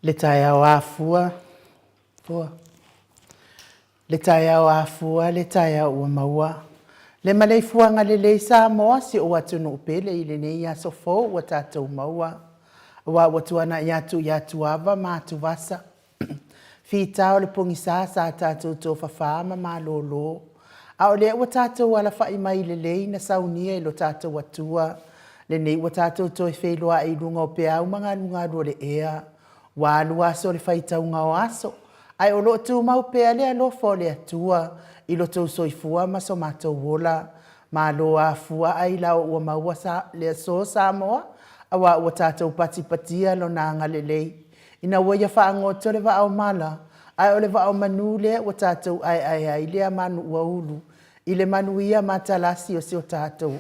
Le taia o afua. Fua. Le taia o afua, le taia o maua. Le malei fuanga le lei Samoa si o atu no upele i le nei aso fo o tatou maua. Wa watuana yatu ava ma tu vasa. Fitao le pongisa sa tatou to fafama ma lolo. A o le o tatou ala fai mai le lei na saunia i lo tatou atua. Le nei o tatou to e wheloa i runga o pe au mga nunga le ea. Wa alua so le fai taunga o aso. Ai o lo tu mau pe ale alo fo le atua. I lo tau soifua ma so matou wola. Ma lo a fua ai lau ua maua sa le so Samoa. Awa ua tatou patipatia lo nanga le lei. Ina ua ia whaangoto le wa au mala. Ai o le wa au manu le ua tatou ai le manu ua ulu. I le manu ia matalasi o se o tatou.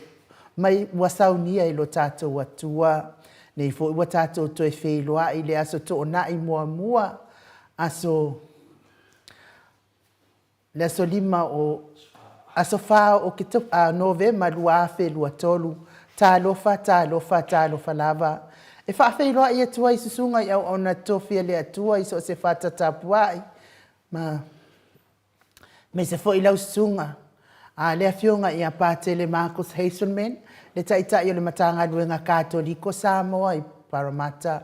Mai ua saunia i lo tatou atua. Nei fo ua tatou toi wheloa i le aso to na i mua aso le aso lima o aso wha o ki Novema lua whelua tolu ta lofa lava e wha wheloa i atua i susunga i au ona tofia le atua i so se whata tapuai me se fo i lau susunga le afionga i a pātele Marcus Hazelman le taitai o le matanga luenga Katoliko Samoa i Parramatta.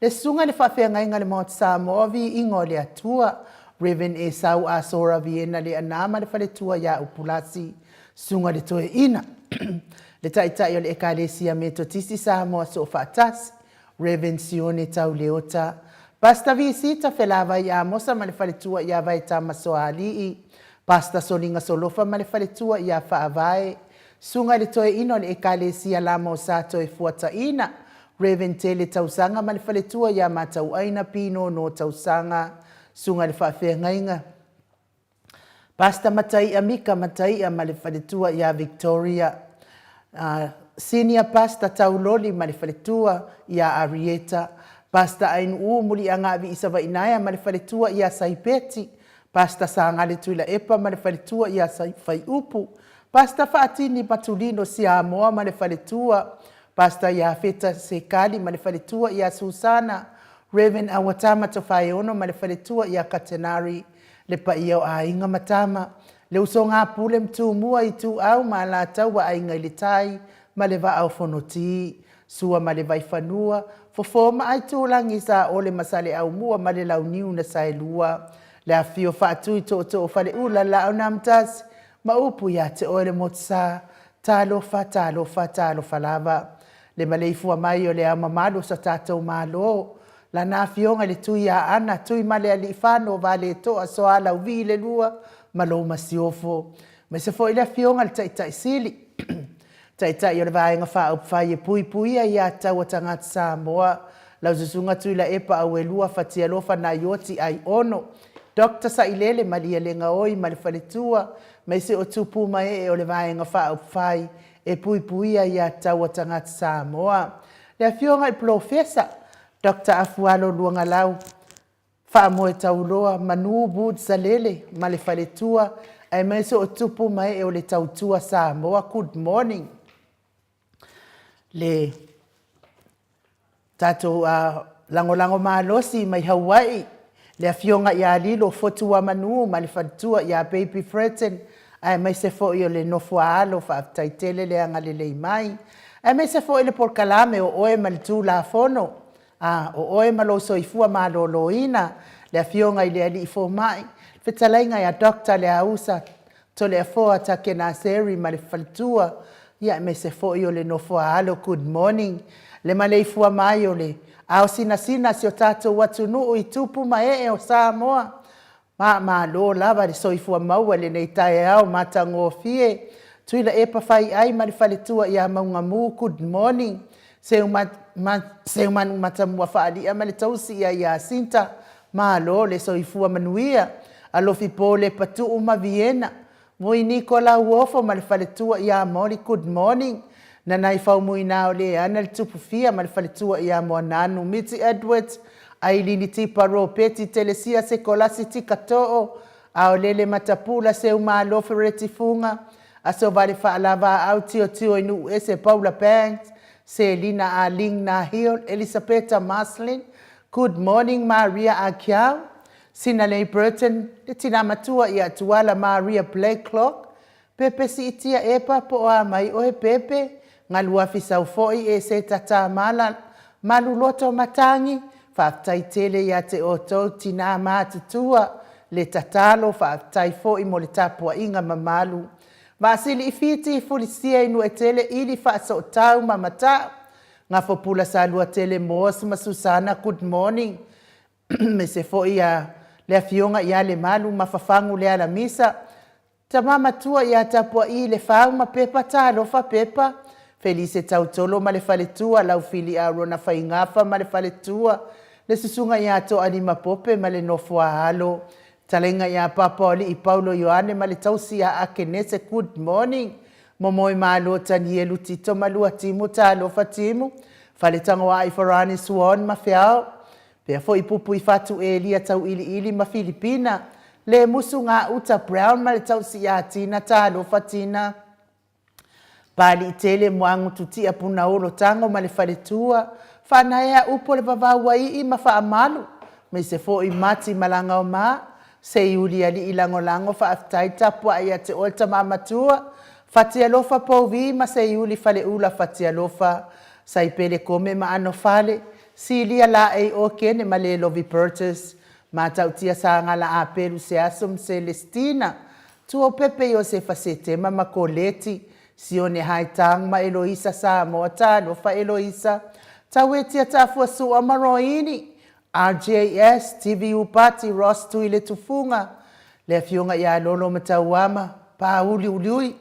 Le sunga le whawhia inga le Maota Samoa vi ingo le atua. Reverend e sau a sora viena le anama le whale tua ia upulasi. Sunga le toe ina. Le taitai o le ekalesia metotisi Samoa so whaatasi. Reverend Sione tau leota. Pasta visita whelava ia mosa ma le whale tua ia vai tama soa alii. Pasta solinga solofa ma le whale tua ia whaavae. Sunga le toe ino le ekalesia lama o sato e fuata ina. Reverend Tele tausanga ma le whale tua ia matau aina pino no tausanga. Sunga le whawhia ngainga. Pasta matai amika matai ma le whale tua ia Victoria. Senior pasta tauloli ma le whale tua ia Arieta. Pasta ainu muli anga avi isawa inaya ma le whale tua ia Saipeti. Pasta sanga le tuila epa ma le whale tua ia Saifai upu. Pasta Fatini Patulino Samoa ma le whale tua. Pasta ia Feta Sekali ma le whale tua ia Susana. Reverend Awatama Tofaiono ma le whale tua ia Katenari. Le pa ia o a inga matama. Le uso ngā pule mtu mua i tu au ma la tau wa a inga ili tai. Ma le va au fonoti. Sua ma le vai whanua. Fofoma ai tu langi sa o le masale au mua ma le lau niu na sailua. Le a fio whaatu i to whale ula la au namtasi. Ma upu ia te oele motsa, talofa lava. Le maleifu mai o le ama malo sa tātou malo. La nā fionga le tui a ana, tui male ali whano vale toa so ala uvi le lua, malo masiofo. Me se fo ile fionga le taitai sili. Taitai o le vaenga wha upwhai e pui ia tau tangata Samoa. Lau susunga tui la epa au e lua fatia lofa na ioti ai ono. Dr. Sailele malia lenga oi ma le whaletua, mai se o tupu mai o le vaenga wha upwhai e pui ia tau tangata Samoa. Le fionga i profesa, Dr. Afualo luanga lau, wha moe tauloa, manu bud salele ma le whaletua, ai mai se o tupu mai o le tautua Samoa. Good morning. Le tato lango malosi mai Hawaii, le afionga ia lilo fotua manu ma le whatua ia baby threaten ai mai se fo i o le nofua alo whaaftaitele le anga le lei mai ai mai se fo i le porkalame o oe ma le tū la fono o oe ma lo soifua ma lo loina le afionga i le ali i fo mai whetalainga ia dokta le ausa to le afoa ta ke na seri ma le whaltua ia mai se fo i o le nofua alo. Good morning. Le maleifua mai o le au sina si o tātou watu nuu i tupu mai o Samoa. Ma lo lava le soifua maua le nei tae au matango fie. Tuila e pawhai ai ma le whaletua i a maunga mu. Good morning. Seu manu matamua whaali a ma le tausi i a sinta. Ma lo le soifua manuia. Alofi po le patu uma Viena. Mui Nikola uofo ma le whaletua i a mori. Good morning. Na nai whau mui nao le ana le tupu fia ma le whaletua i a moa nanu. Miti Edwards, Ailini Tiparo, Peti Telesia se kolasi tika to'o, au lele matapula se umalofe retifunga, aso vale whaalava au tio inu ese Paula Banks, se Lina Aling na Hill, Elisabetta Maslin. Good morning, Maria Akiao. Sinalei Burton, le tina matua i atuala Maria Blakelock. Pepe si itia epa po a mai o he pepe. Ngalua fisau foi e se tata malu loto matangi. Whaftai tele ia te oto tina mātutua. Le tatalo whaftai foi mo le tapua inga mamalu. Vasili ifiti fulisia inu e tele ili whaaso tau mamata. Nga fopula sa lua tele moas masusana good morning. Me se foi ia le fionga ia le malu mafafangu le ala misa. Tamama tua ia tapua i le whau ma pepa talo fa pepa. Felice tautolo ma le fale tua lau fili a rona whaingafa ma le fale tua. Le susunga ia to anima pope ma le nofua halo. Talenga ia papa oli i Paulo Ioane ma le tausi a akenese good morning. Momoi malo tani e lutito malua timu talo fa timu. Fale tangoa i Farani Swan ma fiao. Pea fo i pupu i fatu e lia tau ili ma Filipina. Le musu ngā uta brown ma le tausi a tina talo fa tina. Pali i tele moangu tuti a puna olo tango ma le fale tua. Whanaea upo le wawawa i ma wha amalu. Me se fo i mati malanga o maa. Se iuli ali i lango fa aftai tapua ia te olta mamatua. Fatia lofa pouvi ma se iuli fale ula fatia lofa. Sai pele kome ma ano fale. Silia la e o kene ma le lovi purchase. Ma tautia sa ngala a pelu se asum Celestina. Tuo pepe yo se fasete ma koleti. Sione haitang ma Eloisa Samoa tano fa Eloisa. Tawetia tafua su amaroini. RJS, TV Upati, Ross Tuile Tufunga. Le fionga ia lolo matauama. Pa uli.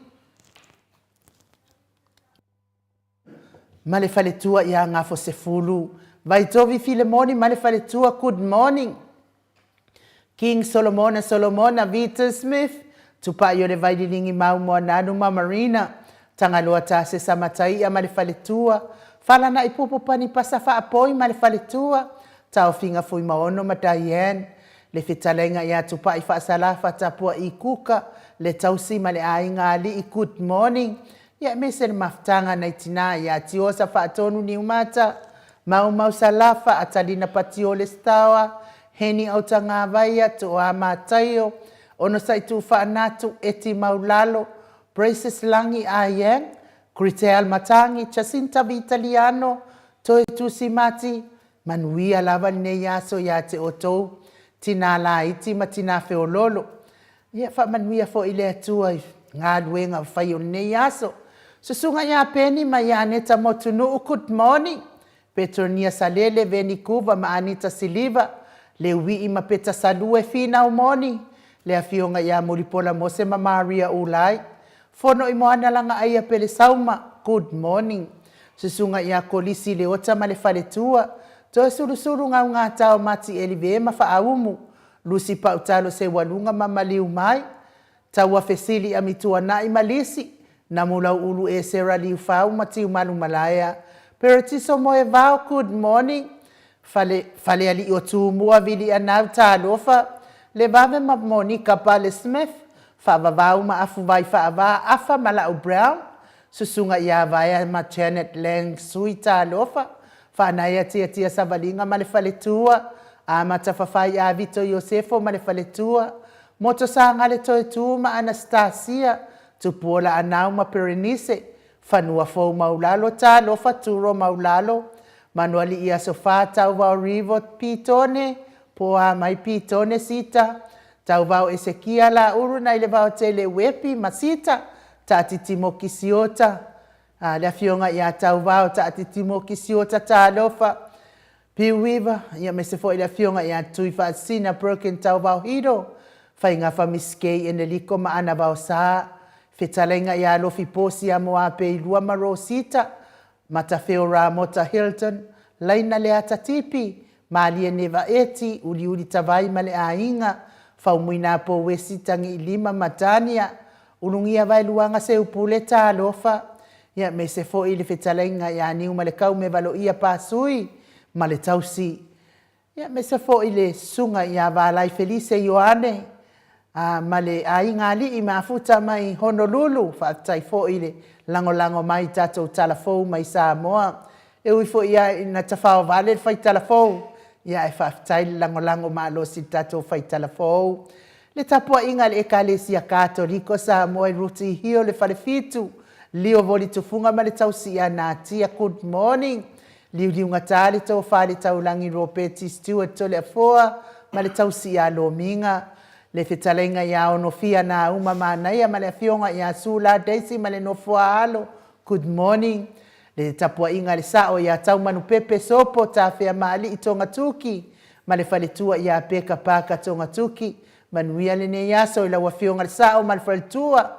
Male fale tua ia ngafo se fulu. Vaitovi Filemoni male fale tua good morning. King Solomona Vita Smith. Tupa yo le vaidilingi mau moa nanu ma Marina. Tangaloa ta se samatai a male fale tua. Fala na ipupu pani pasafa apoi male fale tua. Tau finga fui maono ma Diane. Le fitalenga ia tupa i whaasalafa tapua i kuka. Le tausi ma le ainga ali i good morning. Ia mese le maftanga na itina ia tiosa whaatonu ni umata. Mau salafa atalina patio le stawa. Heni au tanga vaia to a mataio. Ono saitu whaanatu eti maulalo. Braces langi a yang. Critel matangi Jacinta Vitaliano. Toi tusi mati. Manuia lava ne yaso ya te otou. Tina la iti ma tina feololo. Ia wha manuia fo ile atua ngā luenga whai o ne yaso. Susunga ya peni ma ya neta motunu good morning. Petronia Salele veni kuva ma Anita Siliva. Le ui ma peta salue fina umoni. Le afionga ya mulipola mose ma Maria Ulai. Fono i moana langa aia pele sauma good morning. Susunga ya kolisi le ota ma le fale tua. Toi suru ngā tau mati elive ma whaaumu. Lusi pautalo se walunga ma maliu mai. Taua fesili amitua na i malisi. Na mulau ulu e sera liu whau mati umalu malaya. Peretiso moe vau good morning. Fale ali o tu mua vili anau talofa. Le vave ma Monica Pale Smith. Whavavau ma afu vai whaava afa Malau Brown. Susunga ia vaya ma Janet Lang sui talofa. Whanaya tia savalinga ma le fale tua. A matawhawhai a Vito Yosefo ma le fale tua. Moto sa ngale toe tu ma Anastasia. Tupuola anau ma Perenise. Whanua fau maulalo ta lo faturo maulalo. Manuali ia sofa tau vau rivo pitone. Poa mai pitone sita. Tau vau Esekia la uru na ile vau tele wepi masita. Tati timo kisiota. Le fionga ia tau vau tati timo kisiota ta lofa. Piuiva ia me se fo ile fionga ia tui fa sina broken tau vau hido. Whainga fa miskei ene liko ma ana vau saa. Fetalenga ia lofi posi a moa pe ilua ma Rosita. Matafeo ra mota Hilton. Laina le atatipi. Malia neva eti. Uli tavai ma le ainga. Faumuina po wesi tangi lima matania. Ulungia vai luanga se upule ta lofa. Ia me se fo ile fetalenga ia niu ma le kau me valo ia pasui. Ma le tausi. Ia me se fo ile sunga ia valai Felice Ioane. Male ainga li i mafuta mai Honolulu. Whaatai fo ile lango mai tatou talafou mai Samoa. E ui fo ia ina tawhao vale fai talafou. ia e whaafitai lango malo si tatou whaitala fōu. Le tapua inga le ekalesia Katoliko Samoa i ruti hio le whalefitu. Lio voli tufunga ma le tausi a nātia. Good morning. Liu liunga tāle tau whare tau langi Robert Stewart tole a fōa ma le tausi a Lominga. Le whetalenga ia ono fia nā uma mānaia ma le afionga ia Sula Daisy ma le nofua alo. Good morning. Le tapua inga le sao ia tau manu pepe sopo tā whea maali i tonga tuki. Ma le whaletua ia peka pāka tonga tuki. Manuia le ne yaso i la wafionga le sao ma le whaletua.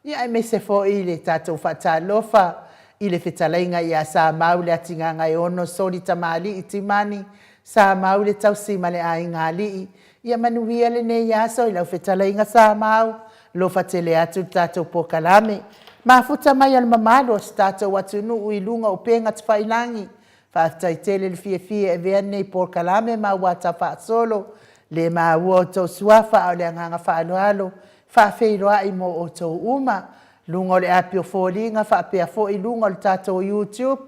Ia e me se fo i le tātou whatalofa. I le whetalainga ia sa maule atinganga e ono soli tamali i timani. Sa maule tau si ma le ainga li. Ia manuia le ne yaso i la whetalainga sa mau. Lo fatele atu tātou pokalame. Mafuta mai al mamalo tātou atu nuu i lunga o penga tfailangi. Whaatai tele le fie e vea nei pokalame ma wata wha solo. Le ma ua o tau suafa o le anganga whaaloalo. Whaafeiroa i mo o tau uma. Lunga o le apio fōringa, whaapea fō i lunga o le tātou YouTube.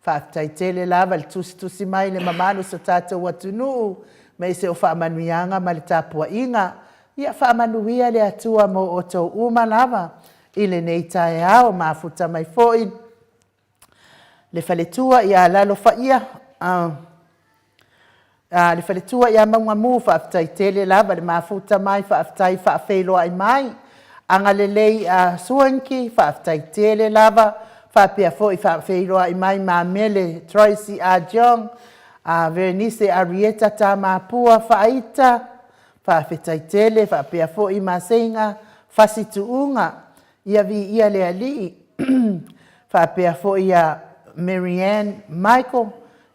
Whaatai tele lava le tusi mai le mamalo sa tātou atu nuu. Me se o whaamanuianga ma le tāpua inga. Ia whaamanuia le atua mo o tau uma lava. I le nei tae ao mafuta mai fōi. Le whaletua ia lalo whaia. Le whaletua ia maunga mu whaaftai tele lava le mafuta mai whaaftai whaafeiloa ai mai. Anga le lei suanki whaaftai tele lava. Whaapea fōi whaafeiloa ai mai ma mele Tracy Jong. Vernice Arieta tā mapua whaaita. Whaafetai tele whaapea fōi ma senga. Whasituunga. Ia vi ia le ali. Whaapea fōi ia Marianne Michael.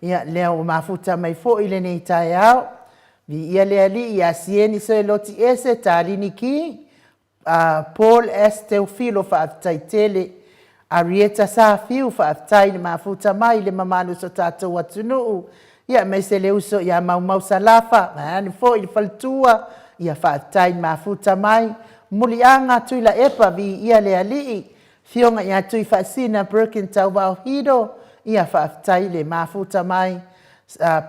Ia leo mafuta mai fōi le nei tae au. Vi ia le ali ia sieni so e loti ese tārini ki. Paul S. Teofilo whaaftai tele. Arieta sa fiu whaaftai le mafuta mai le mamanu so tātou atunuu. Ia mai se le uso ia mau salafa. Maani fōi le faltua. Ia whaaftai mafuta mai. Mulianga tui la epa vi ia le ali. Fionga ia tui whaasina Birkin tau wau hido. Ia whaaftai le mafuta mai.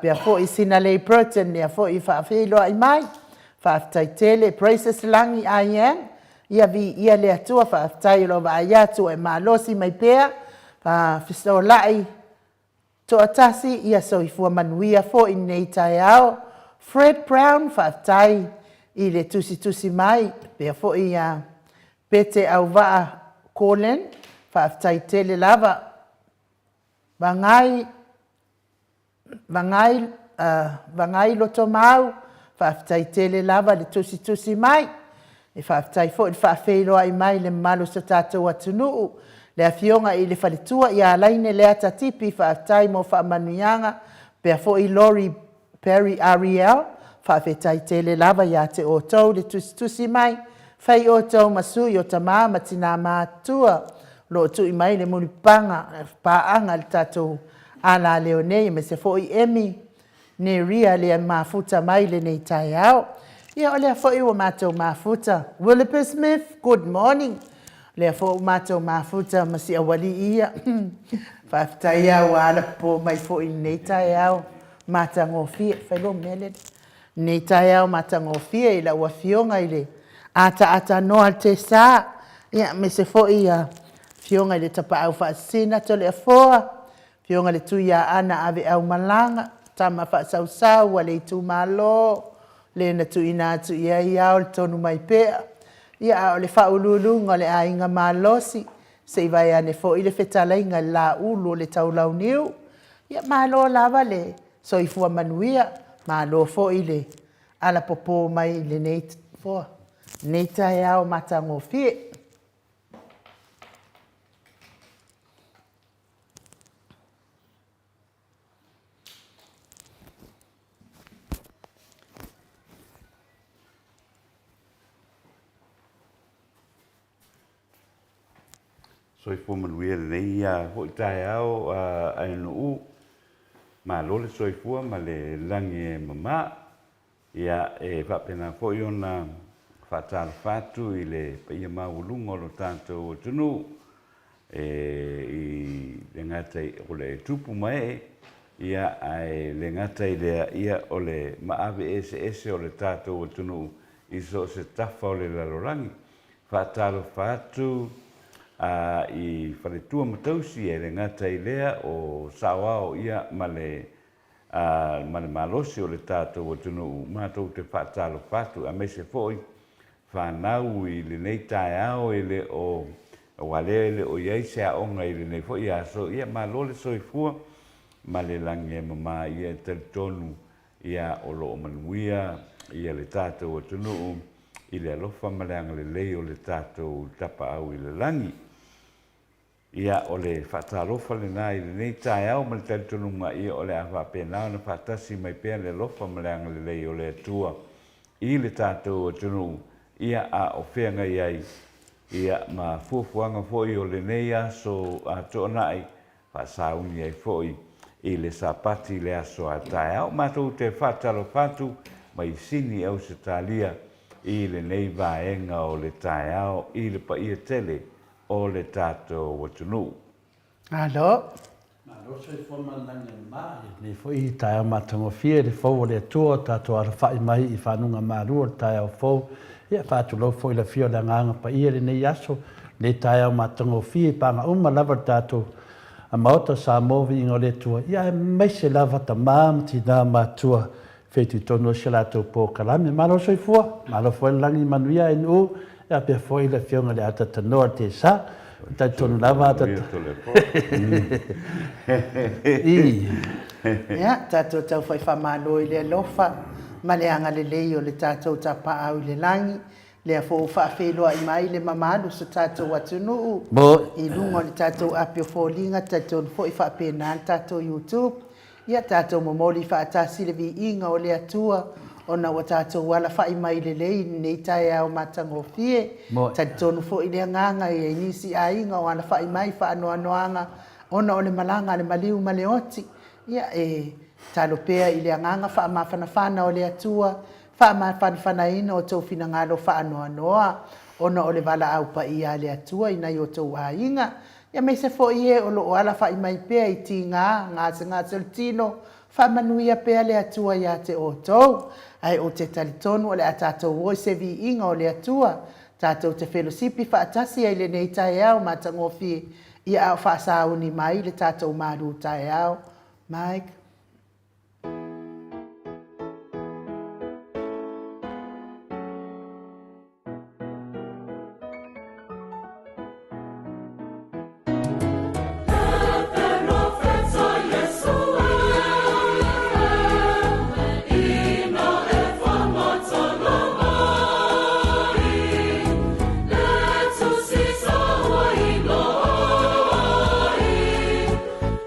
Pea fo i sina lei Burton. Ia fo i whaafeiloa i mai. Whaaftai tele. Prices langi I am. Ia vi ia le atua whaaftai lo wa ayatu e malosi mai pea. Fiso lai. To atasi ia so i fua manuia fo i nei tai ao. Fred Brown whaaftai. I le tusi mai. Pea fo i pete au waa Colin. Whaaftai tele lava. Vangai loto mau. Whaaftai tele lava le tusi mai. E whaaftai fo i whaafeiloa i mai le malo sa tātou atunuu. Le afionga i le whaletua i alaine le atatipi whaaftai mo whaamanuianga. Pea fo i Lori Perry Ariel. Whaafetai tele lava ia te o tau le tusi mai. Whai o tau masui o tamā matina mātua. Lo tu i mai le mulipanga. Paanga le tātou ala leo nei. Me se fo i emi. Ne ria le mafuta mai le nei tai au. Ia o lea fo i o mātou mafuta. Willipper Smith, good morning. Lea fo o mātou mafuta masi awali ia. Whaafetai au ala po mai fo i nei tai au. Mātango fia. Whailo mele. Nei tai au matango fia i la ua fionga i le ata noa te sā. Ia me se fo i fionga i le tapa au whaasina to le afoa. Fionga le tuia ana ave au malanga. Tama whaasau wa le tu malo. Le na tuina atu ia i au le tonu mai pea. Ia o le whaululunga le ainga malosi. Se i vai ane fo i le whetalainga la ulu le taulau niu. Ia malo lava le soifua manuia. Malo fo i le ala popo mai le neit fo. Neita e au matango fie. Soifua manuia le nei hoi tae au ai no u. Ma lo le soifua ma le langi e mama. Ia e whapena fo i ona whatala whatu i le paia maulunga lo tātou o tunu. I le ngatai o le tupu mai ia ai le ngata i lea ia o le maawe ese o le tātou atunu i so se tafa o le lalorangi. Whaatalo whaatu i whaletua matausi e le ngata i lea o Samoa ia ma le malosi o le tātou atunu mātou te whaatalo whaatu a me se foi whanau i le nei tae ao i le o wale le o iei se aonga i le nei foi a so ia malole soifua ma le langi e mama ia teritonu ia o loo manuia ia le tātou atunu i le alofa maleanga le lei o le tātou tapa au i le langi. Ia o le whaatalofa le nā i le nei tae au ma le teritonunga ia o le awha pēnao na whaatasi mai pēr le alofa maleanga le lei o le atua i le tātou atunu ia a o whenga iai ia ma fuafuanga foi o le nei aso a toonai whaasauni ai foi i le sapati le aso a tae au mātou te whaatalo whatu mai sini au se talia i le nei vaenga o le tae au i le paia tele o le tātou atunu. Alo. Alo se forma nanga mai ni fo i tae au matango fie le fo le atua tātou ara whai mai i whanunga marua tae au fo ia whātu lau fo i la fio le nganga paia le nei aso le tae au matango fie panga uma lava tātou a Maota Samoa Viiga o le atua ia e mai se lava tamam tina matua feiti tonu se latou po kalame malo soifua malo foi langi manuia en u ia pe foi le fionga le ata tanoa te sa ta tonu lava ata Ia, tātou tau whai whamano i le alofa, ma le anga le lei o le tātou tapa au i le langi, lea fo whaafeloa i mai le mamadu sa tātou atunu i lunga o le tātou apio fōlinga, tātou fo i whaapena tātou YouTube, ia tātou momoli whaatasi le Viiga o le atua, ona o tātou wala whai mai le lei nei tae au matango fie, tātou fo i le nganga i nisi a inga o ana whai mai whaanoanoanga, ona o le malanga le maliu ma le oti, ia talo pea i le nganga whaamawhanawhana o le atua, whaamawhanawhanaina o tau finangalo whaanoanoa, ona o le wala au pa ia le atua ina i o tau a inga, ia me se fo ie o lo ala whai mai pea i ti ngā seltino, whamanuia pea le atua ia te o tau, ai o te talitonu o le a tātou oi se Viiga o le atua, tātou te whelosipi whaatasi ai le nei tae au matangofi ia au whaasauni mai le tātou maru tae au. Mike?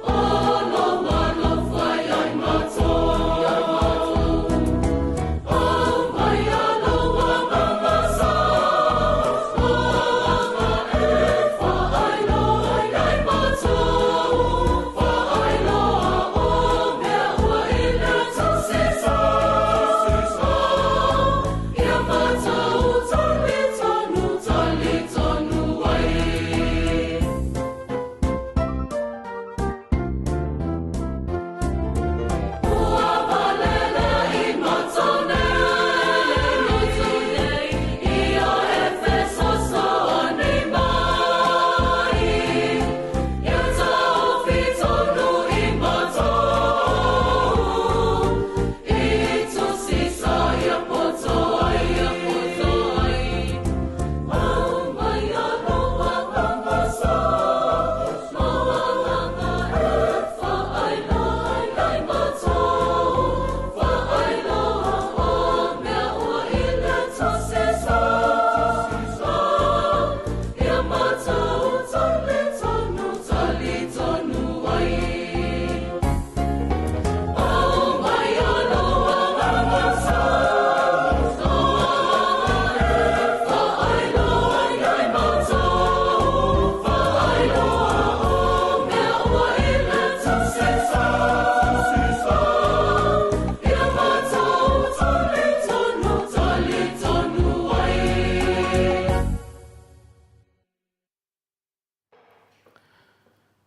Oh, no,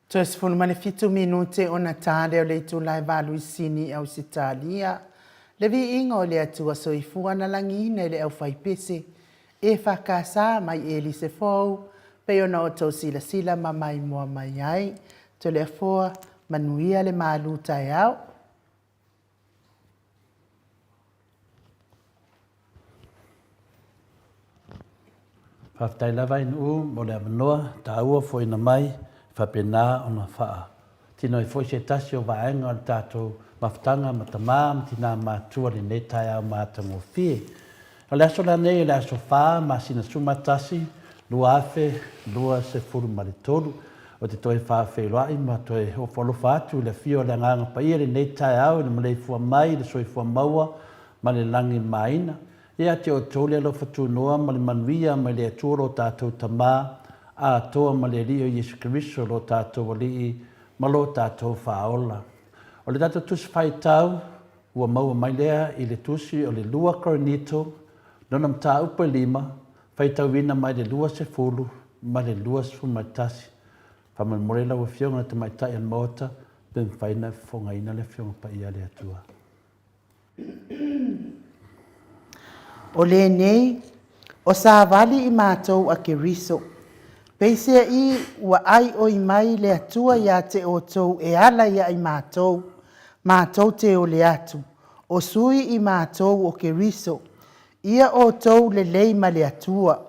Toes fulmane fitu minute o na tāre o le tu lai valu i sini au sitalia. Le vi ingo le atua soifua na langine le au whaipese. E whakasa mai e li se fau. Peo na o tau sila sila ma mai mua mai ai. To le afoa manuia le malu tai au. Whaftai lawa inu mo le amanoa, ta ua fo ina mai, whapena o na whaa. Tino i fo se tasi o vaenga o tātou maftanga ma tamā, ma tina mātua le ne tai au mātango fie. O le aso la nei, le aso whaa, ma sina sumatasi, lua afe, lua se furu ma le tolu. O te toi whaa whailoai, ma toi o wholo whātu, le fio le nganga pa ia le ne tai au, le malei fua mai, le soi fua maua, ma le langi maina. Ia te o tōle alo whatu noa ma le manuia ma le atoro tātou tamā a toa ma le rio Yesu Kiriso lo tātou alii ma lo tātou whaola. O le tātou tusi whai tau, ua maua mai lea i le tusi o le lua koronito, nona mta upa 5, whai tau wina mai le lua se fulu, ma le lua se fumaitasi. Whaman morela ua fionga te maitai an Maota, ben whaina whonga ina le fionga pa ia le atua. O le nei, o sa vali i mātou a ke riso. Peisea i ua ai o i mai le atua ia te o tau e ala ia i mātou. Mātou te o le atu. O sui i mātou o ke riso. Ia o tau le leima le atua.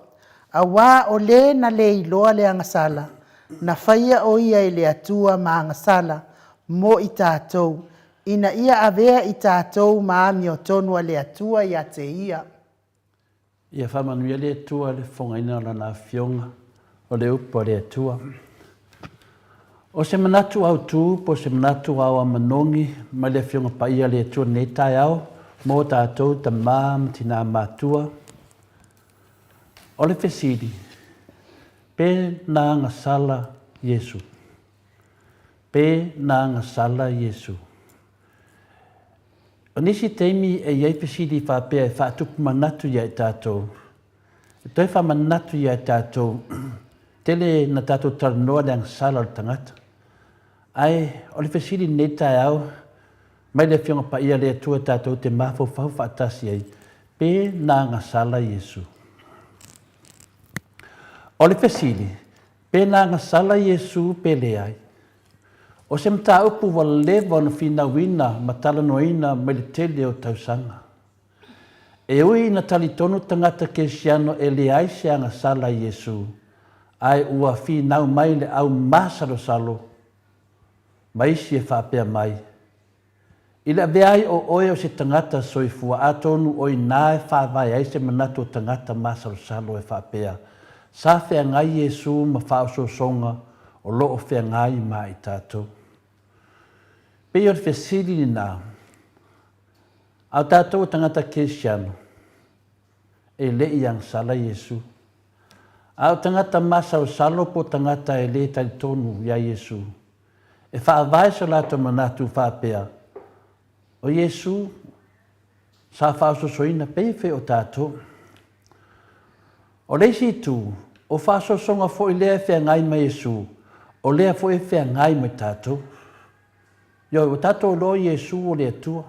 A wā o le na le iloa le angasala. Na whaia o ia i le atua ma angasala. Mo i tātou. Ina ia avea i tātou maami o tonua le atua ia te ia. Ia whamanuia le atua le whongaina la na fionga o le upa le atua. O se manatu au tū, po se manatu au a manongi, mai le fionga pa ia le atua nei tai au, mō tātou ta mām tina mātua. O le whesiri, pe nā ngasala Yesu. Pe nā ngasala Yesu. O nisi teimi e iei pesidi whapea e whaatupu manatu ia i tātou. E toi wha manatu ia i tātou. Tele na tātou taranoa le angasala o tangata. Ai, o le pesidi nei tai au, mai le fionga pa ia le atua tātou te mafo whau whaatasi ai. Pe nā angasala Yesu. O le pesidi, pe nā angasala Yesu pe le ai. O se mta upu wa lewa na whina wina ma tala noina me le tele o tausanga. E ui na tali tonu tangata ke siano e le ai se anga sala Yesu. Ai ua whinau mai le au masaro salo. Mai si e whapea mai. Ila veai o oe o se tangata soifua a tonu oi nā e whawai ai se manatu o tangata masaro salo e whapea. Sa whea ngai Yesu ma whauso songa o loo whea ngai ma i tātou. Pe o whesiri ni nā. Au tātou tangata Kesiano. E le i ang sala Yesu. Au tangata masau salo po tangata e le tali tonu ya Yesu. E whaavai sa lato manatu whapea. O Yesu, sa whauso soina peife o tātou. O leisi tu, o whauso songa fo i lea whea ngai ma Yesu. O lea fo e whea ngai ma tātou. Yo, o tātou lo Yesu o le atua.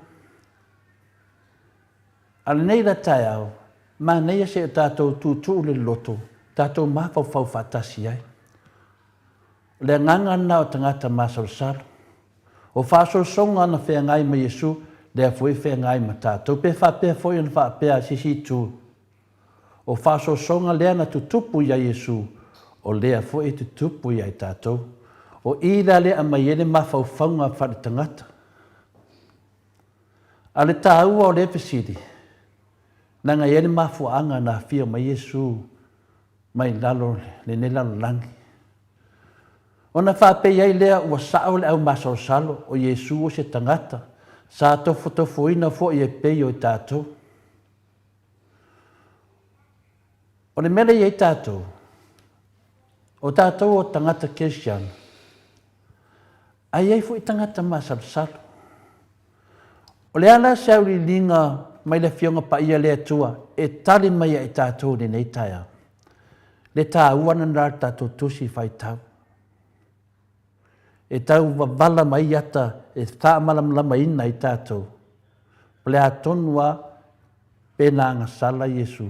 Ala nei la tai au, ma nei se o tātou tūtū le loto, tātou mawhau whau whatasi ai. Le nganga na o tangata masal salo. O whaso songa na whea ngai ma Yesu, le a fwoi whea ngai ma tātou. Pe whapea fwoi na whapea sisi tū. O whaso songa lea na tutupu ya Yesu, o lea fwoi tutupu ya i tātou. O ira le a mai ele mawhau whaunga whare tangata. A le tāua o le pesiri. Nanga ele mafuanga na fia mai Yesu mai lalo le ne lalo langi. O na whape iai lea ua sao le au masao salo o Yesu o se tangata. Sa tofu ina fo i e pei o tātou. O le mele iai tātou. O tātou o tangata Kesiano. Ai ai fu i tangata masalo. O le ala se au li linga mai le fionga pa ia le atua e tali mai i tātou ni nei taia. Le tā uana nara tātou tusi whai tau. e tau wavala mai ata, e tā malamlama ina i tātou. Plea tonua pena ngasala Yesu.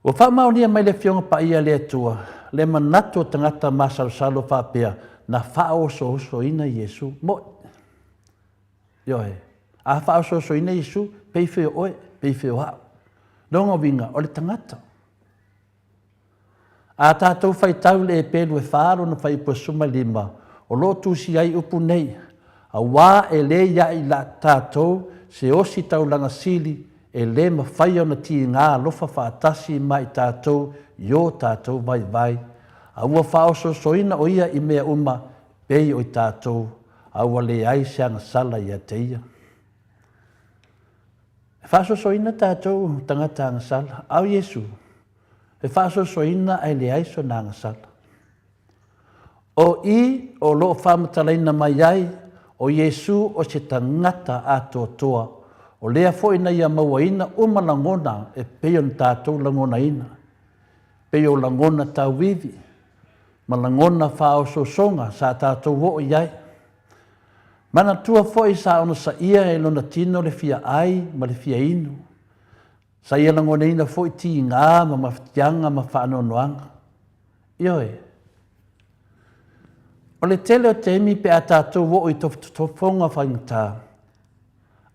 O whamaunia mai le fionga pa ia le atua, le manato tangata masalsalo whapea, na whaoso oso ina Yesu. Mo, yoe, a whaoso oso ina Yesu, peiwheo oe, peiwheo hao. Rongo winga, o le tangata. A tātou whai tau le e pēlu e whāro na whai pasuma lima, o lo tūsi ai upu nei, a wā e le ia i la tātou, se osi tau langa sili, e le ma whai au na ti ngā lofa whaatasi mai tātou, yo tātou vai. A ua whaoso soina o ia i mea uma, pei o i tātou, a ua le ai seanga sala ia te ia. E whaoso soina tātou tangata anga sala, au Yesu, e whaaso soina ai le aiso nanga sala. O i o loo whamatalaina mai ai, o Yesu o se tangata ato toa, o lea fo ina ia mawaina uma langona e peo na tātou langona ina. Peo langona tau vivi, ma langona whaoso songa sa tātou wo iai. Mana tua fo i sa ona sa ia e lona tino le fia ai ma le fia inu. Sa ia langona ina fo i ti ngā ma mawhitianga ma whaanonoanga. Ioe. O le tele o teimi pe a tātou wo i tofonga whaingata.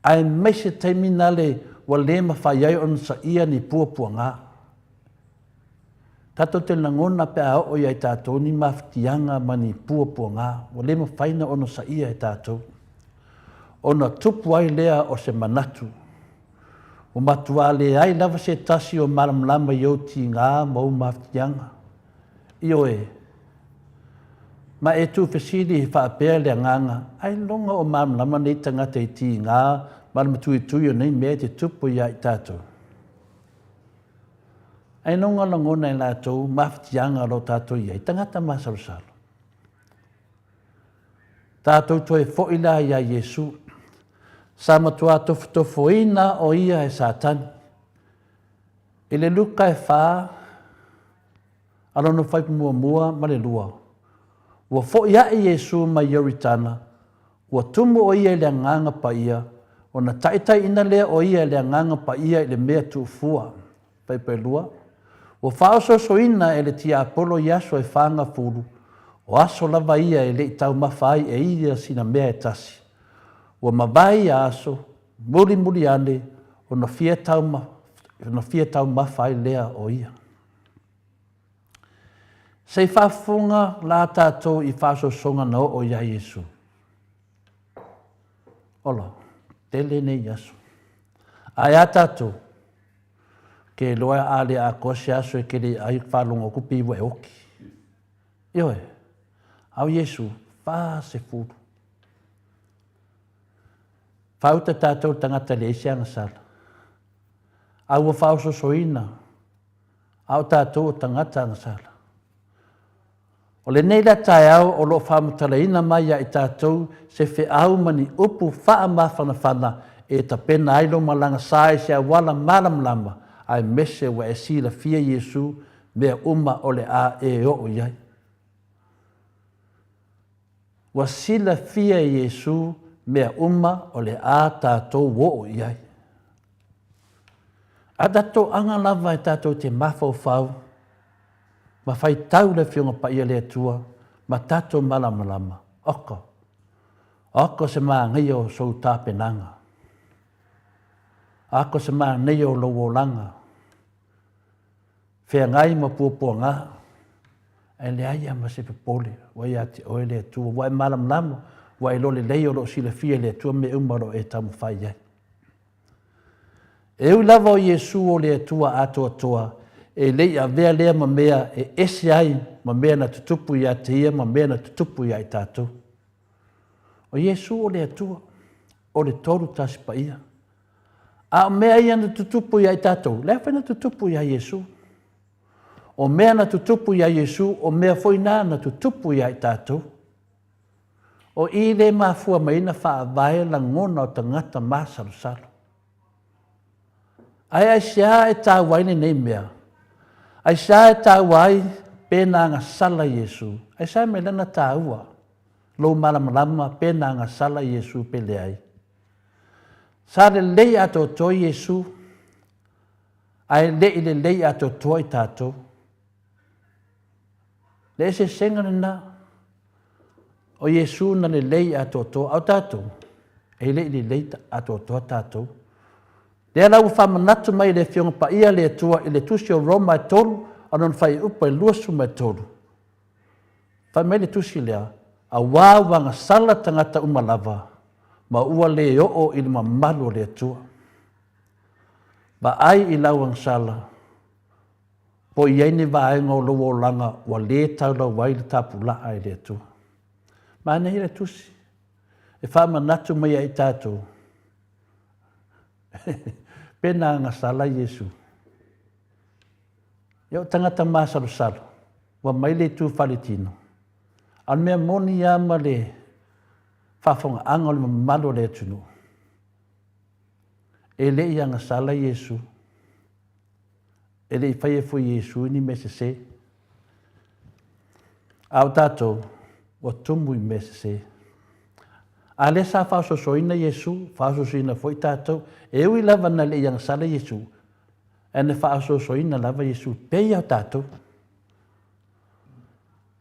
Ai meise teimi nale wa le ma whaiai on sa ia ni puapua ngā. Tato te langona pe a o i tātou ni mawhitianga ma ni puapua ngā. Wa le ma whaina ono sa ia e tātou. Ona tupu ai lea o se manatu. O matua le ai lava se tasi o maramlama i o ti ngā mau mawhitianga. Ioe. Ma e tu fesili i whaapea le nganga. Ai longa o maramlama nei tangata i ti ngā marama tui o nei mea te tupu ia i tātou. Ai longa langona i lātou mawhitianga lo tātou ia i tangata masarusalo. Tātou toi foila ia Yesu. Sa matua tofoina o ia e Satan. I le luka e wha, alono whaipu mua ma le lua. Ua fo ia e Yesu ma ioritana, ua tumu o ia i le nganga pa ia, o na taitai ina lea o ia i le nganga pa ia i le mea tuufua, paipai lua. Ua whaoso so ina e le tia Apollo i aso e whanga furu, o aso lava ia e le tau mawhai e ia sina mea e tasi. Ua mawai aso, muri ane, o na fia tau mawhai lea o ia. Sei whafunga la tātou i whaso songa na o ia Yesu. Ola, tele nei aso. Ai a tātou, ke loa ale a kose aso e ke le ai whalonga kupi iwa e oki. Ioe, au Yesu, wha se furu. Whauta tātou tangata le isi anga sala. Au a whauso soina, au tātou tangata anga sala. O le nei la tae au o lo whamatala ina mai a i tātou se whi au mani upu wha mawhana e ta pena ailo malanga sae se a wala malamlama ai mese wa e sila fia Yesu mea uma o le a e o iai. Wa sila fia Yesu mea uma o le a tātou o iai. A tātou anga lava e tātou te mawhau ma whai tau le whiunga pa ia le atua, ma tātou malamalama. Oko se maa ngai o sou tāpenanga. Ako se maa ngai o lowolanga. Whea ngai ma puapua ngā. E le aia ma se pepole, wai ati o le atua, wai malamalama, wai lo le leo lo sila fia le atua me umaro e tamu whai ai. E u lava o Yesu o le atua atoa, e lei a vea lea ma mea e ese ai ma mea na tutupu ia te ia ma mea na tutupu ia i tātou. O Yesu o le atua, o le toru tasi pa ia. A mea ia na tutupu ia i tātou, lea whai na tutupu ia Yesu. O mea na tutupu ia Yesu, o mea foina na tutupu ia i tātou. O i le mafua maina wha avae la ngona o tangata masarusalo. Ai sia e tā waine nei mea. Ai sa e tau ai, pēnā ngā sala Iesu. Ai sa me lana tāua. Lo malamalama pēnā ngā sala Iesu pele ai. Sa le lei ato toi Iesu. Ai le lei ato toi tātou. Le se sengana na. O Iesu na le lei ato toi au tātou. E le lei ato toi tātou. Le lau whamanatu mai le whionga pa ia le atua i le tusi o Roma e tolu, anon whai upa i luasu mai tolu. Whai mai le tusi lea, a wāwanga sala tangata umalawa, ma ua le o i le mamalu le atua. Ba ai i lauang sala, po i aini vaenga o lowo langa wa le taula wai le tapula ai le atua. Ma nei le tusi, e whamanatu mai ai tātou. Pena ngā sala Iesu. Iau tangata māsalo salo, wa mai le tū whaletino. An mea moni ama le whawhonga anga o le mamalo le atunu. E le ia ngā sala Iesu. E le i whaia fu Iesu ni me se. Au tātou, wa tumu i me se. A le sa whaososoina Iesu, whaososoina fo i tātou, e ui lava na le iang sala Iesu, e ne whaososoina lava Iesu, pei au tātou.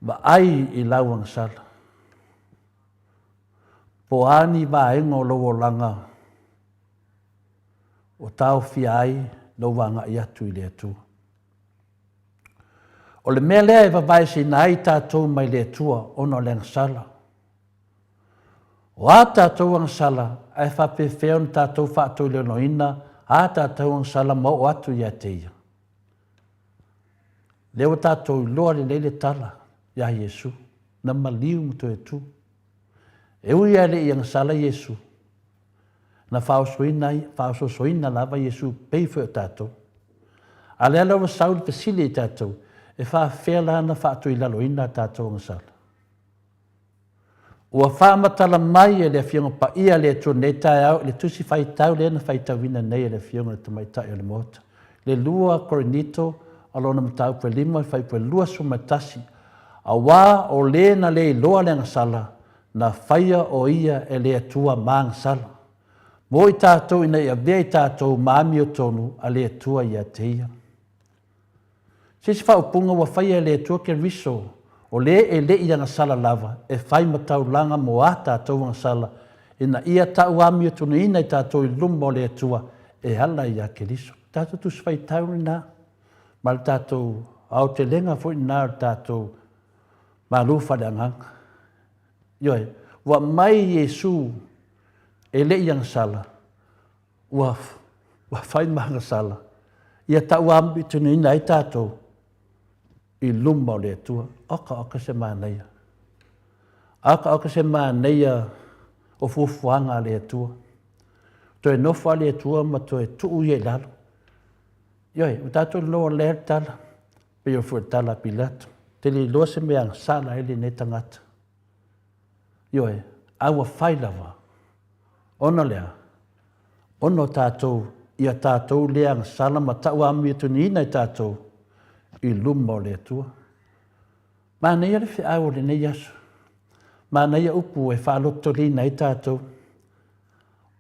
Ba ai i lauang sala. Po ani wa engo lowo langa, o tau fia ai, lo wanga i atu i le atu. O le mea lea e wawai si na ai tātou mai le atua, ono le sala. O a tātou ang sala, ai whapewheo ni tātou whātou leo noina, a tātou ang sala mau atu ia teia. Leo tātou loa le leile tala, ia Iesu, na maliu mto e tu. E ui ale i ang sala Iesu, na whaososoina lava Iesu peifo o tātou. A lea lawa sauli pesile i tātou, e whawhea lana whātou i laloina tātou ang sala. Ua whaamatala mai e le whionga pa ia le atua nei tae au, le tusi whaitau le na whaitau wina nei e le whionga le tamaitai o le Maota. Le lua korinito, alona matau pe lima, whai pe lua sumatasi. A wā o le na le loa le ngasala, na whaia o ia e le atua maa ngasala. Mo i tātou ina ia vea i tātou maami o tonu a le atua ia teia. Sisi whaupunga wa whaia le atua ke riso, o le e le ia ngasala lava, e whai matau langa mo a tātou ngasala, ina ia tau ami o tunu ina i tātou i lumba o le atua, e ala ia ke riso. Tātou tu swai tau ni nā, ma le tātou au te lenga fo i nā tātou ma lufa le anganga. Ioe, wa mai Iesu e le ia ngasala, wa whai ma ngasala, ia tau ami o tunu ina i tātou, i lumba o le atua, oka se māneia. Oka se māneia o fufuanga le atua. To e nofa le atua ma to e tuu i e lalo. Ioi, o tātou loa lea tala, pe o fu tala pilato. Te li loa se mea sala ele ne tangata. Ioi, awa whailawa. Ona lea, ono tātou, ia tātou lea sala ma tau ami tu ni i tātou, i lumba o le atua. Mana ia le whiau le nei asu. Mana ia upu e whaaloto li nei tātou.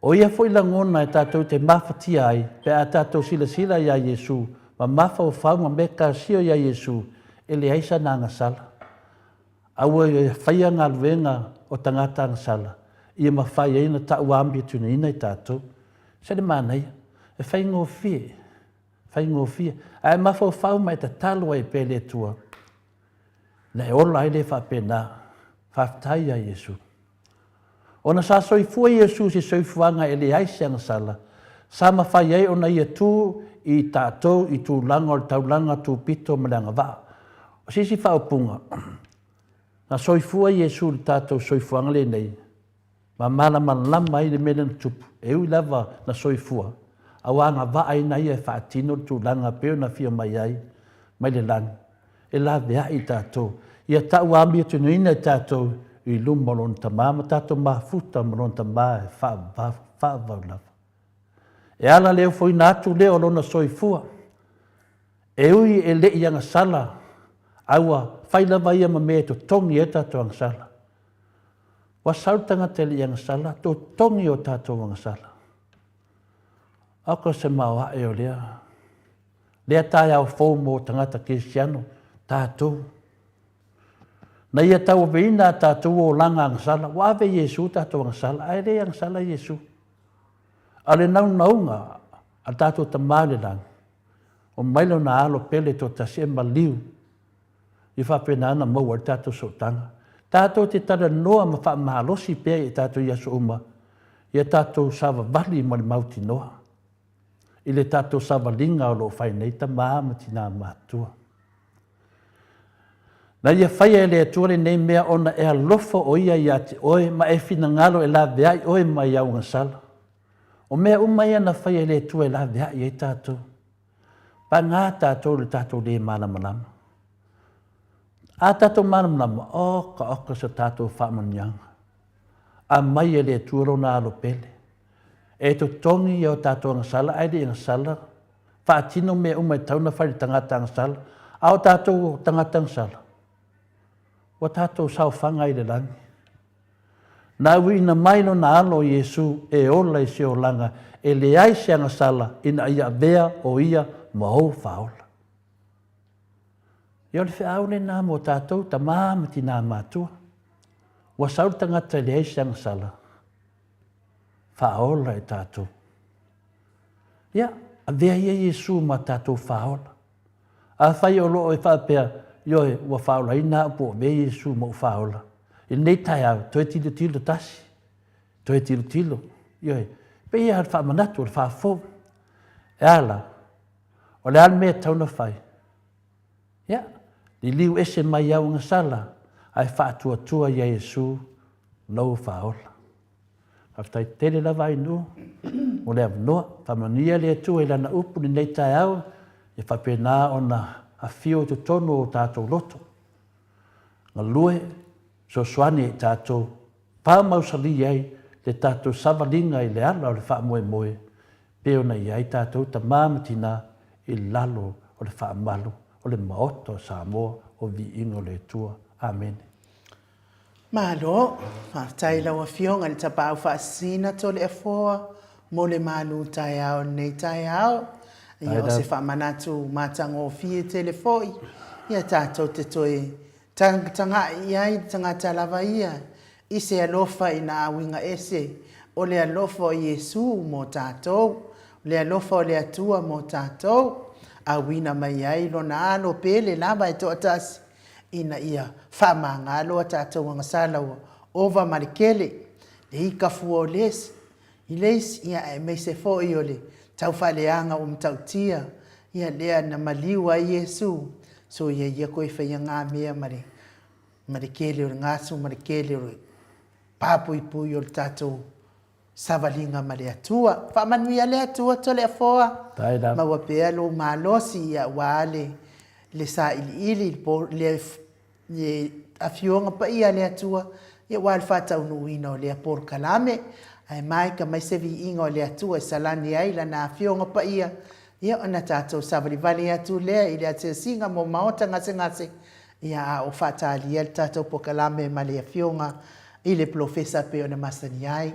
O ia fo ila ngona e tātou te mawhatia ai, pe a tātou sila ia Iesu, ma mawha o whaunga me ka sio ia Iesu, e le aisa nā ngasala. Aua e whaia ngā luenga o tangata ngasala, ia ma whaia ina tau ambi tuna ina i tātou. Se le mana ia, e whai ngō fie, whai ngō fie. Ai mawha o whau mai ta talua e pele tua. Na e ola ai le whapena, whaftai a Iesu. Ona sa soifua Iesu si soifuanga e le aise ngasala. Sa mawhai ai ona ia tū i tātou i tū langa o taulanga tū pito malanga wā. O sisi whaupunga. Na soifua Iesu i tātou soifuanga le nei. Ma malama lama i le mena tupu. E ui lava na soifua. Awanga wā ai na ia whaatino tū langa peo na fia mai ai. Mai le lang. E la vea i tātou. Ia tau ambi atu nuina i tātou i luma lon tamā, ma tātou mafuta lon tamā e whaavau lava. E ala leo foi nātu leo lona soifua. E ui e le ianga sala, Aua, whaila vai ama me to tongi e tātou ang sala. Wa sautanga te li ang sala, to tongi o tātou ang sala. Ako se maua e o lea. Lea tai au fōu mō tangata Kristiano, tātou. Na ia tau veina tātou o langa ang sala, wa ave Yesu tātou ang sala, ai re ang sala Yesu. Ale naunga, a tātou tamale lang. O mailo na alo pele to tasi e maliu. I whapena ana maua tātou sotanga. Tātou te tara noa ma wha mahalosi pēr i tātou Iasu uma. Ia tātou sawa vali ma le mauti noa. I le tātou sawa linga o lo whainei ta maama tina mātua. Na ia whaia e le atua nei mea ona e alofo o ia i ati oe ma e whina ngalo e la veai oe ma i au ngasala. O mea umai ana whaia e le atua e la veai e tātou. Pa ngā tātou le tātou le mana manama. A tātou manama, o ka oka sa tātou whamanyanga. A mai e le tuaro nā alo pele. E to tongi i o tātou ngasala, aere i ngasala. Whaatino me umai tauna whare tangata ngasala. A o tātou tangata ngasala. O tātou sau whanga i le langi. Nā ui ina mailo nā alo Yesu e ola i se o langa. E le ai se ngasala ina ia vea o ia mahou whaola. Ia le whiaule nā mō tātou ta māmati nā mātua. Wa sautanga te le eisang sala. Whaola e tātou. Ia, a vea ia Yesu ma tātou whaola. A whai o loo e whapea, ioe wa whaola ina po vea Yesu mo whaola. I nei tai au, toe tilo tilo tasi. Toe tilo tilo. Ioe, pe ia har whamanatu o le whafo. E ala, o le al mea tauna whai. Ia, li liu ese mai au ngasala, ai whaatua tua ia Yesu, nau whaola. Aftai tele lava inu, o le avnoa, whamania le atua i lana upu ni nei tai au, e whapena o na a fio tu tono o tātou loto. Ngā lue, so soane e tātou, pāmau sali ai, le tātou savalinga i le ala o le whaamoe moe, peo na i ai tātou ta māmatina i lalo o le whaamalu, o le Maota o Samoa o Viiga o le tua. Amen. Malo, whaftai lawa fionga le tapa au whaasina to le afoa, mo le malu tai au nei tai au. Ia o se whamanatu mātango fie telefoi, ia tātou te toe tanga iai, tangata lava ia, i se alofa i na awinga ese, o le alofa o Yesu mo tātou, le alofa o le atua mo tātou, a wina mai ai lo na alo pele lava e to atasi ina ia whama ngalo a tātou ngasala o ova marikele le ika fua o les i les ia e mei se fo i ole tau whaleanga tau tia ia lea na maliwa Yesu so ia koe whaia ngā mea marikele o ngasu marikele o papu i pui o tātou savalinga ma le atua. Whamanuia le atua to le afoa. Ma wapea lo malosi ia wale le sa ili le afionga pa ia le atua. Ia wale whata unuina o le apor kalame. Ai mai ka mai se Viiga o le atua salani ai la na afionga pa ia. Ia ona tātou savali vale atu lea i le atua singa mo Maota ngase. Ia o whata alia le tātou po kalame ma le afionga i le profesa pe o na masani ai.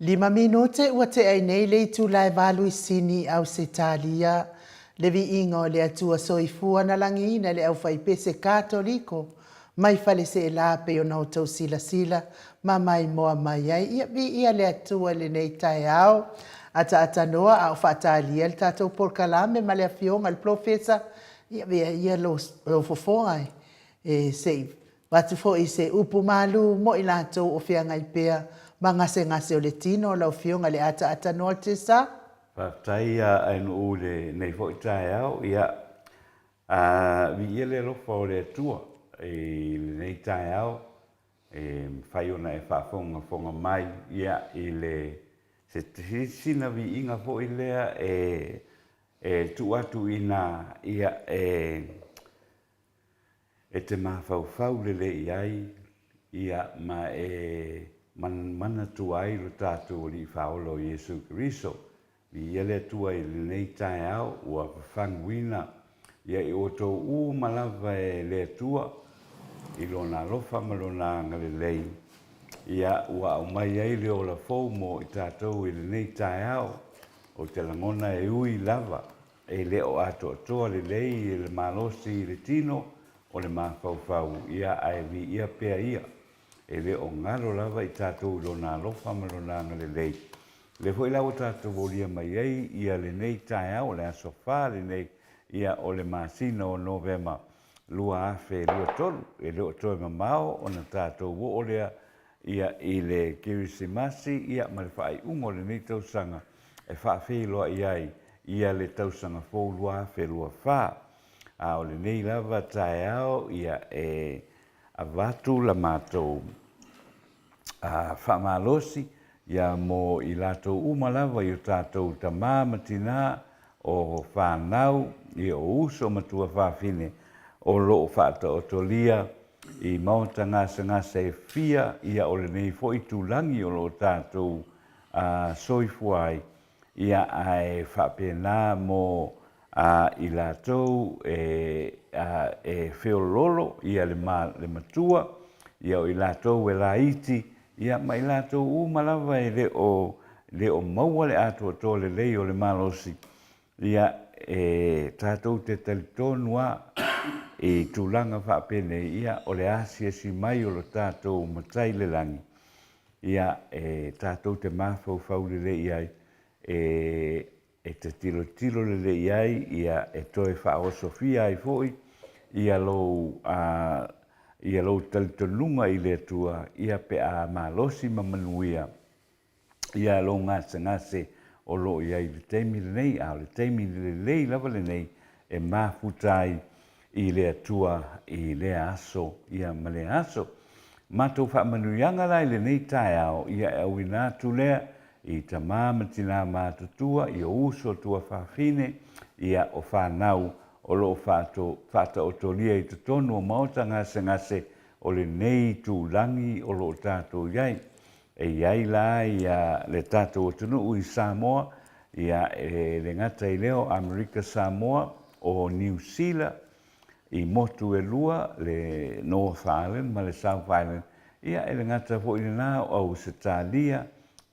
5 minute ua te ai nei le tu lai valu sini au se talia. Le Viiga o le atua soifua na langina le au fai pese katoliko. Mai fale se la pe o nau tau sila sila. Ma mai moa mai ai. Ia ia le atua le nei tai au. Ata noa au fatalia le tatou porkalame ma le afionga le profesa. Ia lo fofonga se watu fo i se upu malu mo i latou o whianga i pea ma ngase o le tino o lau fionga le ata noa te sa. Whaktai ainu u le nei fo i tae au, ia vi le lofa o le atua i le nei tae au, whai ona e whaafonga mai, ia i le se sina Viiga fo i lea tu atu ina ia te mawhauwhau le i ai, ia ma mana tu ai lo tātou li whaolo Iesu Kiriso. Vi ele tua i le nei tae au, ua whanguina, ia i o tō u malawa le tua, i lona lofa ma lona ngale lei. Ia ua au mai ai le o la fau mo i tātou i le nei tae au, o te langona e ui lava, e le o ato atoa le lei, le malosi i le tino, o le mawhauwhau, ia ai vi ia pea ia. E le o ngaro lava i tātou lona lofa ma lona ngale lei. Le foi lau tātou volia mai ei, ia le nei tae au, le aso wha, le nei, ia o le masina o Novema, lua afe, lua tolu, e leo toe mamao, o na tātou wo o lea, ia i le kirisimasi, ia ma le whaai ungo le nei tausanga, e whaafe loa iai, ia le tausanga fō lua afe, lua wha, a o le nei lava tae au, ia a vatu la mātou, a whamalosi, ia mo i latou umalawa i o tātou tamā matina o whanau i o uso matua whawhine o loo whata o tolia i Maota ngase fia ia o le nei fo i tūlangi o loo tātou soifuai ia ai whapena mo i latou whiololo ia le matua ia o i latou e laiti ia mai latou umalawa e le o maua le atua tō le lei o le malosi. Ia tātou te talitonua i tūlanga whapene ia o le asia si mai o le tātou matai le langi. Ia tātou te mawhau le lei ai te tilo le lei ai ia toe whao Sofia ai foi ia lo talitonunga i le atua, ia pe a malosi mamanuia, ia lo ngase o lo ia i le teimi le nei, a le teimi le lei lava le nei, e mafutai i le atua i le aso, ia ma le aso. Matou whaamanuianga lai le nei tae au, ia e winatu lea, i tamā matina mātutua, i o uso tua whawhine, ia o whanau, o lo whata o tolia i te tonu o Maota ngase o le nei tūlangi o lo tātou iai. E iai la ia le tātou o tunu i Samoa, ia le ngata i leo Amerika Samoa o New Zealand, i motu e lua le North Island ma le South Island, ia le ngata fo i nā o Australia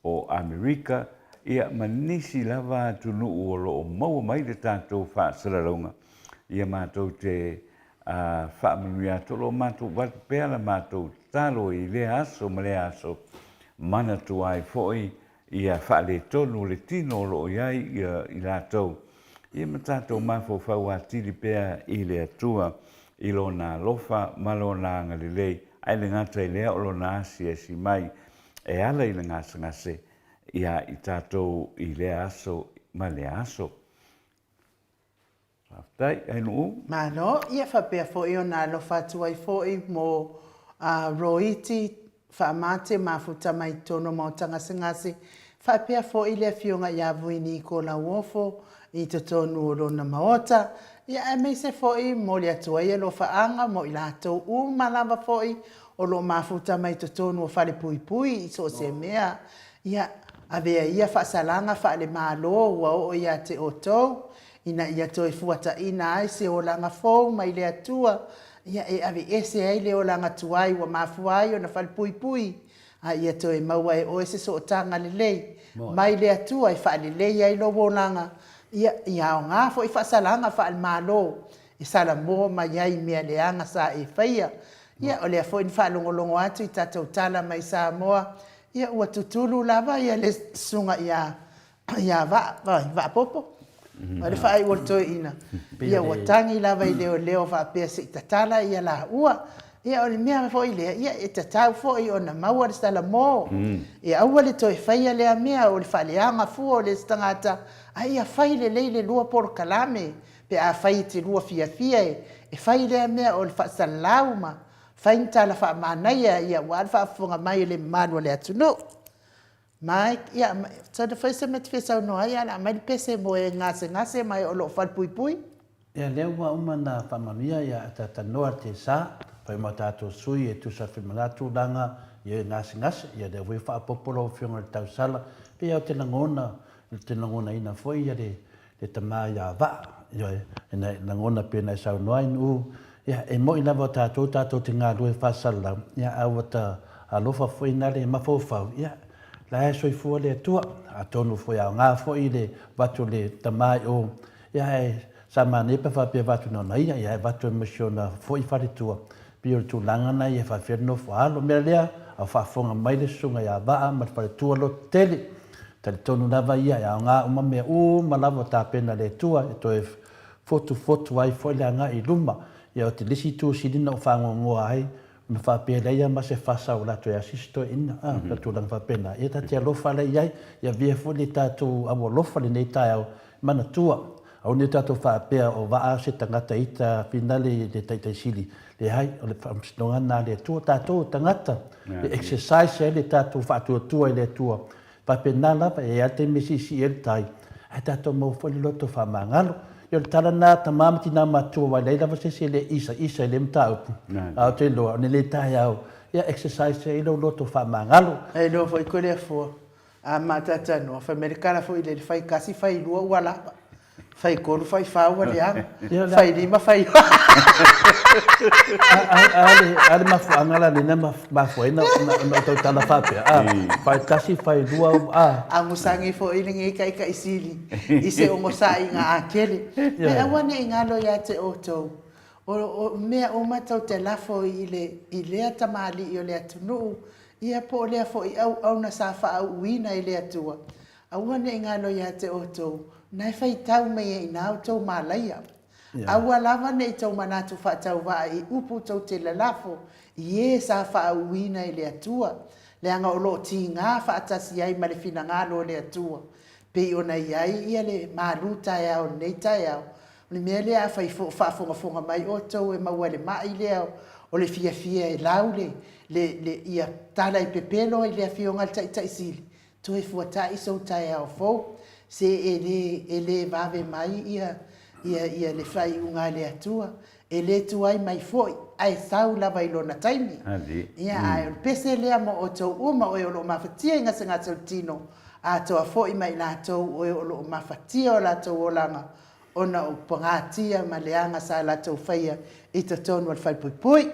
o Amerika, ia manisi lava tunu o lo maua mai le tātou whaasararunga. Ia mātou te whaamanuia tolo mātou watu pēr la mātou talo i le aso ma le aso mana tu ai foi ia whaale tonu le tino lo iai i lātou. Ia ma tātou mawhau whau atiri pēr i le atua i lo nā lofa ma lo nā ngalilei ai le ngata i lea o lo nā asia si mai e ala i le ngase ia i tātou i le aso ma le aso. Tai ai no. Mano, ia whapea fōi o nā lo whatuai fōi mo roiti whaamate mafuta mai tono mo ngase. Whapea fōi le fionga ia vuini i ko la wofo i te tonu o lona Maota. Ia e mei se fōi mo le atua ia lo whaanga mo i lātou malava fōi o lo mafuta mai te tonu o whale pui i so se mea. Ia avea ia whaasalanga whale malo ua o ia te otou. Ina ia toi fuata ina ai se o langa fōu mai le atua. Ia ave ese ai le o langa tuai wa mafuai o na whale pui. a ia toi maua e o se so o tanga le lei mai le atua i fa le lei ai lo bonanga ia o ngā fo i fa salanga fa al malo i sala mo mai ai mea leanga sa e faia ia o le fo in fa longo atu i tatou tala mai Samoa ia ua tutulu lava ia le sunga ia va popo o le fa ai wolto ina ia ua tangi lava i leo fa pe se tatala ia la ua ia o le mea fo i le ia e tatau fo i ona maua le sala mo ia aua le toi faia le mea o le fa leanga fu o le stangata ai a fai le leile lua por kalame pe a fai te lua fia e fai le mea o le fa salauma fai tala fa manaia ia wa fa funga mai le manu le atunu mai ia so the first time te fesa no ia la mai pese mo e ngase mai o lo fa pui ia le wa umana fa mamia ia tata noa te sa pai matato sui e tu sa filmatu danga ia ngase ia de we fa popolo fiona tau sala pe ia te langona ina foi ia de tama ia va ia ina langona pe na sa no inu ia e mo ina vota tato te ngā rue fa sala ia awata alofa foi na le mafofa ia la e soi fu le tua a tonu foi a ngā foi le watu le tamai o ia e sa mane pa fa pe watu no ia ia watu emosiona foi fa le tua pio tu langa na ia fa ferno fa lo me lea a fa fonga mai le sunga ia va ma fa le tua lo tele tal tonu na va ia ngā uma me o malava ta pena le tua e to e foto ai foi le ngā i luma ia o te lisi tu sidina o fa ngoa ai me fa pe le ia ma se fa sa o la to asisto ina ka tu lang fa pena ia ta te lo fa le ia ia via fo le ta tu a lo fa le nei ta mana tua au ne ta to fa pe o va a se tangata ita finale de tai sili le hai o le famstonga na le tu ta to tangata le exercise le ta tu fa tu le tua pa pe na la pa ia te misi el tai ta to mo fo le loto fa mangalo yo tala na tamam tina matu wa le lava se le isa le mta upu au te lo ne le tai au ia exercise e lo loto fa mangalo e no foi ko le fo a matata no fa americana foi le fai kasi fai lua wala fai ko fai fa wa le fai di ma fai ale ma fu angala le ma fu ina to tala fa pe fai kasi fai lua a musangi fo ile ngi kai isili ise o mosai nga akele me awane ngalo ya te oto o me o mata te lafo ile atamali yo le atunu ia po le fo au na safa au wina ile atua awane ngalo ya te oto nai fai tau me ina auto malaya awa lava nei tau manatu fa tau va i upu tau te lafo ie safa au wina ile atua le anga o lo tinga fa atasi ai male fina ngalo le atua pe ona iai ia le maluta ya o nei tai le mele a fai fa fonga mai o tau e maua le mai leo o le fia e laule le ia tala i pepelo i le fionga tai sili to e fuata i so tai au fo se ele vave mai ia le fai unga le atua ele tuai mai foi ai sau lava i lona taimi ia ai pese lea mo o tau uma o lo mafatia inga se ngata tino a toa foi mai la tau o lo mafatia o la tau o langa ona o pangatia ma leanga sa la tau faia i ta tonu al fai pui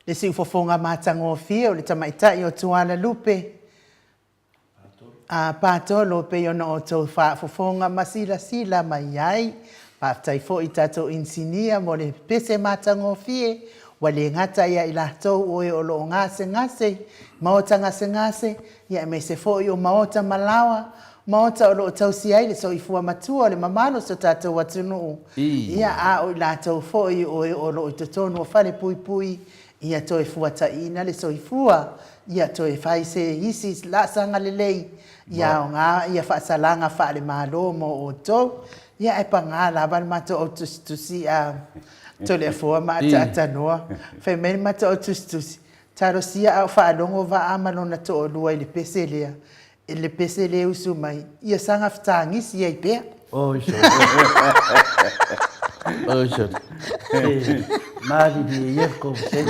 le si ufofonga matangofia o le tamaitai o tuala lupe. Pātolo pe ona o tau whaafofonga masila mai ai. Pātai fo i tato insinia mo le pese matangofie. Wale ngata ia i lātou oe o loo ngase. Maota ngase. Ia me se fo i o maota malawa. Maota o loo tausi ai le so i fua matua le mamano so tatou watunu. Ia a o i lātou fo i oe o loo i totonu o whale pui. Ia toe fuata ina le so i fua. Ia toe whai se isi la sanga le lei. Ia o ngā, ia whaasalanga whaale malo mo o tau. Ia e pa ngā lawa mato o tusi a tole a fua ma ata noa. Whai meni mato o tusi. Taro sia au whaalongo wa amano na to o lua i le pese lea. E le pese lea usu mai. Ia sanga whtangisi ia i pea. Iso. Iso. Mari di ia ko se.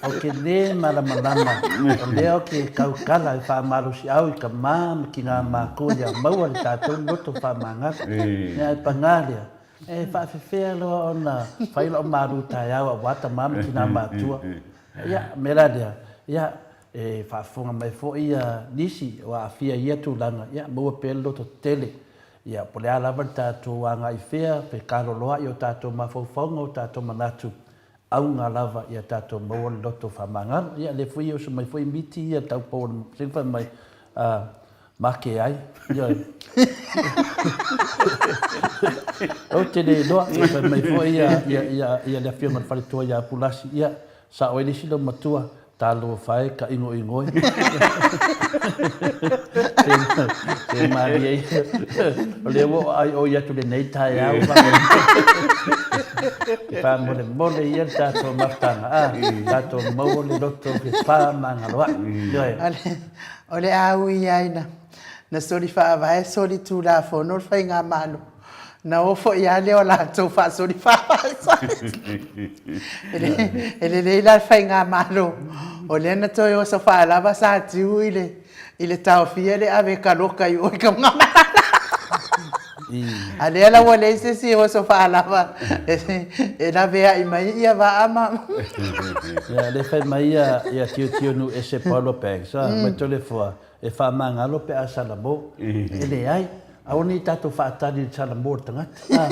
O ke le malamalama. O leo ke kaukala i whaamaru si au i ka māma ki ngā mākulia. Maua le tātou loto whaamangata. Nea i pangalia. E whaafewhea loa o na whaila o maru tai au a wata māma ki ngā mātua. Ia, mera lea. Ia, e whaafonga mai fo ia nisi o a fia ia tūlanga. Ia, maua pēle loto tele. Ia, pole alawa tātou a ngā i whea, pe karo loa i o tātou mawhauwhaunga o tātou manatu. Au ngā lava i a tātou maua loto whamangara. Ia, le fui o sa mai fui miti i a tau pōna. Sengwha mai make ai. Ia, o tene loa, mai fui ia le whionga whare tua i a pulasi. Ia, sa oele silo matua. Talo whae ka ingo. Te mari ei. O leo ai o iatu le nei tai au. Wha mole ia tātou martanga. Tātou maua le loto ke wha mangaloa. O le au i aina. Na sori wha avae sori tū la whono whai ngā malo. Na ofo i ale o lātou wha sori wha ele leila whai ngā malo. O le na toi o sa wha lava sa tiu i le tau fia le ave ka loka i oi ka ngā malala. A le ala wa le se si o sa wha lava. E na vea i mai ia wa ama. Ia le whai mai ia tiu nu e se polo peg. Mai tole fua. E wha mangalo pe a salamo. E le ai. Aoni tātou whaatari salamo tangata.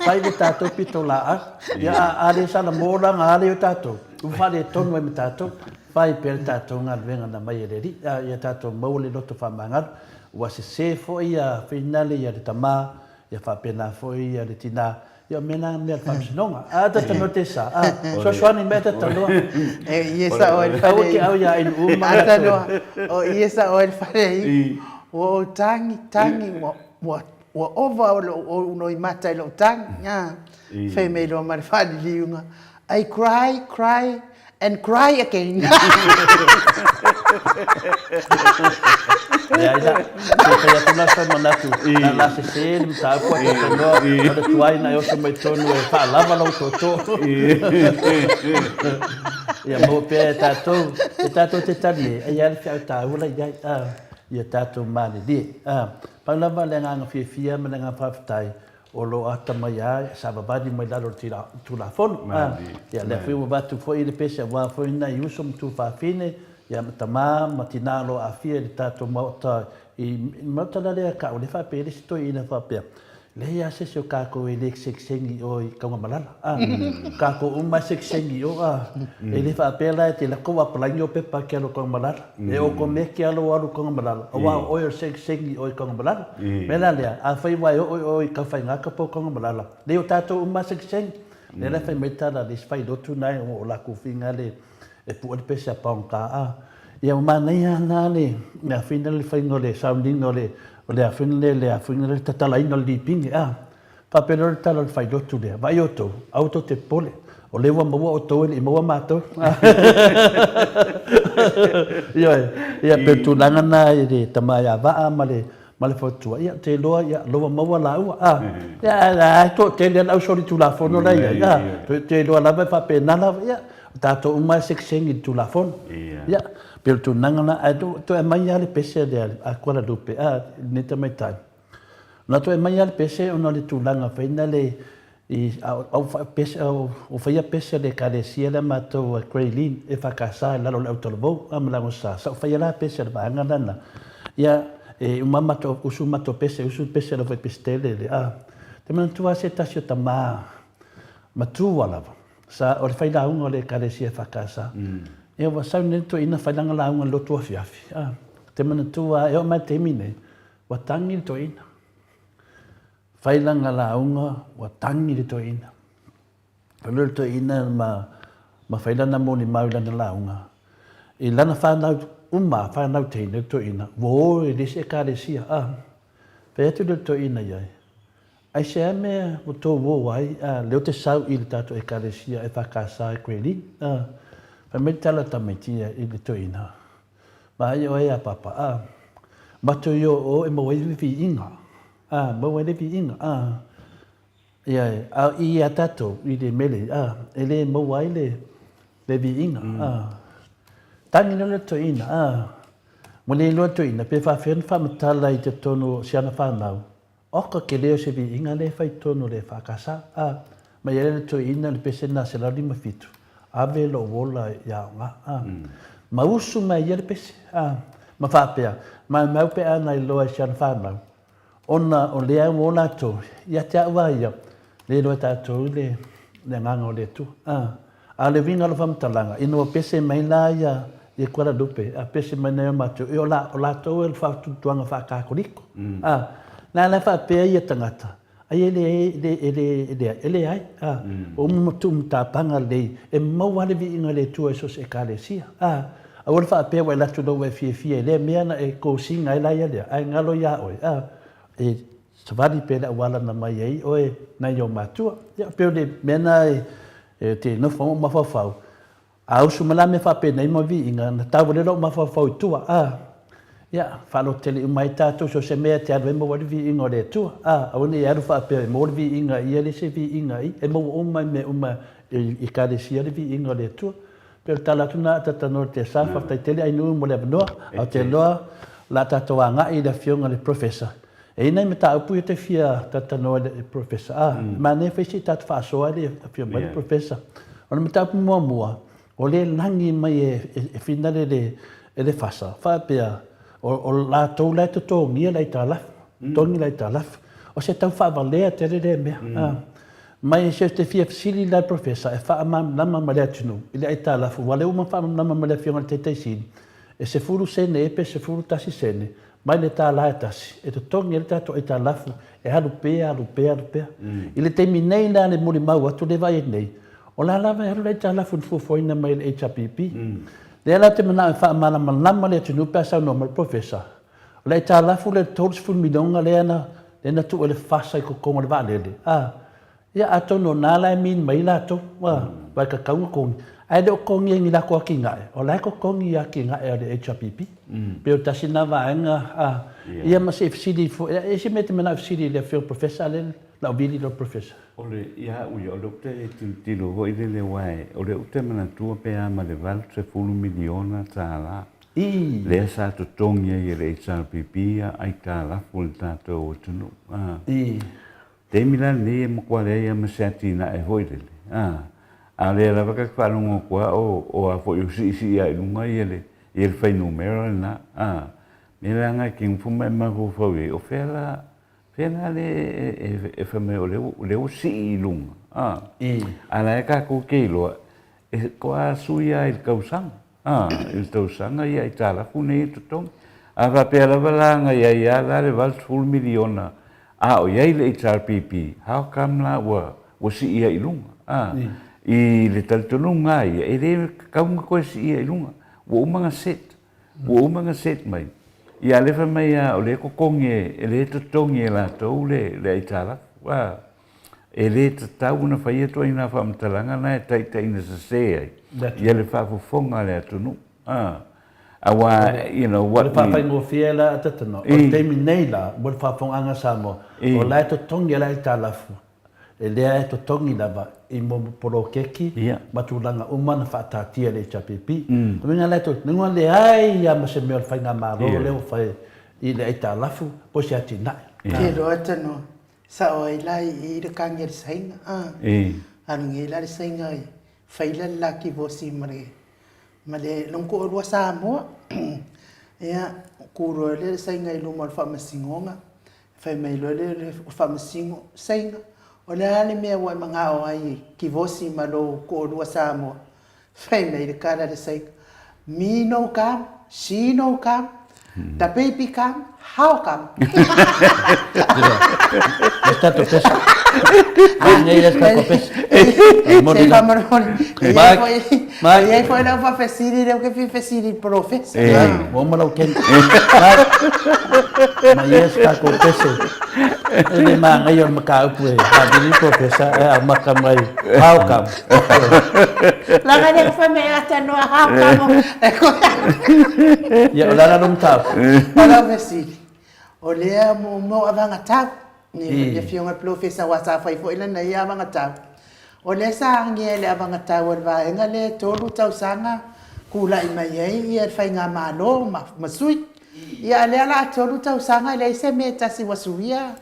Whai le tātou pito laa. Ia ale salamo ranga ale o tātou. Uwhare tonu e me tātou. Whai pere tātou ngā ruenga na mai e reri. Ia tātou maule loto whamangar. Ua se fo ia whinale ia le tamā. Ia whapena fo ia le tina. Ia mena mea whamsinonga. Tatano te sa. So swani mea tatanoa. Iesa o el whare. Au ke au ia inu uma. Atanoa. O iesa o el whare. O tangi o ova o no i mata i lo tangi. Whai mei lo mare whare liunga. I cry and cry again. Ya ida, saya tuna sa manatu. Na la se se ta ko ta no, ta tuai na yo sa mai tonu e fa lava lo toto. Ya mo pe ta to te tali, e ya fa ta ula ya ta to mani di. Pa lava le nga fia me nga fa tai. O lo ata mai ai sa babadi mai lalo tu la fon ya le fui wa tu foi le pesa wa foi na yusum tu fa fine ya tama matina lo afia le tato Maota i Maota le ka o le fa pe le sto ina fa pe le ya se so ka ko ele seksengi o ka malala ka ko uma seksengi o ele fa pe la te la ko wa planyo pe pa ke lo ko malala e o ko me ke lo wa ko malala o wa o seksengi o ka malala mena le a fai wa o ka fai nga ka po ko malala le o tato uma seksengi le la fai meta la fai do tu nai o la ku finga le e pu le pe sa pa ka ia manai ana le me afina le fai ngole sounding ngole le afina le tatala ino li pingi pa pelo tala fai do tu le vai auto te pole o le wa mo o to le mo mato ia pe tu langa na le tamaya va male fotu ia te loa ia loa mo la ia to te le au sori tu la fono la ia te loa la pa pe nana ia tato uma seksengi tu la fon ia per tu nangana to e mai ale pese de a quella dupe neta mai tai na to e mai ale pese ona le tu langa faina le au pesa o faia pesa le kalesia le matou Graylin e fakasa la lo autolvo amla sa faia la pesa le banga lana ia e uma mato usu mato pesa le foi pestele le te man tua se tasio tama matua lava sa o le faila un o le kalesia fakasa e wa sa nento ina failanga la un lo tua fiafi te man tua e o mai temine wa tangi to ina failanga la unga wa tangi le to ina. Palul to ina ma failana mo ni maulana la unga. I lana whanau teine to ina. Wo e lise kāresia. Pētu le to ina iai. Ai se mea o tō wo wai. Leo te sau i le tato e kāresia e whakasa e Graylin. Pamei tala tamitia i le to ina. Ma ai o e a papa. Mato yo o e mo e vi inga. Mau ele vi inga. Ia, i a tato, i le mele, ele mau ai le vi inga. Tangi no le to ina, mo le lo to ina, pe whawhen whamatala i te tono siana whanau. Oka ke leo se vi inga le whai tono le whakasa. Ma ia le to ina le pese na se lau lima fitu. Ave lo wola iaonga. Ma usu mai ia le pese. Ma whapea, ma mau pe ana i loa siana whanau. Ona o lea mo lato ia te awa ia le loa tatou le nganga o le tu a le vinga lo famtalanga ino pese mai la ia e kora dupe a pese mai na mato e o lato el fa tuanga fa ka koliko na la fa pe ia tangata ai ele ai o mo tu ta panga le e mo wale vinga le tu eso se kalesia a o fa pe wa la tu do we fie le mea e ko singa la ia le ai ngalo ia oi e savali pela wala na mai ai oe na yo matua ya pele mena e te no fo ma fa fa a usu mala me fa pe nei mo vi inga na ta vole lo ma fa fa tua ya fa lo tele mai ta to so se me te ave mo vi inga le tua a oni ya fa pe mo vi inga ia le se vi inga e mo o mai me uma i ka de sia le vi inga le tua per tala tuna ta no te sa fa ta tele ai no mo le no a te lo la ta to anga i da fionga le professor e nei me taupu i te fia tatanoa le professor. Ma ne whesi tatu whaasoa le fia mai le professor. Ona me taupu mua. O le langi mai e finale le whasa. Whapea o la tau lai to tongia lai tā lafu. Tongi lai tā lafu. O se tau whawalea te re mea. Mai se te fia fisili lai professor e whaamam nama malea tunu. I le ai tā lafu. Wale uma whaamam nama malea fia ngal te teisini. E se furu sene epe se furu tasi sene. Mai le tā lai tasi, e to tongi le tato e tā lafu, e haru pea. I le teimi nei nā le muri mau atu le vai nei. O la lava e haru le tā lafu nfufoina mai le HRPP. Le ala te mana e wha amana manama le tunu pea sau no mai professor. O le tā lafu le tōrusfun milonga le ana, le na tu e le fasa i kokonga le va lele. Ia ato no nā lai min mai lato, vai ka kaunga kongi. Ai le o kongi ngi la ko ki ngai. O la ko kongi ya ki ngai le HRPP. Pe o tasi na vaenga ia ma se fsidi fo e se mete mena fsidi le fio professor le la bili lo professor. O le ia u yo lo te tilo ho ile le wai. O le ute mana tua pe ama le val 3 miliona tala. Le sa to tongi e le HRPP ai tala full tato o tunu. Te mila le mo kwale ia ma se atina e hoile. A le la vaka whanongo kua o a fo isi ai lunga i ele whai numero na. Me ranga ki ngfuma e mahu whawe o whela le e whame o leo si i lunga. A la e kako keiloa e koa suia i kausanga. I tausanga i ai tala fune i tutongi. A whapea la walanga i ai ala le val 2 miliona. O iai le HRPP. How come la wa si i ai lunga. I le taltonunga ia e le kaunga koe si ia i lunga. Wo umanga set mai. Ia le mai o le kokongi e le totongi e la tau le aitala. E le tatau na whaia toa ina whamtalanga na e taita ina sa se ai. Ia le whafufonga le atunu. Awa, you know, what we... Whawhai ngō whiela atatano. O teimi nei la, mo le whafonga Samoa. O lai totongi e la aitalafu. E lea e totongi lava i mo poro keki, matulanga umana whaatatia le HRPP. Minga lai to, ningua le ai ia ma se mea whai ngā maro leo whai i le eita lafu, po se ati nai. Te roa tano, Sa oi lai I le kange le sainga. Anu ngi la le sainga I. Faila la ki vosi mare. Ma le longko o lua Samoa. Ia kuro le sainga I luma le whamasingonga. Fai mai le whamasingo sainga. O le ale mea wai mga o ai ki vosi ma lo ko o lua Samoa. Fai mai le kara le sainga. Me no come, she no come. The baby come, how come? Está tu pesa. Nei está tu pesa. Sei camarone. E aí foi lá para fesiri, eu que fiz fesiri professor. Vamos lá o que. Mas está com pesa. Ele manga eu me cau por aí. Ele professor é a macamai. How come? Lá que foi me até no how come. Ya lá não tá. Olha fesiri. Olha mo avanga tau. Ni le fionga professor wasa fai foi lá na ia avanga tau. O le sa ngia le abanga tau wa enga le tolu tau sanga kula I mai ai ia fai nga malo masui ia le ala tolu tau sanga le se meta si wasuia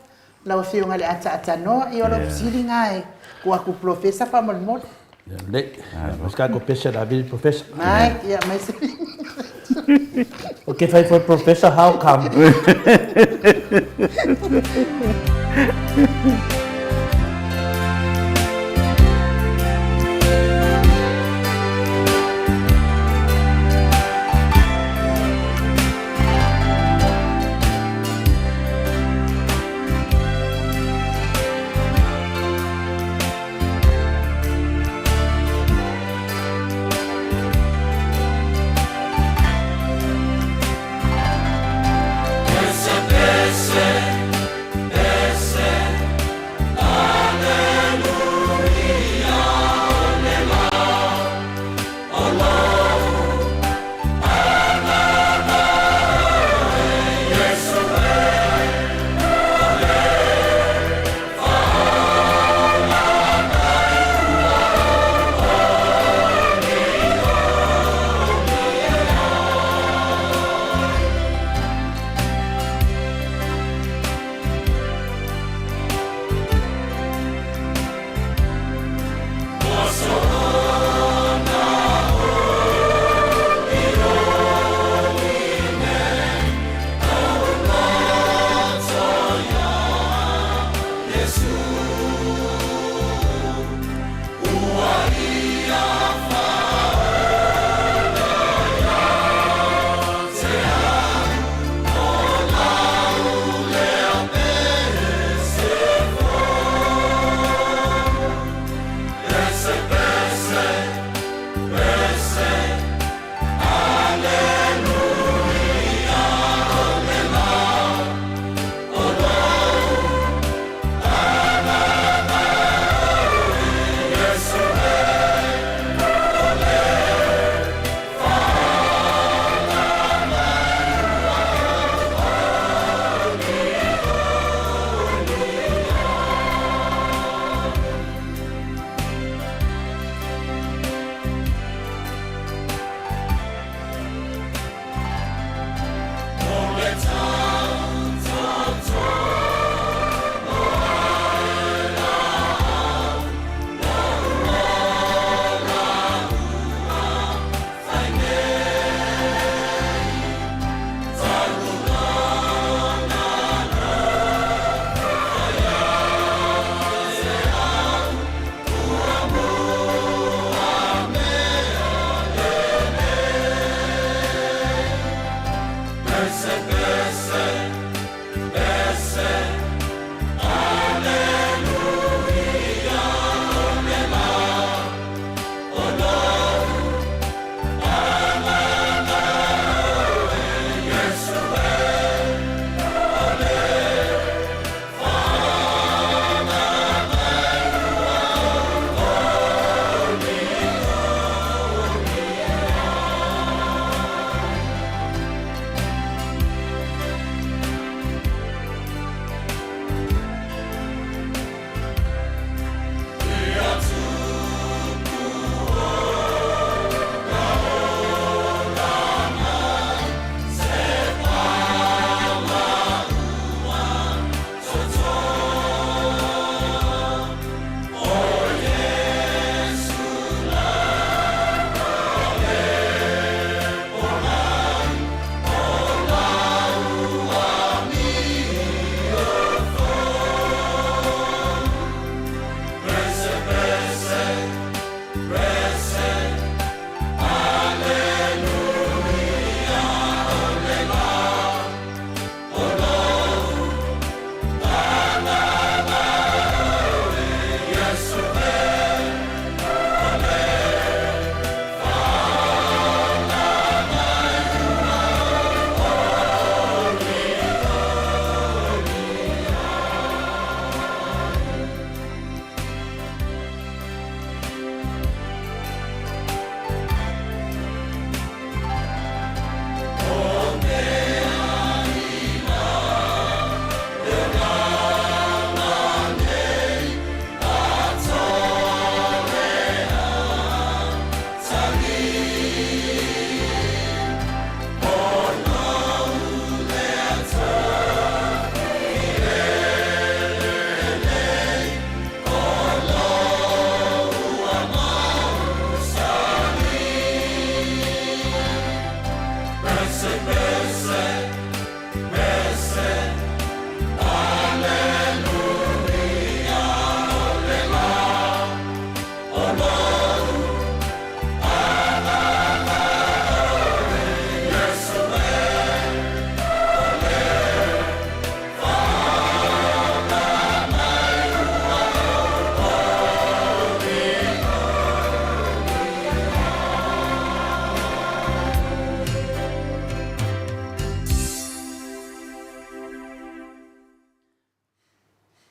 la fio nga le ata no I olo sili ngai ku aku professor pa mo Le, mas cá com pesa da vida professor. mai ia mai se O que faz for professor how come?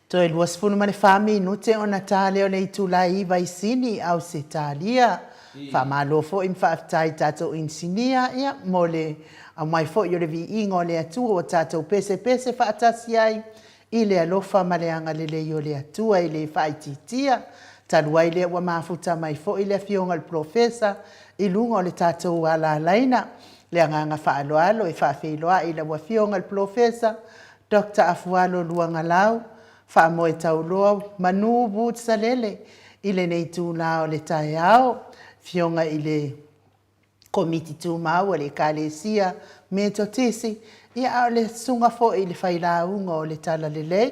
Toi luas funu mane fami nute ona tale o le itulai vai sini au se talia. Fa malo fo im fa tai tato insinia ia mole a mai fo yo le Viiga o le Atua o tato pese fa atasi ai i le alofa ma le anga le yo le Atua i le faititia taluai le ua mafuta mai fo i le fionga le profesa i lunga o le tato ala laina le anga fa alo e fa feiloa i le ua fionga le profesa Dr. Afualo Luanga Lau fa mo e tauloa manu but salele i le nei tūna o le tae ao fionga i le komiti tūmau o le kalesia me totisi ia o le sunga fo i le whailaunga o le tala lelei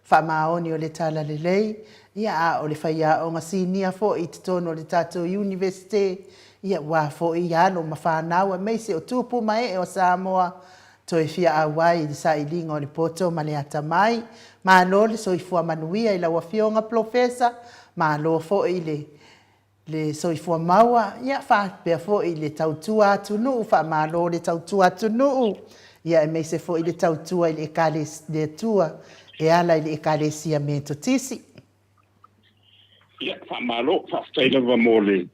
fa maoni o le tala lelei ia o le whaia o ngasinia fo i titono o le tato university ia wa fo i alo mawhanau me se o tupu mai o Samoa to e fia awai i sa i linga o le poto ma le atamai ma lo le soifua manuia i la wafionga profesa ma lo fo i le soifua maua ia fa pe fo i le tautua tunu fa ma lo le tautua tunu ia me se fo i le tautua i le kale le tua e ala i le kale sia me totisi ia fa ma lo fa staila va mole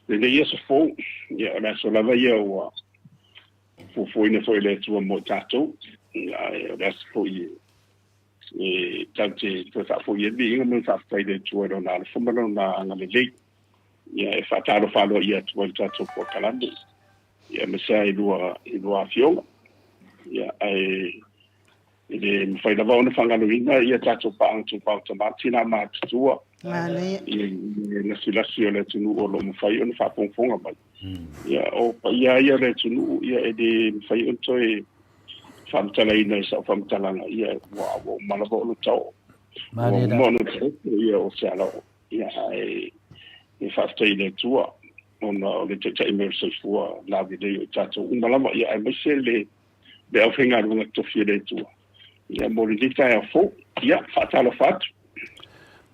le ia se fo ia la so la va ia o fo ina fo i le tua mo tato ia la fo i tante to fa fo i Viiga mo fa staila tua no na fo ma no na na le ia e whataro whalo ia tua tato po kalando. Ia mesa i lua fionga. Ia e le mwhaida wau na whangaluina ia tato paang tu pao tamatina ma tutua. Ia lasi o le tunu o lo mwhai o na whapongfonga mai. Ia o pa ia le tunu ia e de mwhai o toi whamtala ina i sa whamtalanga ia o malava o lo tau. O mono ia o se alao. Ia e whaftai le tua ona le te taimeo seifua lawi le o tato umalama ia e maise le au whenga runga tofi le tua ia mori lita e fo ia whatala whatu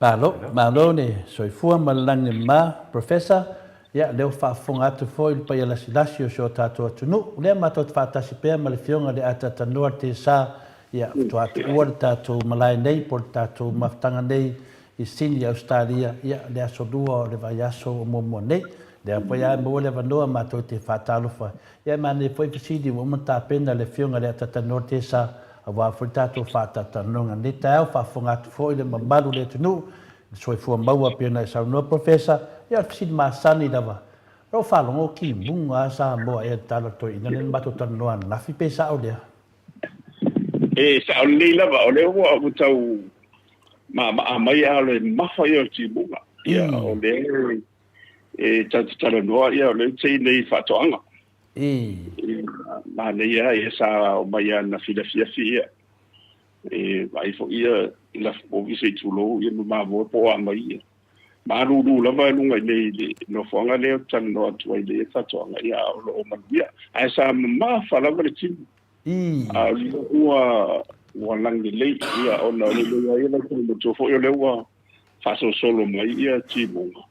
Malo ne soifua malangi ma professor ia leo whaafonga atu fo i pa ia lasi o sio tato atunu lea matot whaatasi pia ma le fionga le ata tanua te sa ia tua atu ua le tato malai nei por tato maftanga nei i sini Australia ia le aso dua o le vai aso o momo nei le apo ia mo le vanoa ma to te fatalofa ia ma ne foi fisidi o monta pena le fionga le tata norte sa a wa fritato fatata nonga ne tau fa fonga foi le mabalu le tunu soi fu maua pena sa no professor ia fisidi ma sani dava ro fa longo ki bunga sa mo e talo to ina le mato tanoa na fi pesa o le e sa o le lava o le o tau ma mai ale mafa yo ti bunga ia o le e tata noa ia o le tei nei fatoanga ma le ia e sa o mai na fila fia e vai fo ia la o vi se tulo ia ma mo po a mai ma lu lava lunga nei no fonga le tan no tu ai le fatoanga ia o lo ma ia ai sa ma fa la le ti a ua langi lei ia ona le ia na ko to fo yo le ua fa solo mai ia ti bunga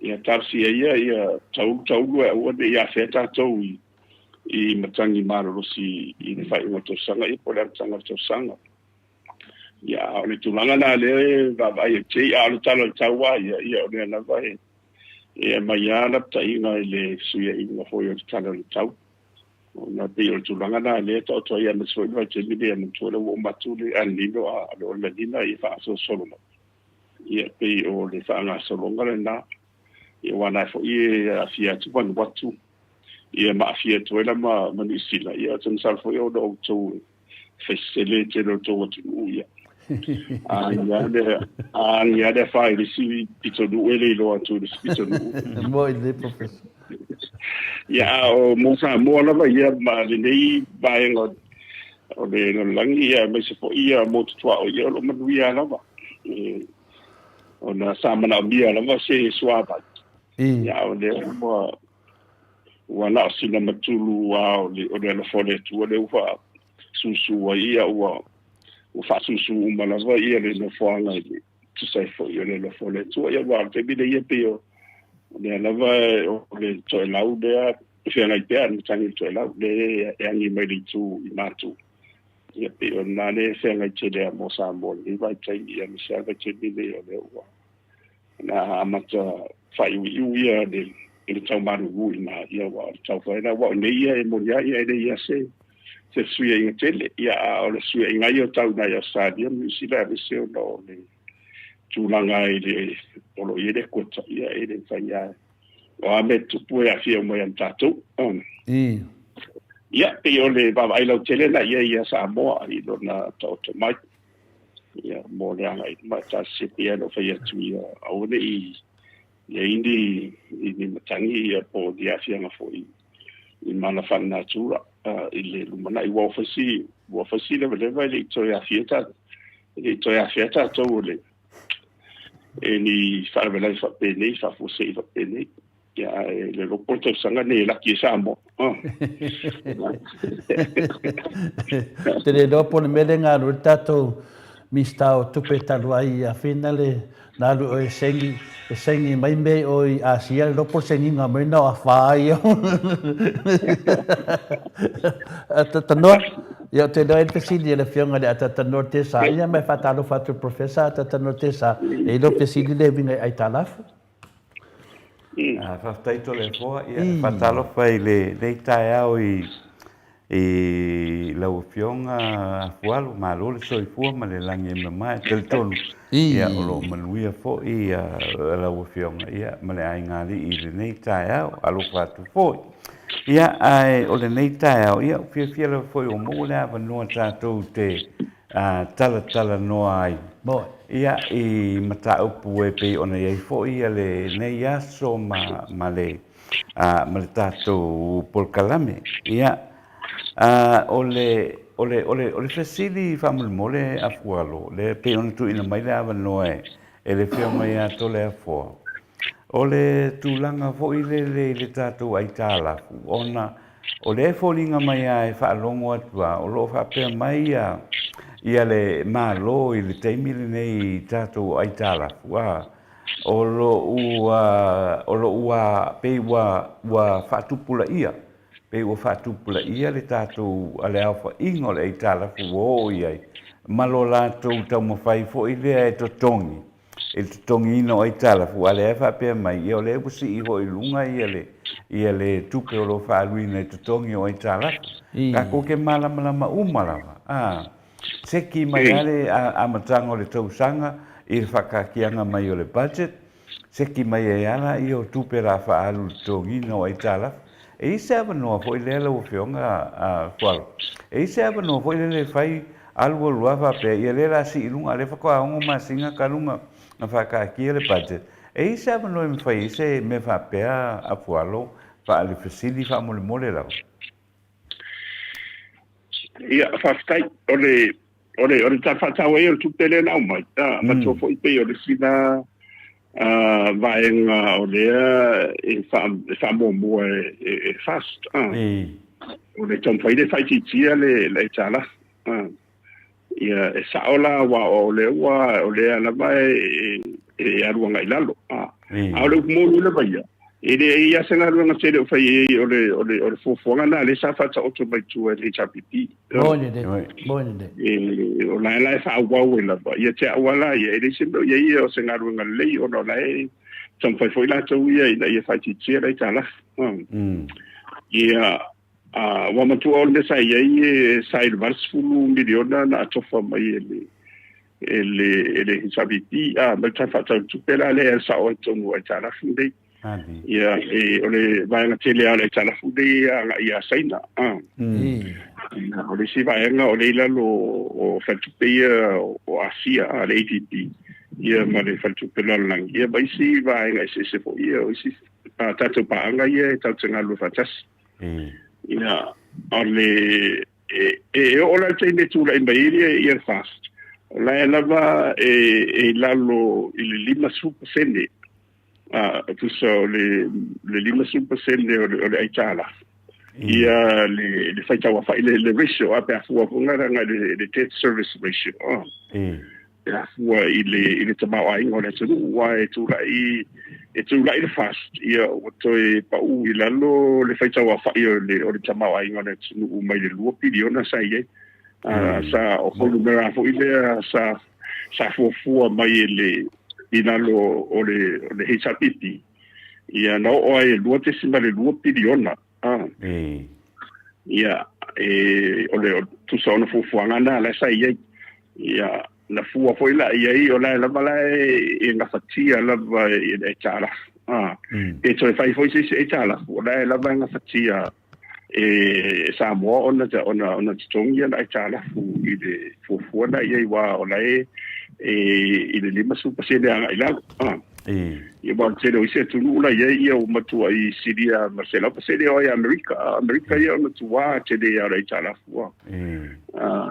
ia tarsi ia tau ua de ia feta tau i matangi maro si i le fai o to sanga i po le tanga to sanga ia o le tulanga na le va vai te ia le talo taua ia o le na vai ia mai ana tai na le suia i na fo yo talo tau na te o tulanga na le to ia na so vai te mi na to le o matule an lino a lo le dina i fa solo ia pe o le fanga solo ngale na ia wana fo ia fia tu ban watu ia ma fia tu ela ma manisila ia tun sal fo yo do to facilite lo to tu ia ia de fa i si pito du ele lo tu pito du mo le professor ia o mo sa mo la va ia ma le nei vai ngo o le no langi ia me se fo ia mo tu o ia lo ma ia la va o na sa mana bia la va se swaba ia o le mo wala sina matulu wa o le fole tu o le ufa susu ia o fa susu malava ia le no fala tu sai fo ia le fole tu ia wa te bi ia pe o le lava o le to laude fe na ipea ni tani to laude e ani mai tu i matu ia pe ona le fenga chele mo Samoa i vai tai ia mi sa ka chele le o na amata fai u ia le tau maru na ia wa tau fai na wa nei ia mo ia ia se sui inga tele ia o le sui inga ia tau na ia sadia mi sila le se no le tulanga ile polo ile kota ia ile fai ia o ame tupu ia fia mo ia tatu ia pe o le baba ai lau tele na ia Samoa i lona tau mai ia mo le anga i mata se pia no fai atu ia au le i indi matangi ia po dia fia nga foi i mana whana tura i le lumana i wafasi le le toi a fieta tau le e ni wharevelai whapene whafosei whapene ia le ropoto sanga ne laki Samoa te le lopo le mele ngā rui tātou mista o tupe talu ai a whina le nālu o e sengi mai mei o i Asia le lopo sengi ngā mai nao a whāi o tatanoa ia te loa e pesili le whionga le a tatanoa te sa ia mai whatalo whatu profesa a tatanoa te sa e lo pesili le winga ai talafu whaftaito le fōa ia whatalo whai le tae au i lau whionga fualu malo le soifua ma le langi mai te tonu ia o lo manuia fo i lau whionga ia ma le ai ngāli i le nei tae au alo whatu fōi ia ai o le nei tae au ia fia le fōi o mō le awa noa tātou te tala noa ai ia i mata upu e pe ona iai fo ia le nei aso ma le tātou polkalame ia ole fasili famul mole afualo le pe on tu ina mai la noe e le fia mai ato le afo ole tulanga fo ile le tatu ai tala ona ole folinga mai ai fa longo atua o lo fa pe mai ia le malo i le taimile nei tatu ai tala wa o lo ua pe wa fa tupula ia pe o fatupula ia le tātou ale alfa ingo le itala fuo ia malo lātou tau mawhai fo i lea e totongi ino o itala fu ale fa pe mai ia o le pusi i ho i lunga ia le tupe o lo whaaluina e totongi o itala ka ko ke malama umalama seki mai ale a matango le tausanga i le whakakianga mai o le budget seki mai e ala i o tupe la whaalu tongino o itala e se ava no foi le lo fionga qual e se ava no foi le fai algo luava pe e le la si lunga le fa ko un masinga kalunga na fa ka ki le budget e se ava no me fai se me fa pe a fualo fa le facili fa mole la ia fa stai ole ta fa ta we tu tele na mai ma to foi pe ole sina vaenga o lea e fa mo e fast o le tom fai de fai tia le tala ia e saola wa o le ala vai e aru ngai lalo a le mo le vai e le ia senga ru nga tele fai o le fo na le sa fa ta o to mai tu le chapiti bone de o la fa wa la ia te wala ia le sindo ia o senga ru nga le o no lai tom fai foi la tu ia fai tia le tala ia wa matu o le sai sai vars fulu miliona na tofa mai ele chapiti ma ta fa ta tu pela le sa o to no tala funde ia ole vai na tele ale tala fude ia saina ole si vai nga ole la lo o faltupe o asia ale ATP ia ma le faltupe la lang ia vai si vai nga se fo ia o si tatu pa nga ia tatu nga lo fatas ia ole ola tene tu la imbairi ia fast la va la lo il lima super sende tu so le 5% le aitala ia le fai tawa fai le ratio a pe fu nga le debt service ratio ia fu ile tama ai ngole tu wa tu lai fast ia o toi pa u ilalo le fai tawa fai le tama ai ngole tu mai le luo piliona sai sa o ko mera fo ile sa fo mai le inalo o le hisapipi ia no o e lua te sima le lua piliona ia o le tu sa ona fufuanga na la sa ia na fua foi la ia o la bala e na fatia la e tala e toi fai foi se tala o la ba na fatia e Samoa ona tongia na tala fu i de fu na ia wa o la e le lima super se le anga ila ia ba se le se tu la ia o matua i Siria Marcelo pa se le o America ia o matua te le ia tala fu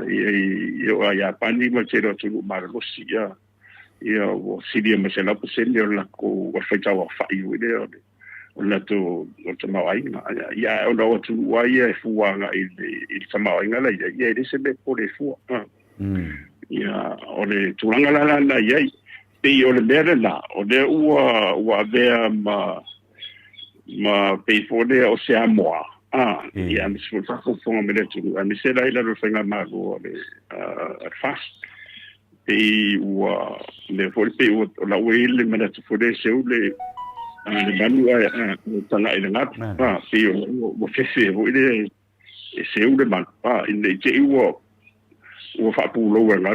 ia pani ma se le tu marlosi ia o Siria Marcelo pa se le la ko wa fa wa fa i le o la to mawainga ia o no tu wa ia fuanga i mawainga la ia se be po le fu ia o le tulanga la ia pe o le mera la o le ua vea ma pe fode o Samoa ia mi se fa fonga me le tu mi se la ila ro fenga ma go le fast pe ua le fole pe o la wele me le tu fode se o le manu tanga ile ngat pe o fese o ile se o le man ile je o fa pu lo nga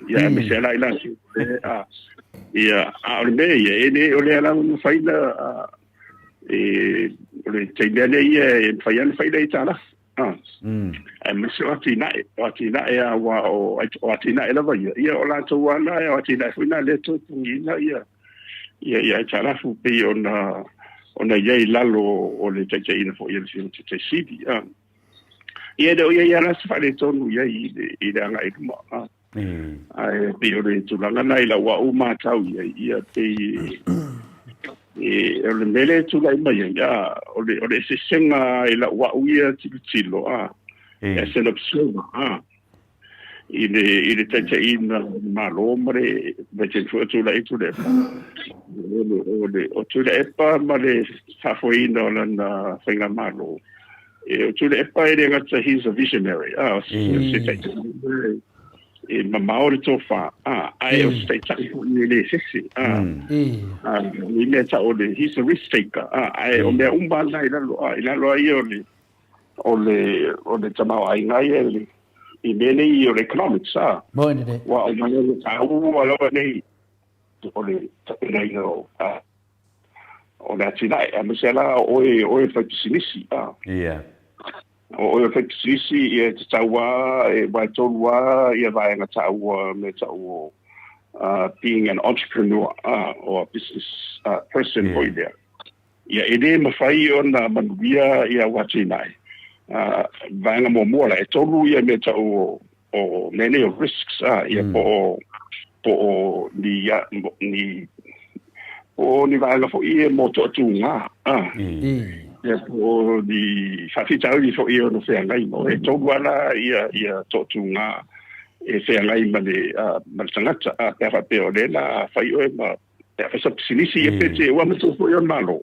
ia me se la ila ia a le me ia o le ala no faila o le tele ia faila i tala me se atina ia wa o atina ela va ia o la to wala o atina fina le to ina ia tala fu pe ona ia lalo o le tete ina fo ia se te sidi ia de ia na se fale tonu ia i de anga i ma ai pe o le tulanga na ila wa u ma tau ia pe o le mele tu lai mai ia o le se senga ila wa u ia tilo ia se lo observa i le tete ina malo mare vece tu lai tu le o tu le epa ma le safoina o lana whainga malo tu le epa e ngata he's a visionary se tete e mamaore tofa ai o se tete ni le sesi ni le ta o le he's a risk taker ai o me umbala ila lo ai o le tamau ai ngai i mene i o le economics mo ne wa o mane le tau o lo nei o le nei no o la tina e mesela o fa sinisi o fa sinisi e tawa e ba tolwa e va nga tawa me tawa being an entrepreneur or a business person for there ia ede mafai ona manuia ia watinai vanga mo la e tolu ia me o many of risks ia po ni vanga fo ia mo to tunga ia po di fafita i fo ia no fe ngai mo e tolu ala ia to tunga e fe ngai ma le maltangata pa pe o le la fai o ma e fa sinisi e pete wa mo to fo ia malo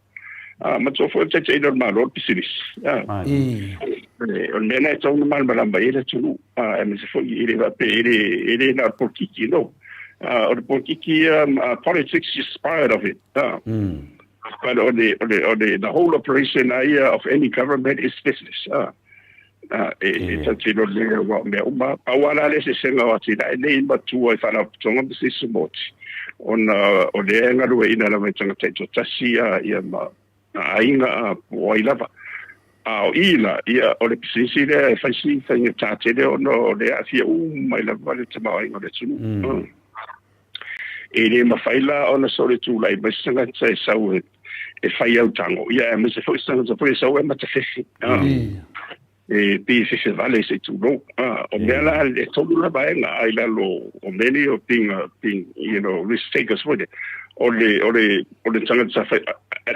ma to fo tete no malo pisilis o mena tau no mal malamba ele tu e me se fo ele va pe ele na politiki no o politiki politics is part of it but the whole operation of any government is business it's a tino le wa me uma awala le se senga wa tina nei matu e fana tonga business mot on o le ngaru ina la metanga teto tasia ia ma ainga o ilava o ila ia o le pisisi le faisi fainga tate le ono le afia mai la vale tama ainga le tunu e le mafaila ona sole tu lai basanga tse sau e fai au tango ia me se foi sanga se foi sau e matafesi e pi se vale se tu no o mela le tolu la baenga ai la lo o many of being risk takers for it o le tanga sa fai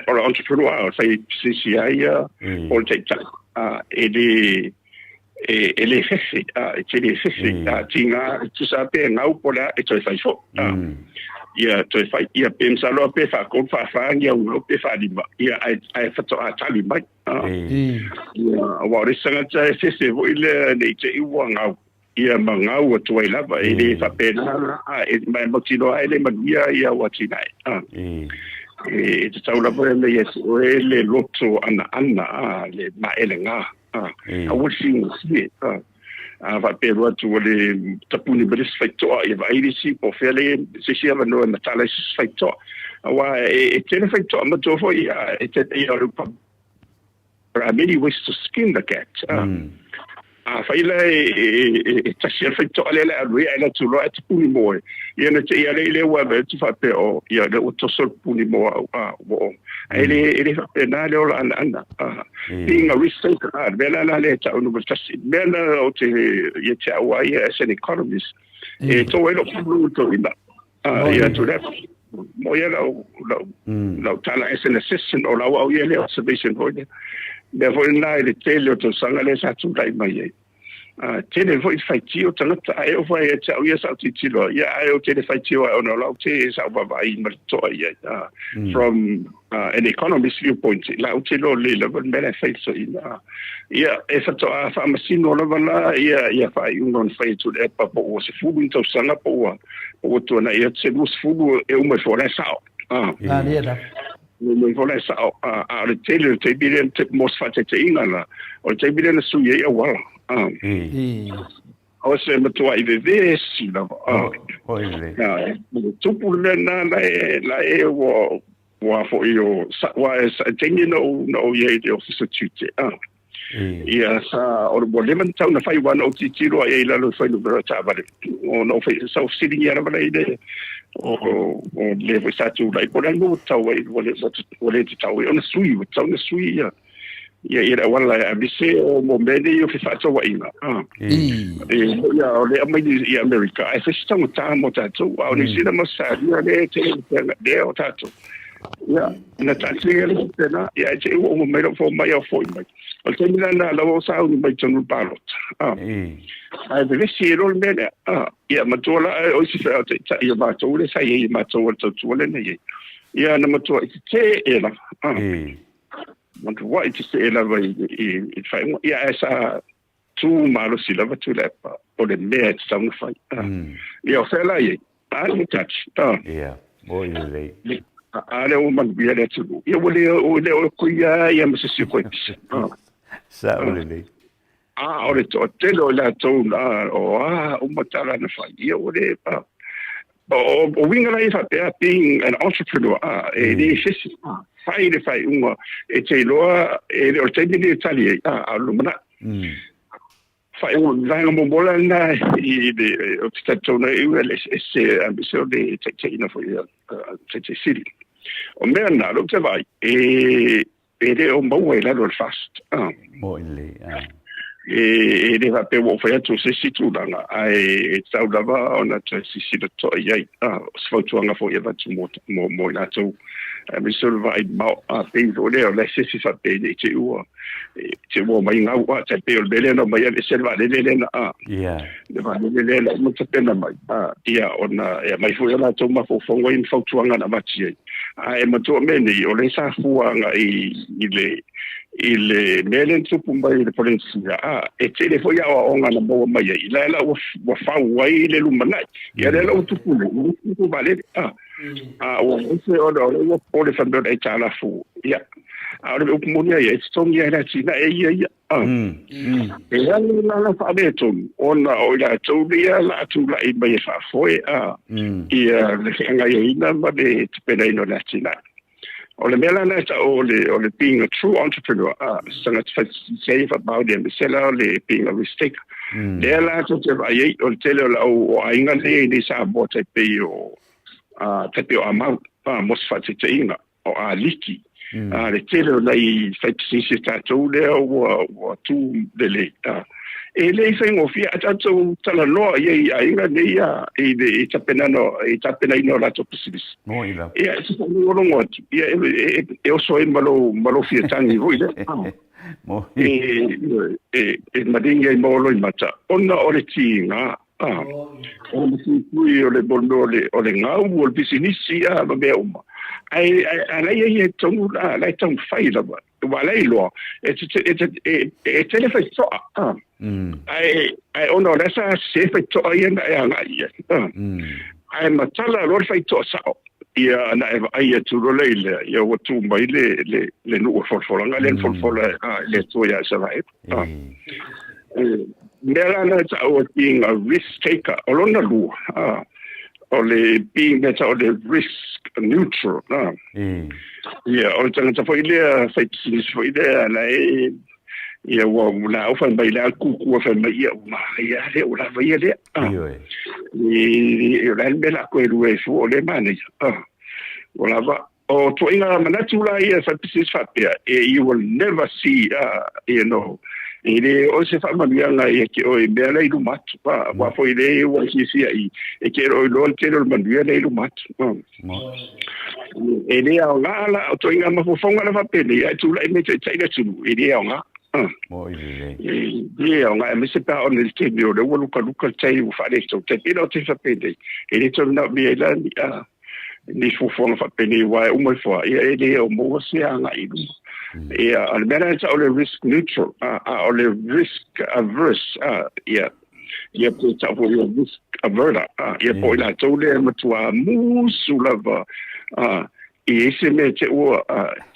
o entrepreneur fai sisi ai o te ele fesi ele fesi tinga tu sa pe ngau pola e toi fai fo ia toi fai ia pensa lo pe fa kon fa ia u pe fa di ia ai fa to tali mai ia wa ri sanga tsa fesi vo ile nei te i wa ngau ia mangau atu ai lava e le whapena e mai motino ai le manuia ia watinai e te tau lava e me yesu o e le loto ana le maele ngā a wasi si a whapero atu o le tapuni beres whaitoa e wairi si po whele se si ava noa matala i whaitoa awa e tēne whaitoa matofo ia e te ia rupa there are many ways to skin the cat faila e tasi al whaitoa lele a rui aina tuloa e te puni moe ia na te ia leile ua me tu whapeo ia le o tosol puni moa o ele whapena le ola ana being a risk taker mena na le ta unu tasi mena o te ia te awa ia as an economist e to e lo pulu to ina ia tu le mo ia lau tala as an assistant o lau au ia le observation hoine me foi na le tele o to sanga le sa tu dai mai tele foi faiti o tangata ai o vai e tau ia sa titilo ia ai o tele faiti o no lau te sa vai ma to ia from an economist viewpoint la o tele le level benefits so ia e fa to a fa masino la vala ia fa un non fai to le pa po se fu in to sanga po o to na ia se bus fu e uma fora sa no vole sa a le tele te bilen te mos fate te ingala o te bilen su ye wala o se matua I ve si la tupu le na la e wa fo io sa wa tengi no ye de office tute ia sa o bo le man tau na fai wan o titiro e la lo fai no berata vale o no fai sa sitting era vale ide o le vo sa tu lai por no tau e vole tau e ona sui tau na sui ia era wala a bise o mo mede io fi fatto wa ina ia o le mai di America e se sta mo tato o ni sina mo sa ia le te de o tato ia na tasi ele tena ia te o mo me fo mai o foi mai o te mina na lo sa un mai tonu palot ai de si ero mene ia matola o si fa te ia matola sa ia matola to le ne ia na matola te era want what to say la vai I fai ia esa tu malo si lava tu le pa o le me sta un fai ia fa la ia ai touch ia boy le ale o man bia le tu ia o ku ia me se ko sa le o le to te lo la to o matala na fai ia o le pa o winga la fa being an entrepreneur e ni sisi fai le fai unga e te loa e le o te ni Italia a lumana fai un vanga mobola na I de o te tona e se ambisio de te ina foi te city o me na lo te vai e le o mo e la lo fast mo le e le va pe wo fa tu se situ langa ai tau lava ona te sisi de to ia sfotuanga fo ia tu mo na tu mi solo vai ma pe o le sisi fa pe te uo mai nga wa te pe o bele no mai le selva le na le va le mo te pena mai ia ona ia mai fo ia tu ma fo fongo in fotuanga na mati ai ma tu meni o le sa fuanga I le melen tupu mai le polisia e tele foi a onga na mo mai I la wa fa wai le lumana ia le o tupu le vale o se o pole fa be e tala fu ia a le o monia ia stong ia na tina e ia e ya na fa be ton ona o ya to ia la tu la I mai fa foi ia le nga ia ina ma be pena ino la tina o le mela na o le being a true entrepreneur sanga save about them seller le being a risk taker le la to te vai o tele o ainga le sa bo te pe o amount mos fa te inga o a liki le tele lai fa se ta to le o tu le e le fengo fia tanto tala no ia ainga ia e tapena no la to posilis no ila ia se no no ia eu sou malo fia tangi voi mo madinga molo mata ona ore tinga o le bondo le ngau o business ia ba be uma ai ia tongu la tong faila ba wala ilo e tele fa so ai ono lesa se fa to ia na anga ia ai matala lo fa to sa ia na ai tu lo le ia o tu mai le no for nga le for le to ia sa vai Nera na o being a risk taker olona lu o le being that o le risk neutral yeah o tanga foi le sai foi le na ia wa na o fa mai la ku fa mai ia ma ia le o la vai le i la bela ko e fu o le mane o la va o to inga manatula ia fa psis fa you will never see ele o se fa manuela e ke o bela i lumatu wa foi le o si ai e ke o lo ke o manuela i lumatu ele a ngala o to inga ma fonga na fa pele ai tu la me te tsaina tu ele a nga mo ile ia nga me se pa on le te o le luka tsai u fa le to te pelo te fa pele ele to na me la ni fu fonga fa pele wa o mo fo ele o mo se nga i yeah, almena o le risk neutral, o le risk averse, yeah, put up for your risk averter, po la tole matua musulava, se me te o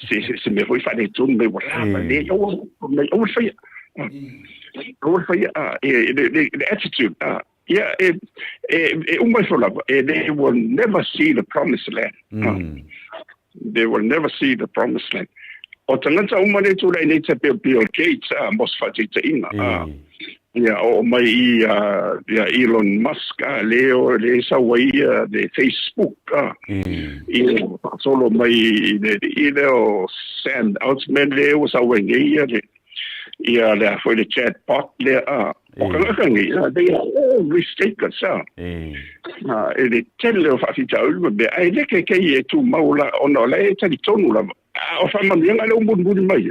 se me foi fa de tun me wala le o fa the attitude, yeah, they will never see the promised land. They will never see the promised land. O tangata umane tu lai nei te Bill Gates mos fati te inga ia o mai ia Elon Musk leo le sa wai de Facebook ia solo mai de o Sam Altman leo sa wai ia le foi le chatbot le o kanga ia they are all risk takers ele tele o fati ta u be ai le ke tu maula ona le tali tonu la o fa man yang ale umbun mai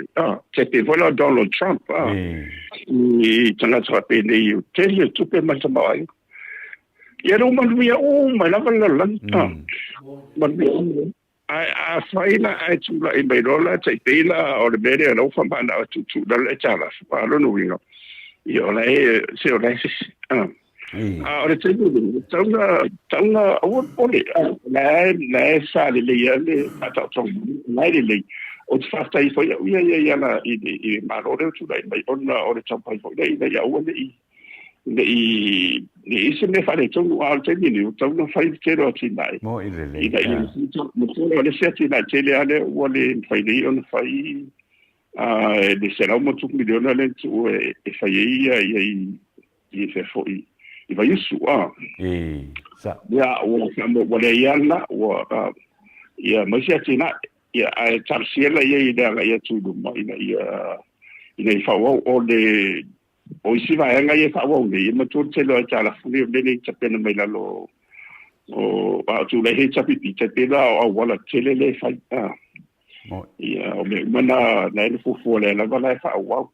te pe vola Donald Trump i tanga tra pe nei tele tu pe mal mai ia no man via mai la man a faina ai tu la i mai rola te pela o le bere no fa man tu la le chala pa lo no winga io lei se o lei ora te tanga o le sa le ata tong le o te fasta i foi ia na i marore tu dai mai ona o le champai foi dai ia o le i se me fare tong al te ni tong no fai ke ro ti dai mo ile mo le se ti dai te le ale o le fai dei on fai de será mo tu miliona le tu e fai ia i fe foi i vai su sa ya o mo le yana o ia mo se tina ia ai tarsiela ia ia tu do mai ia fa o de o si va nga ia fa o le mo tu te lo ta la funi le te pena mai la lo o tu le he chapi te pena o wala tele le fa ia o me mana na le fu le la va fa o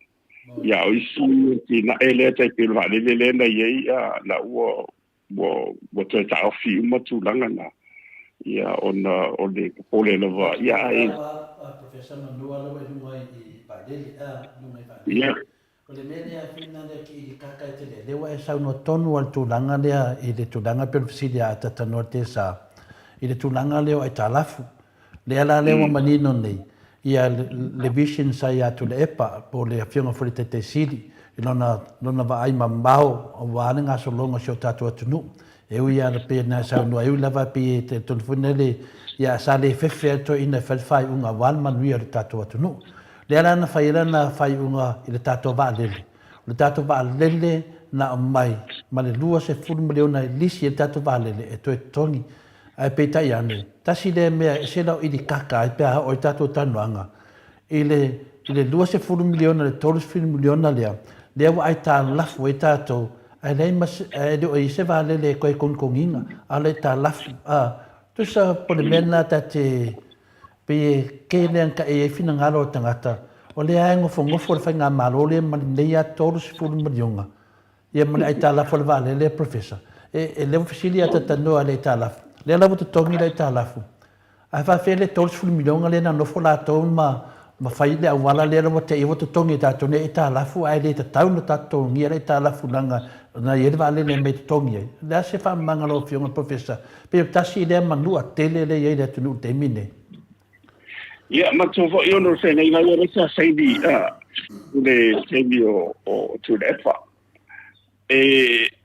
ia o si tina ele te pena va le na ia la o te ta fi mo tu langa na ia ona o le pole la va ia professor Manua lo e mai i pa dele no mai pa ia o le mene a fina le ki kaka te le wa e sa no tonu al tu langa le i le tu langa per fisilia ta tanote sa i le tu langa le o ai talafu le ala le wa manino nei ia le vision sa ia tu le epa po le afionga fo te sidi lona va ai mambao o wa nga so longa so tatu atunu e ia le pe na sa no e lava pe te telefonele ia sa le fefe to ina falfai unga wal manui le tatu atunu le ala na fai unga i le tatu va lele na mai ma le lua se fulu miliona lisi e tatu va lele e to e tongi ai pe tai ane tasi le mea se lau i di kaka ai pe o i tatu tanuanga i le lua se fulu miliona le tolus fulu miliona lea wa ai ta lafu e tatu ai nei mas e do i se va lele koe konginga ale ta lafu tu sa pole mena ta te pe ke le anka e fina ngalo tangata o le ai ngofo le fainga malo le nei a tolus fulu miliona ia mana ai ta lafu le va lele professor e le fisilia ta tanu ale ta lafu le la butu tongi le ta lafu ai fa fele tolus fulu miliona le na no fola to ma ma fai le wala le ro te i woto tongi ta tone i ta lafu ai le tau no ta tongi le ta lafu langa na ye vale le me tongi la se fa mangalo fionga professor pe tasi le manu a tele le ye le tunu te mine ia ma to fo io no se nei na le sa sai di le sendi o to the fa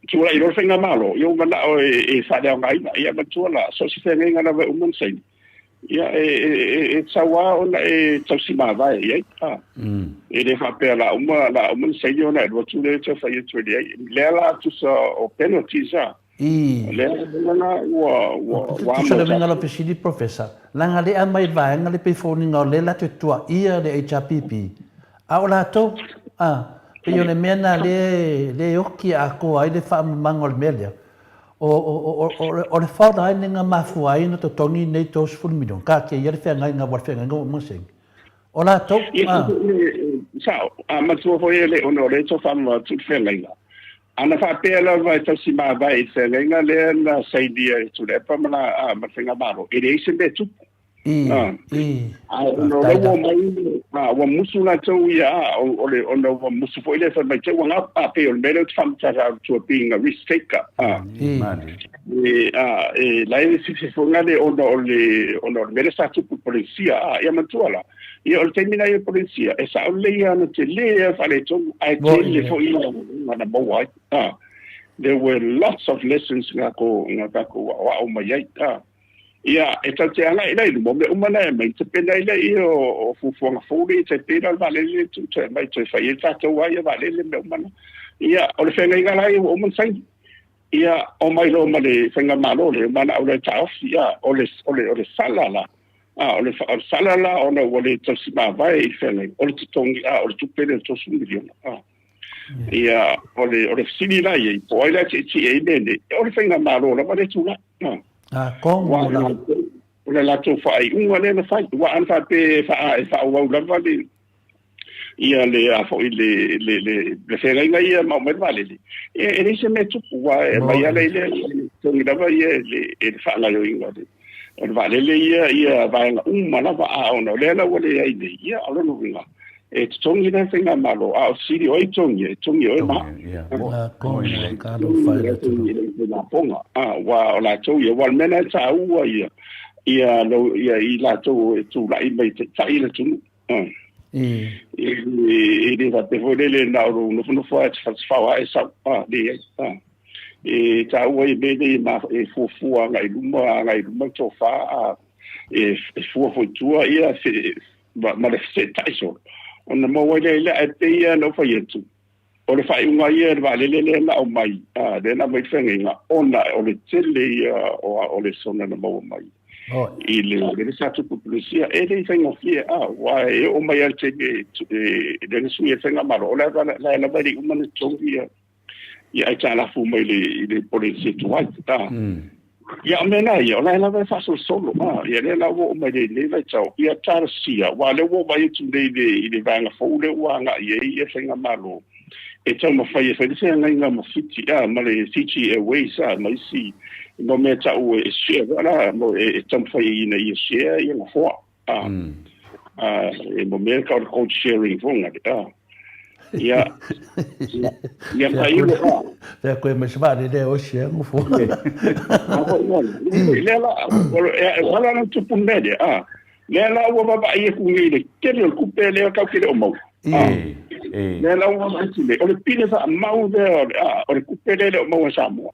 tu la io fenga malo io ma e fa le ngai ia ma tu la so si fenga ngana ve un sei ia tsawa ona tsima vai ia le fa pe la un sei io na lo tu le tsa fa io tu le la tu so o penalty sa le na wa so le ngalo pe sidi professor langa le a mai vai ngale pe foni ngale la tu tua ia le HPP a ola to pe io le mena le oki a ko ai le fa mangol melia o le fa dai nga mafu ai no to tongi nei to sful million ka ke yer fe nga war fe nga mo sing ola to sa ma tu fo ele ono le to fa ma tu fe nga ana fa pela vai to si ma vai fe nga le na sai dia tu le pa ma fenga baro ele se be tu no le wo mai wa musula to ya o le ono wa musu fo ile fa mai te wa nga pe o le fam ta to being a risk taker la si fo nga le ono le sa tu polizia ya mantuala io il termina io polizia e sa le ya no te le fa le to ai te le fo ina na bo there were lots of lessons nga ko wa o mai ia e te anga ina i mo me umana mai te pena ile i o fufuanga furi te pena vale le tu te mai te fai ta te wa ia vale le me umana ia o le fenga ingala i o mun sai ia o mai lo male fenga malo le mana o le taof ia o le sala la o le sala la o le wole te sima vai i fenga o le tongi o le tupele to su milion ia o le sini la i po ila te e bene o le fenga malo la vale tu la como la tu fai un le fai wa an fa pe fa wa la vale ia le a fo le fera ia ma me vale e se me tu wa ma ia le tu da va ia le fa la yo inga de o vale le ia va un ma la va a no le la wale ia alo no vinga e tongi na fenga malo a siri o tongi o ma como ka lo fai le tu la ponga wa la to ia wa mena ta u ia lo ia i la to tu la i mai te tai le tu e va te volele na no fo fa wa sa de e ta u i be de ma e fu ngai luma to fa e fu tu ia ma le se tai so ona mo wele le ate ia no fa yetu o le fai unga ia va le na o mai de na mai fenga ona o le tele o le sona na mo mai le sa tu polícia e le fenga fie wa e o mai al te de su ia fenga maro la vai uma no tongi ia ai la fu mai le polícia tu ai ia mena ia la vai fa solo ia le la wo mai le vai tau ia tarsia wa le wo vai tu le vanga fo le wa nga ia fenga maro e tau ma fai e se nga ma fiti ma le fiti e weisa mai si no me tau e share ala mo e tau fai ina i share ia ma fo e mo me ka code sharing fonga ia pai le ko me sva de o share mo fo le la wala no tu punede le la wo ba ia ku ngi le kele ku pele ka kele o mo le la wo ma ti le o le pine fa mau de o le ku pele le o mo Samoa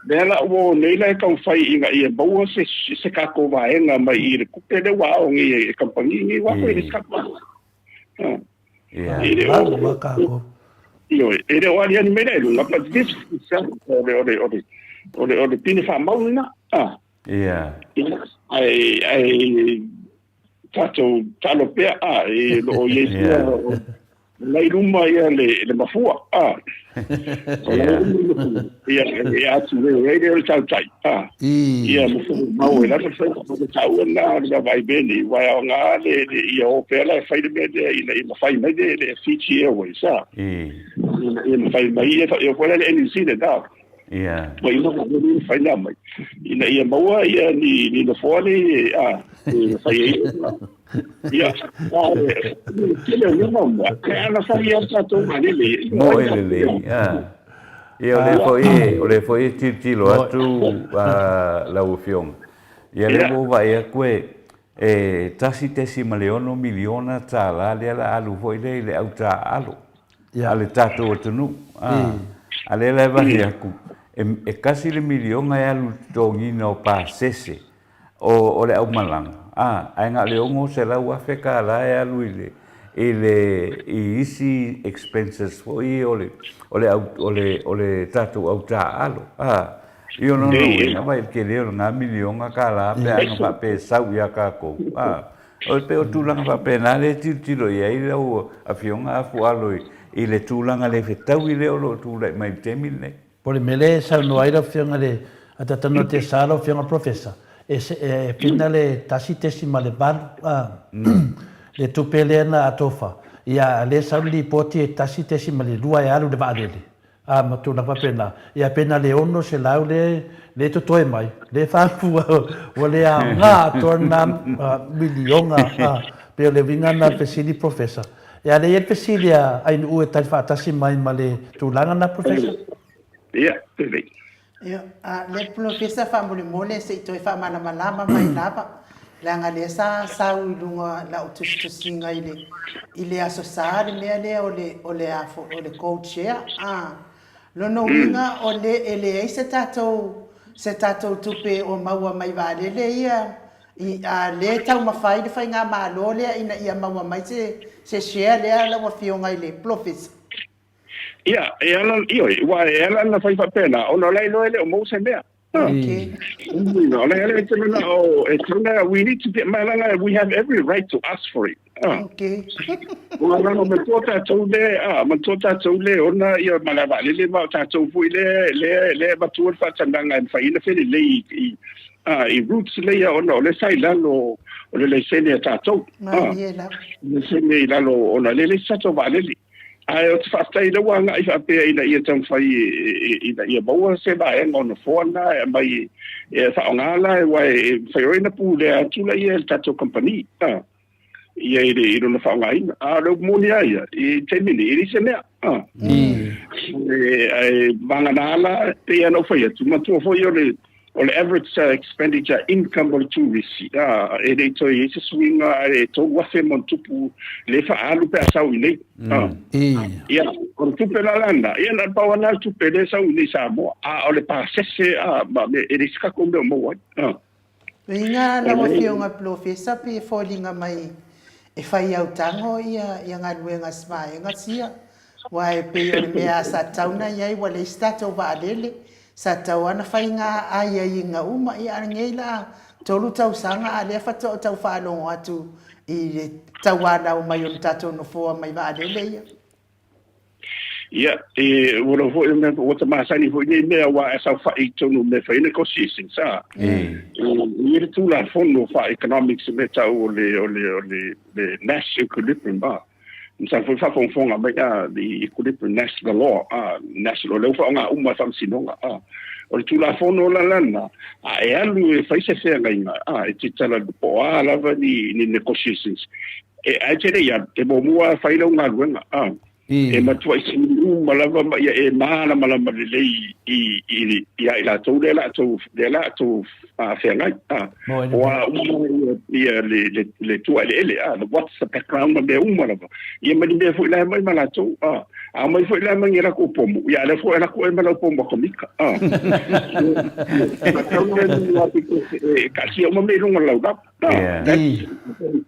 le la wo nei la ka fai inga ia bo se ka ko va enga mai i ku pele wa o ngi company ni wa ko i ska pa ma ka ko io e o ali ni mele no pa this o le pine fa mau na ai talo pe e lo ye la iluma ia le mafua ia tu le tau tai ia mo la fa tau na vai bene vai nga le ia o pe la fai de bene ia fai me de fiti e o sa ia fai mai ia foi le NC de da ia foi no fai na mai ia mo ia ni no fone Fai ia kile ngomba ana fai asa to malele mo ele ia ole foi titilo atu la ufiong ia le mo vai a koe tasi tesi maleono miliona tala le la alu foi le au ta alu ale tato tunu ale le vai aku e kasi le miliona e alu tongina o pa sese o le au malanga ai nga le ongo se la ua feka la e alu ile isi expenses foi ole tatu au ta alo io non lo vai che le una miliona kala pe anga pa pe sau ya ka ko o pe o tulanga pa pe na le tilo ia ile o afionga fu alo ile tulanga le fetau ile o tula mai temile por mele sa no aira fionga le ata no te salo fionga professor e finale tasi tesimale bar le tupele na atofa ia le sauli poti tasi tesimale lua e alu de vadele ma tu na pena ia pena le ono se laule le to toi mai le fa fu o le nga torna milionga pe le vinga na pesili professor ia le e pesilia ai u e talfa tasi mai male tu langa na professor ia tele ia le professor fa mole se to fa mana malama mai lava langa le sa lunga la utusinga ile asosare me ole afo ole coach lo no winga ole ele se tato tupe o maua mai vale le ia le tau mafai de fainga malo le ina ia maua mai se share le la wa fionga ile professor ia ela na fai pena ona lai no ele o mo se mea okay no le tena o tena we need to get malanga we have every right to ask for it okay ona no me tota tole ona ia malava le ma ta to fu le batu fa tandanga fa ina fe le i roots le ona le sai lalo o le sene ta to le sene lalo ona le sa to vale ai o te whaftai rawa nga i whapea ina ia tau whai ina ia maua se ba e ngona whona e mai e whaongala e wai whai oina pū lea tula ia e tato company ia i rona whaonga ina rau moni aia i te mini i rise mea manganala te anau whai atu matua whai o le average expenditure income o le tourist e rei toi e se swinga e tō wafe mon tupu le whaalu pe asau i nei ia o le tupe la lana ia na pawana tupe le sau i nei Samoa o le pasese e rei skako meo mou ai Viiga na wafionga professor pe folinga mai e whai au tango ia ngā ruenga smaenga sia wai pe o le mea sa tauna iai wa le stato vaalele sa tau ana whainga aia i ngā uma i arangeila tolu tau sanga a lea whato o tau whanongo atu i le tau ana o mai o tato no fua mai vaalele ia. Ia, wala fo i mea o ta masani fo i mea wa e sa whai tonu me whai negotiation sa. I re tūla fono wha economics me tau o le national equilibrium ba. Sa fo fa fonga mai the equilibrium national law national law fa nga uma fam sinonga o le tula fono la lana e alu e fai se fe nga e te tala po ala va ni negotiations e a tere ya te mo mua fai lo nga ruenga e matua i sinu malava e mana malama le i la to de la to fe nga wa ia le tu ele what's the background of the malava ia mani me foi la mai malato a mai foi la mai era ko pomo ia le foi la ko e malo pomo komika kasi o me lunga lauda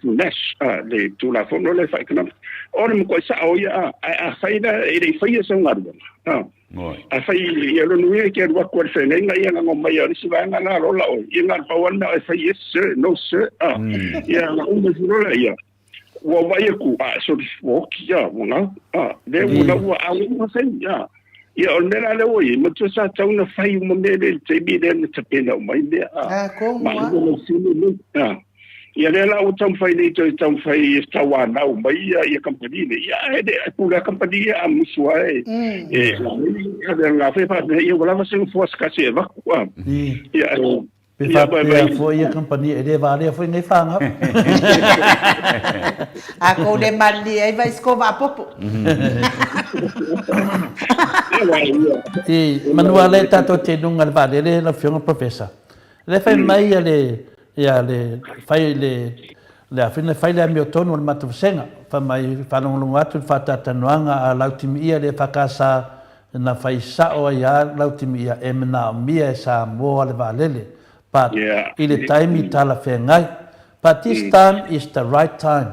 nesh le tu la fono le fai kana ora mo ko sa o ia a faida e le fai so ngardo a fai ia lo nui ke ro ko se nenga ia ngo mai ori si va ngana lo la o ia ngar pa wana e fai yes sir no sir ia ngo me furo la ia wa vai ku so wo kia wona de wona wa a mo sai ia on mera le oi mo tu sa tau na fai mo me le te bi de te pena mai de ko ia le la o tam fai nei tam fai stawa na o mai ia company ne ia de pula company a musua ia la fai pa ia wala va se force ka se va ia Ia foi ia company e le vale foi nei fanga. A ko le mali ai vai skova popo. E manuale tato te nunga vale le la fiona professor. Le fai mai le fai le afina fai le mio tono il matu senga fa mai fa long atu fa tatanuanga a lautimi ia le fakasa na fai sa o ia lautimi ia e mena mia sa mo le valele but ile time i tala fe ngai but this time is the right time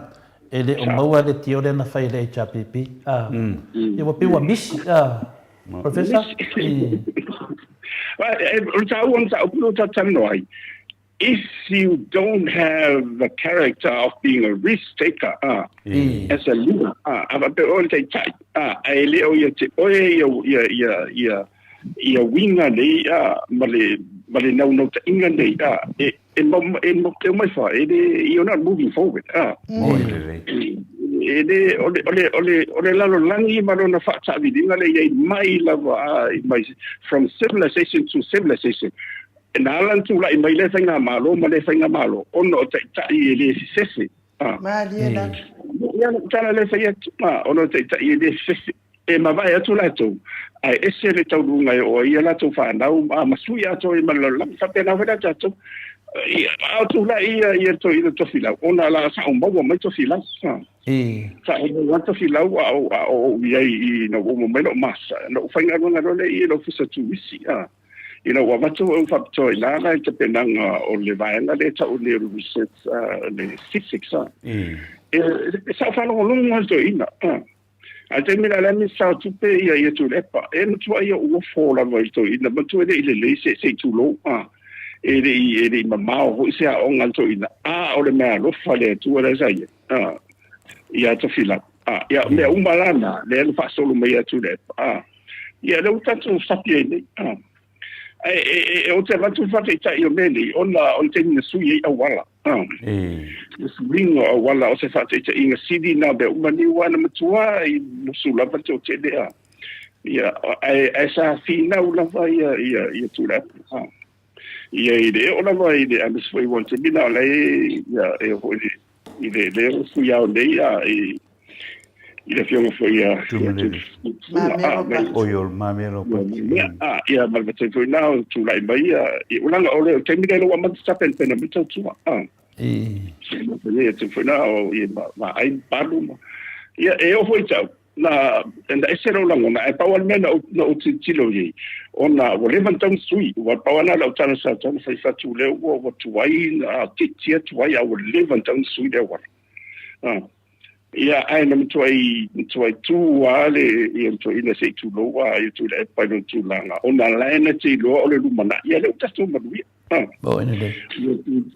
ele o maua le tio le na fai le HPP e wo piwa miss professor if you don't have the character of being a risk taker as a leader, you're not moving forward. From civilization to civilization. Nalan tu lai mai le fainga malo ma le fainga malo ono tai tai le sese ma liela ya tala le faia ono tai tai le sese e ma vai atu la tu ai ese le tau lunga o ia la tu fa na ma suia to e ma la fa pena vela tu a tu la ia to i to fila ona la sa un bobo mai to fila sa o to fila o ia i no mo meno massa no fainga lunga le i lo fisa tu visi wa watu o whapatoi nāna i te penanga o le vaenga le tau le research le physics sa whanonga lunga to ina a te mira le mi sa tupe ia tu lepa e matua ia ua fōla vai to ina matua le le se tu lo e le mamao ho se a onga to ina o le mea rofa le tu le sai ia to fila ia me umalana le fa solo me ia tu lepa ia le utatu sapi nei o te vatu whake tai o meni, on te inga sui a wala. Ringo a wala o te whake tai inga sidi nā be umani wana matua i musu lava te o te dea. Ia, e sa whina u lava ia tūra. Ia i re o lava i re amis wai wan te mina o lei, ia e ho i re o sui au nei i le fionga foi oil mamero ia ma te foi now tu lai mai i ulanga ole te mi le wa ma tapen pena mi tu te foi now i ma ai palu ia e o foi tau na enda esero lango na e pawal mena no tilo ye ona o le vantam sui o pawana la utana sa tana sai fa tu le o tuai na titia tuai o le vantam sui le wa ia ai na tuai tu ale ia tu ina sei tu lo wa ia tu le pa no tu langa ona lana ti lo o le lumana ia le tato maduia bo ina le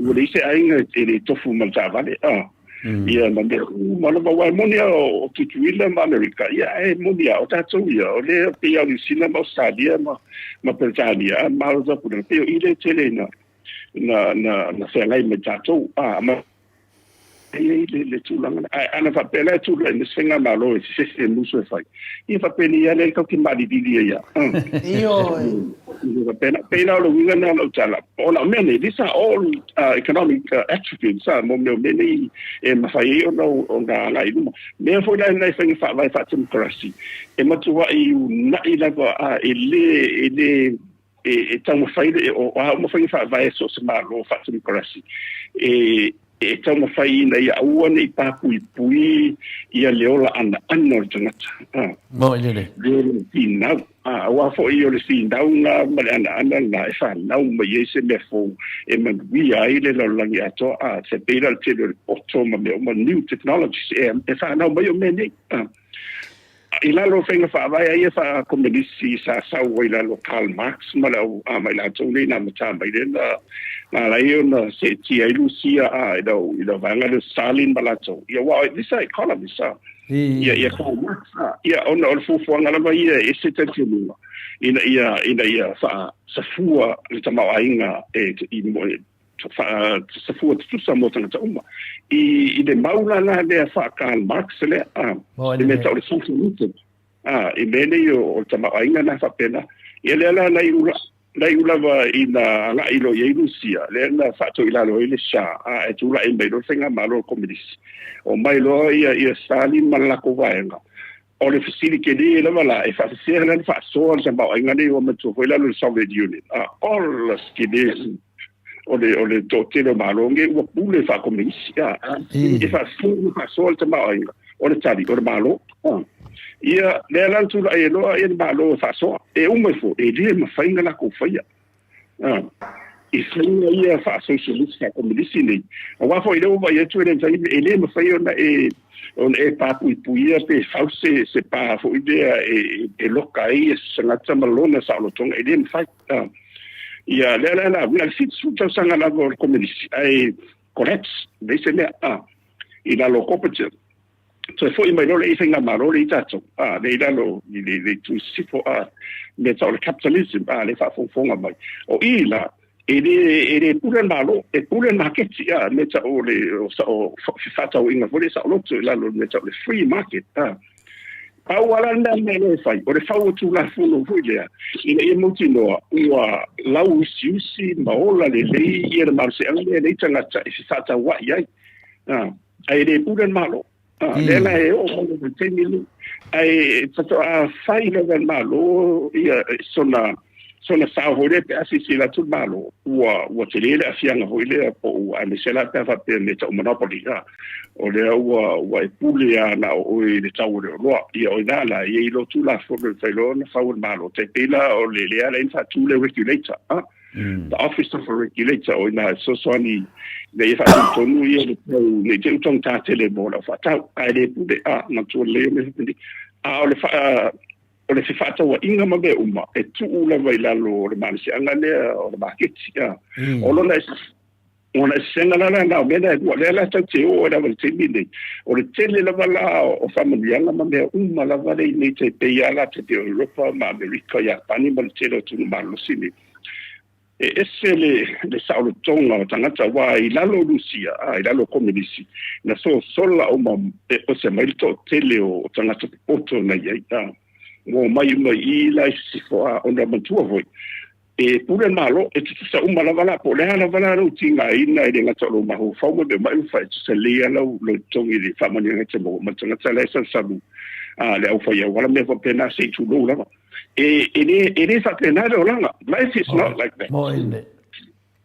o le se ai nga e tofu malta vale ia na me mana ba wa monia o tutuila ma America ia e monia o tato ia o le pe ia ni sina ma stadia ma pertania ma za pu pe ile tele na se lai me tato ma le tulanga ana fa pela tu le singa malo se muso fai I fa peni ya le ko ki mali di ya io pena lo winga na lo tala ona many these are all economic attributes mo many e ma fai no ona la idu me fo la na fa fa vai fa democracy e ma tu I na ila ko ele e tamo fai o mo fai fa vai so se malo fa democracy e tamo fai na ia ua nei pāpui pui ia leola ana o tangata. Mo ele. Tinau. Wa fo i o le tinau ngā mare ana na e whanau ma i se me fo e manui ai le laulangi ato se peira te le oto ma me o ma new technologies e whanau mai o mene. I lalo whenga whaawai ai e wha komunisi sa sau i lalo Karl Marx ma lau mai la tau nei na mata mai rena na lai ona se tia i lucia i dau vanga le Stalin ma la tau. Ia wa this is economist ia Karl Marx ia ona o le fufuanga lama ia e se tante mua ia wha safua le tamau ainga i mo safua tutusa mo tangata uma I de maula na le fa Karl Marx le i me tau le social media I mene o tama ainga na fa pena ia le ala na ura Lai ulava ina nga ilo ye Rusia le na fato ila lo ile sha e tula e mai lo senga malo komunisi o mai lo ia Stalin malako vaenga o le fasili ke di la wala e fa se na fa so se ba inga ni o matu foi la lo Soviet Union all las ke di o le to te lo malo nge o pule fa komunisi e fa so se ba inga o le tali o le malo ia le lan tu ai lo e malo fa so e un mai fo e di ma fa inga la ko fa ia e fainga ia fa socialista komunisi ni o wa fo ile o vai tu ele sai ele ma fa ona on e pa puia pe fa se pa fo idea e loka e sanga tamalona sa lo tonga ele ma fa ia le la sit su ta sanga la komunisi ai collapse desse ne ina lo competition so foi mai no le finga malo le tato le dalo le tu sifo le so le capitalism le fa fonga mai o ila ele pure malo e pure market le ta o le o fata o inga vole sa lo tu la lo le ta le free market pa wala na me fai o le fa o tu la funo vole ina e mutino ua la usi maola le ia mar se anga le tanga e fata wa ia ai le pure malo Lela e o mo te milu ai tato a fai le malo ia sona sa hore pe asisi la tu malo wa te le afianga hoile o a me sela pe fa pe me ta monopoly o le wa pule na o le tau le lo ia o dala ia lo tu la fo le failo na fa malo te pila o le ala infa tu le regulator the office of a regulator o na so ni le fa tonu ia le te tong ta tele bola fa ta ai le pude na tu le me ndi o le fa ta wa inga ma be uma e tu la vai la lo le man si anga le o le market o lo na ona senga na me da wa le la ta te o da te minde o le tele la vala o family anga ma be uma la va le te pe ya la te Europa ma America ya pani ma te lo tu ma lo sini ese le saulo tonga o tangata wa i lalo Rusia i lalo komunisi na sola o ma o se mai to tele o tangata poto na ia mo mai i la sifo ona mantua voi e pure malo e tu sa uma la vala po le ala vala ro tinga ina i ngata lo ma ho fa mo be mai fa se le ala lo tongi di fa mani ngata mo ma tangata la sa sabu le au fa ia wala me fa pena se tu lo la it is a penado langa. Life is not like that.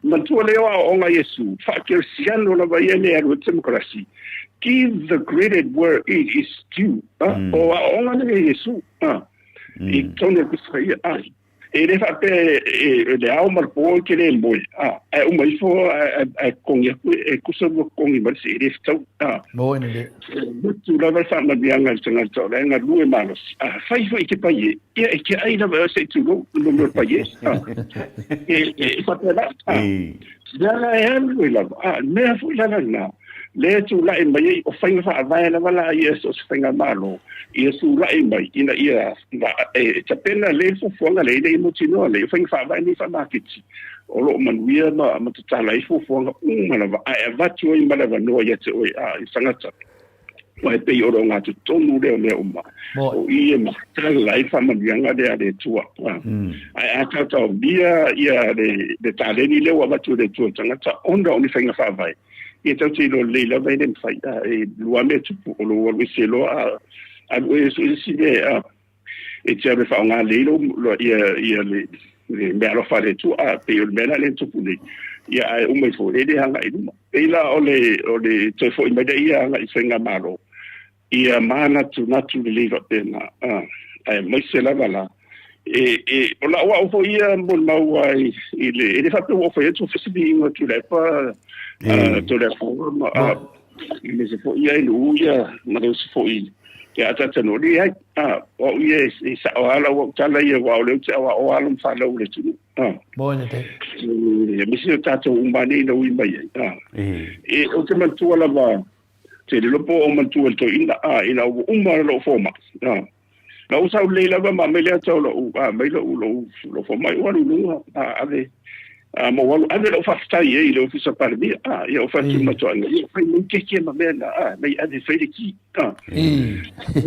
Mantua leo onga Yesu. Fakirsiano la bayene a democracy. Give the credit where it is due. O onga Yesu. I tone kusai ai. Ele fa pe le au mar po ke le moi. E o mai fo e kongi e kuso kongi mar se ele tau. Moi ne. Tu la va sa ma bianga tanga to le nga lu e malos. Fai foi ke paie. E ke ai na va se tu go no paie. E fa pe la. Ya e lu la. Me fu la na. Le tu la e mai o fai fa vai la vala Yesu fenga malo. Yesu la e mai ina ia e tapena le fu fonga le de mutino le fenga fa vai ni fa makiti. O lo man wia ma tala i fu fonga ma va e va tu i ma va no ia te o i sangata. Wa e pe o nga tu tonu le uma. O i ma tra la fa ma bianga de tua. Ai aka ta bia ia de tale ni le wa va tu de tu sangata onda oni fenga fa vai. E tau te lo le la vai den fai e lua me tu o lo wa se lo a we so si e te ave fa nga le lo ia le me alo fa le tu pe o me la le tu puli ia o me fo le hanga i duma e la o le te fo i me de ia nga i senga malo ia mana tu le va pena mai se la vala e o la wa fo ia mo na wa i le fa pe o fo ia tu fo si ngo tu le pa to le fo le se fo ia lu ia ma le se fo i ya tata no ri ai o ia sa ala o tala ia wa le te o ala fa lo le tu Bona te mi se tata un bani no i mai e o te man tu ala va te le po o man tu to ina o uma lo forma la usa le la va ma me le to lo mai lo fo mai wa lu ave mo walu ave lo faftai e lo fisa parmi ia o fatu ma to ia fai mo ke ma mena mai ade fai ki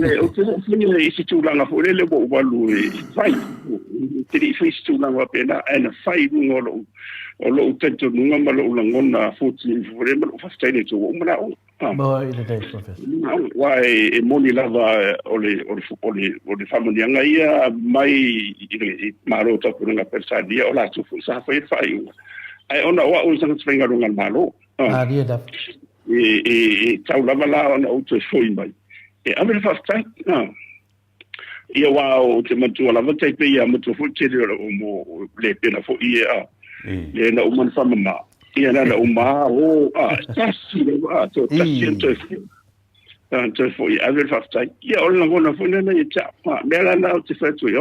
le o te fini le si tu langa fo le bo walu e fai te di fai tu langa pena ana fai ngolo o lo tento nunga ma lo ngona fo ti fore ma faftai le to o mana o Boy, the day, Professor. Why e moni lava ole family nga ia mai Maota punga persadia ola tu sa fai ai ona wa o sang springa runga malo Dia da. Tau lava la ona o te foi mai e ame fa sta ia wa o te matu lava te pe ia matu fu te o mo le pena fo ia le na o man famama ia na uma tasi to tasi to foi ave faftai ia ona ngona fo na ia cha mela na te fatu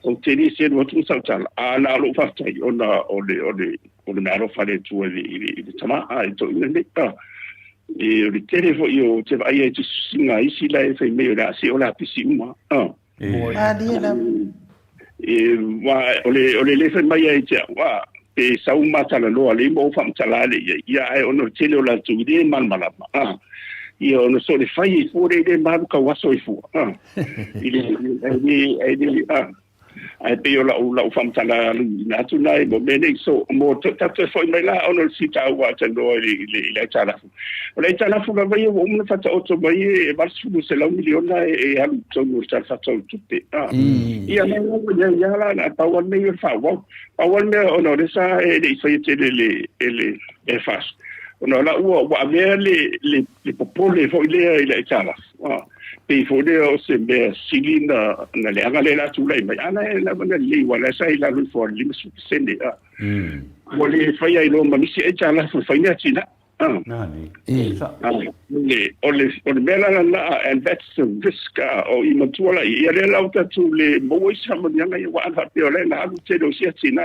o te ni se no tu saltala na lo faftai ona ole na ro fale tu i tama to ne e o te fo io te vai te singa isi la e fai me ora si ola pisi uma dia wa ole le fai mai ai cha wa pe sau matala loa le mo fam talale ia ai ono tele la tu de man malama ia ono so le fai fore de man ka waso fu ile ai pe ola fam tala na tu nai mo bene so mo ta foi mai la ono si ta wa tendo le tala fu le tala fu la vai o mo fa ta otto mai e varsu se la miliona e al tono sta fa tutte ia ya la na pa wa me fa wa awal me ono desa e fai te le fas ono la wa me le popole fo le tala pe fo de o se me silina na le anga le la tu le mai ana la bana le wala sai la lu fo le su sende mo le fai ai no ma mi se tala fo fai na tina nani ole bela na and that's the risk o I matuala ia le lauta tu le mo isa mo nga ia wa fa pe ole na lu te do sia tina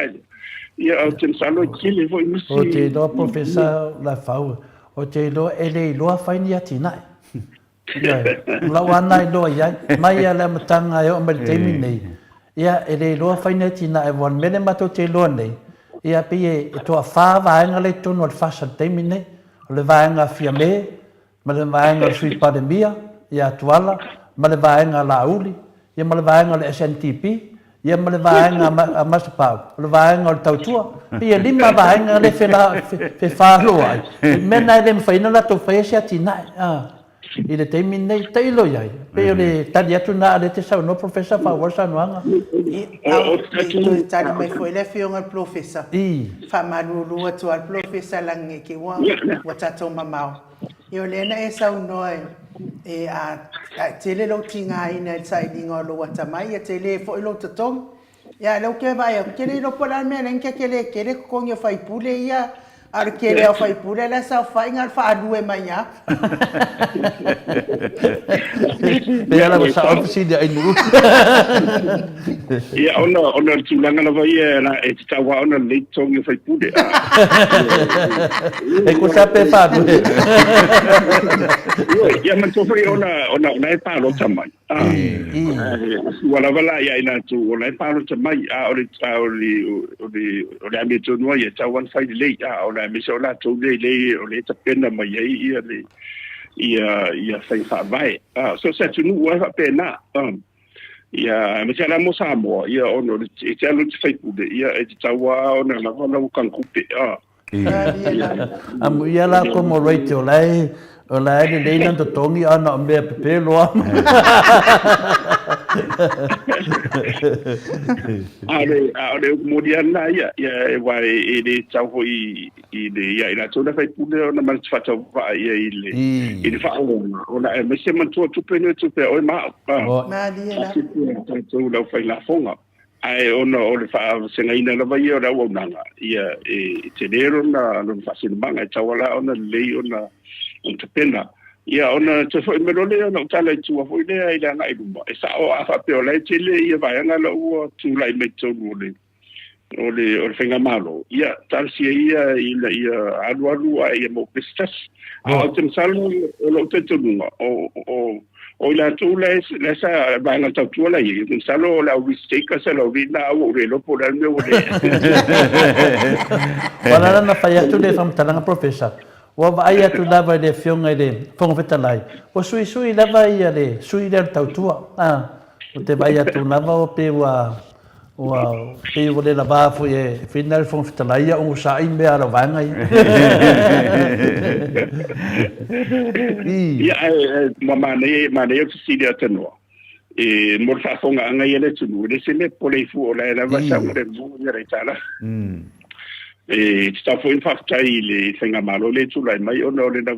ia o te salo kile vo imisi o te do professor la fau o te do ele lo fa ni tina la wana do ia mai ala matanga yo me te mini ia ele lo fa ni tina e von mene mato te lo nei ia pe e to fa va nga le to no fa sa te mini le vaenga fiame, ma le vaenga sui pandemia, ia tuala, ma le vaenga lauli, ia ma le vaenga le SNTP, ia ma le vaenga masapau, le vaenga le tautua, ia lima vaenga le fe whāloa. Mena le mwhaina la tau whaesia tina. I le teimi nei teilo iai. Peo le tari atu na le te sau no professor whawarsa noanga. Tu tari mai foi le fionga professor. Whamaruru atu al professor lange ki wa tatou mamau. Io lena e sau noi e a tele lo tinga ina sai dingo lo watamai e tele fo lo tatong. Ya lo ke vai ke le lo pola me len ke le ko nyo fai pule ia ar ke le fai pule la sa fai ngal fa due manya. Ia la sa ofisi de ai nu. Ia ona tulanga la vai na e ta wa ona le tong fai pule. E ko sa pe fa du. Ia man to fai ona e pa lo tamai. Wala wala ia ina tu ona e pa lo tamai o ame to no ia ta wan fai le ona me so la to le ta pena mai ia fai fa vai so se tu no wa pena ia me se la mo Samoa ia ono e te alu te fai pude ia e te tawa ona la wana ukan kupe Amu ia la como rete o lai le nan to tongi ana me pe loa. Ale kemudian na ia vai ele tau I ia ina tona fai pude ona man fata va ia ile fa ona me se man tu pe o ma Na dia la. tu la fai la fonga ai ona o fa senga ina la vai ora o nanga ia te dero na no fa sin manga tawala ona le ona te pena ia ona te foi merole ona tala tu foi le ila ngai dumba e sa o afa pe ole tele ia vai nga lo tu lai me tu ole fenga malo ia tal si ia alu ia mo pistas a tem salo lo te tu o o la tu la sa ba na ta tu la i sa lo la mistake sa lo vina o le lo por al meu le Wala na fa ya tu le fam talanga professor. Wa ba ia tu lava de fionga de fonga fetalai. O sui lava ia de sui de tautua. O te vai tu lava o pe wa pe o le lava fo e final fonga fetalai o sa i me ala vanga i. ia mama ne o si de ateno e mo fa fonga anga ia le tu le se me pole fu o la va sa mo de bu ia retala e sta fo in fact le senga malo le tu lai mai ono le na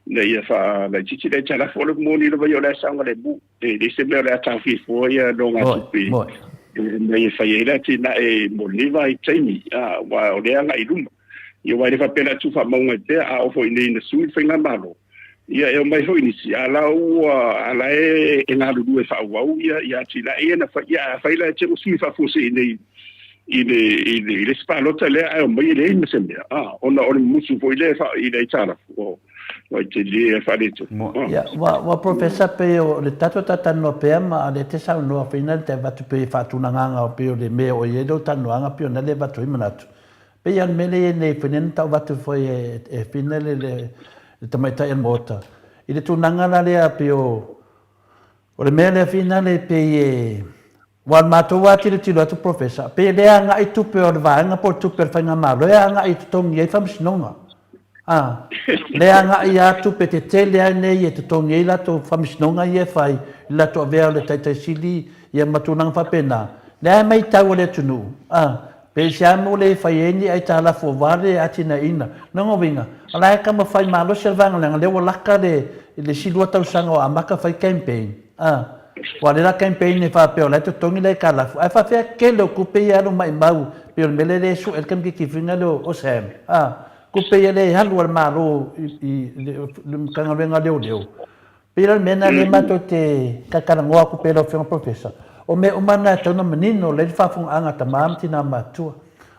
ina ia fa la chichi le chala fo le mo ni le vai o la sanga le bu e se me la ta fi fo ia no nga tupi e fa ia ti na e mo ni vai taimi wa o le anga i luma ia vai le fa pena tu fa mo ngate a o fo ni na su senga malo ia e mai ho ni si ala e nga lu e fa wa ia ti la e na fa ia fa ila che su fa fo se ni ile spalota le a mai le in sembe ona musu foi le fa ile tala o te le fa le ya wa professor pe o le tato tata no pe ma le te sa no final te va tu pe fa tu na nga pe o le me o ye do tano anga pe na le va tu imanatu pe yan mele ne finen ta va tu foi e final le te mai ta en mota ile tu na nga le a pe o le mele final pe Wan matua tiri tilo atu professor. Pe le anga i tupe o le vaenga po tupe o whainga malo. Le anga i tutongi e whamisinonga. Le anga i atu pe te tele ane i e tutongi e lato whamisinonga i e whai. I lato avea o le taitai sili i a matunang whapena. Le ai mai tau o le tunu. Pe se amo le whai eni ai ta la fo vare ati na ina. Nango winga. Ala e kama whai malo se vanga lenga. Le o laka le silua tau sanga o amaka whai campaign. Wale la campaign ne fa pe la to tongi le kala ai fa fe ke lo ku pe ya lo mai mau pe o mele le su el kam ki finga lo o sem ku pe ya le halu al malo i le kanga venga le o pe la mena le mato te ka kala ngoa ku pe lo fe professor o me o mana to no menino le fa fun anga ta mam tina matua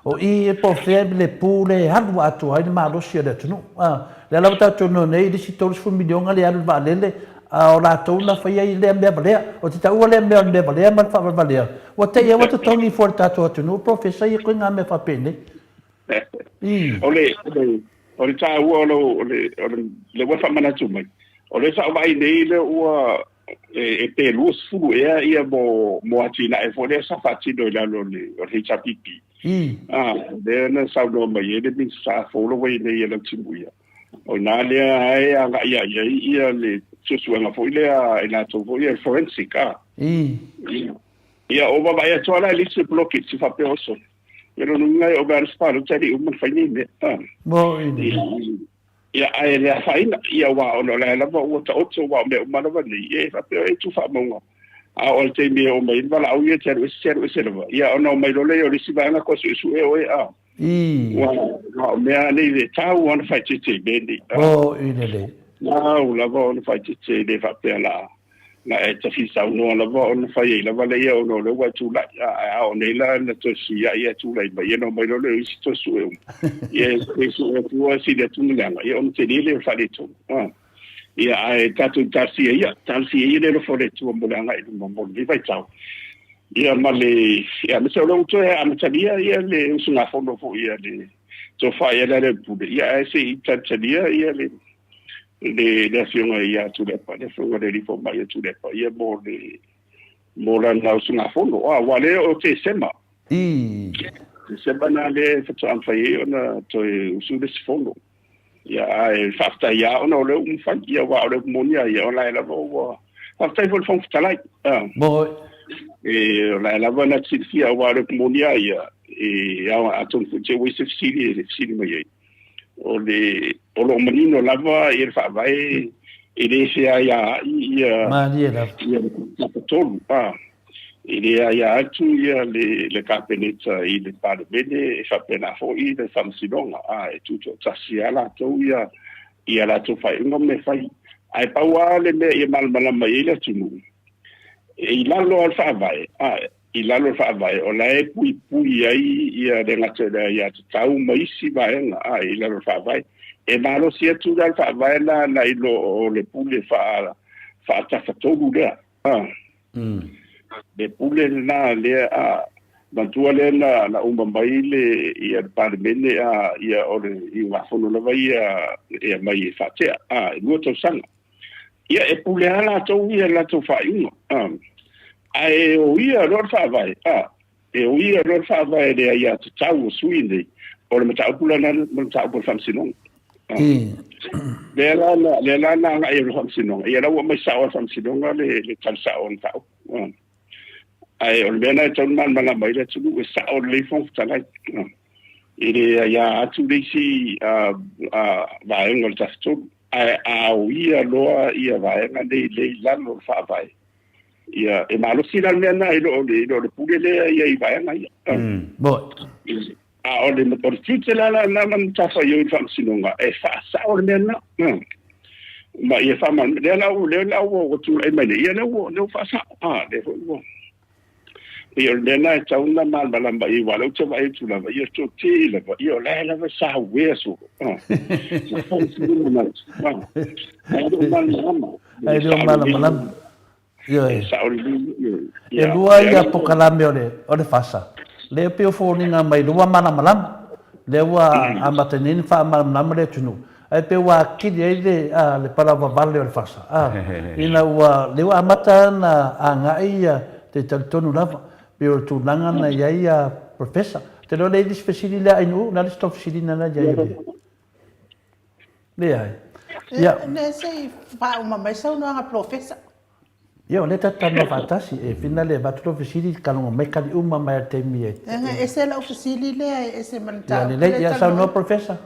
o i po fe le pule halu atu ai malo sia de tu le la ta to no nei di si to fu milion ale alu va le o la tona fa ia le me balea o te tau le me balea man fa balea o te ia o te tongi for tato tu no professor ia ko nga me fa pene ole ta o le wa fa mana tu mai ole sa vai nei le o e pe lus fu ia mo atina e fo le sa fati do la lo le o le chapipi de na sa do mai e de bin sa fo lo we nei le timbuia o na le ai anga ia le suanga foi le a ina to foi el forensic ia o va ia tola li se bloque si fa peoso pero non ngai o gar sparo tari un fai ne bo ia ai le faina ia wa o la va o ta otso wa me ma va ni e fa pe e tu fa mo o te me o mai va la o ia tero ia o no mai lo le o li si va na cosa su e o wa me ani le tau on fa te bendi ile Wow, la va on fa te le fa pe la e te fi sa no la va on fa la va le o no le wa tu la o ne la na to si ia tu la ba no mai lo le si to su e su e tu si de tu la ia on te le fa le tu ia ai tatu tasi ia le fo le tu mo la ngai mo vi vai tau ia ma le ia me se lo tu e am tabia ia le su na fo no fo ia le to fa ia le pu ia se tabia ia le fionga ia tu le pa le fionga le rifo mai tu le pa ia mo la na su na fondo wale o te sema sema na le fa am fai ona to su le fondo ia ai fasta ia ona le fa ia wa le monia ia ona la vo fasta vol fon ftalai bo la va na tsia wa le monia ia a ton fu che wi se sili mai o lo menino lava il fa vai e le se ia ma dia la tolu ia tu ia le capeneta i le pare bene e fa pena fo i le famsilonga e tutto tasia la to ia la to fai non me fai ai pauale me e malmala mai le tunu e la lo al fa vai i lalo fa vai o la e pui ai ia de ngate ia tau mai si vai i lalo fa vai e malo si tu dal fa vai la i lo le pule fa fa'atafatoru lea le pule na lea mantua le na uma mai le ia palemene ia ole i wafono lava ia mai fa'atea lua tausanga ia e pule ala tau ia la tau fa'aiunga ai o ia lor fa'avai e o ia lor fa'avai le ia tatau o sui nei o le matau pula na matau pula famsinong le la na ngai lo famsinong ia la o mai sawa famsinong le talsa on tau ai o le mena tau man manga mai le tu e sa o le fon talai ile ia atu le si va engol tasto o ia loa ia va nga le lano fa'avai ia e malo sila mena ilo le pule ia i va nga ia bo o le motorfite la man tafa yo famsinonga e fa sa o le mena ma ia fa man le la o tu e mai ia no fa sa le ho ia le na tauna mal balamba i wala o tava e tu lava ia to te lava ia la sa we so ai do malam ia e lua ia pokalame ole fasa le peo foninga mai lua malam le wa amatenini fa malam le tunu ai pe wa kidi le para vale ole fasa ina wa le wa amata na anga ia te tonu lava peo tu nanga na ia professor te lo le disfesili le ainu na le stop sili na ia le ai ia ne sei fa uma mai sa no anga professor ia le tata no fantasi e fina le batlo fesili kalongo mai kali uma mai te mie e se la ofisili le e se manta le ia sa no professor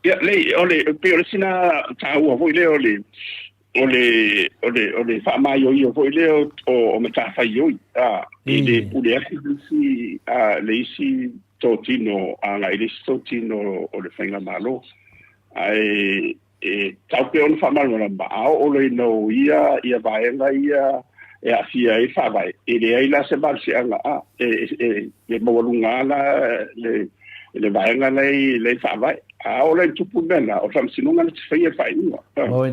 ia le ole peo sina tau o le ole fa mai yo foi le o meta fa yo ele pule si le si totino ala ele totino o le fenga malo ai tau pe on fa mal ba o le no ia vaenga ia e afia e fa vai ele ai la se bar si anga e mo lunga la le vaenga le fa vai o le tupu mena o famsinunga le tfai fai no o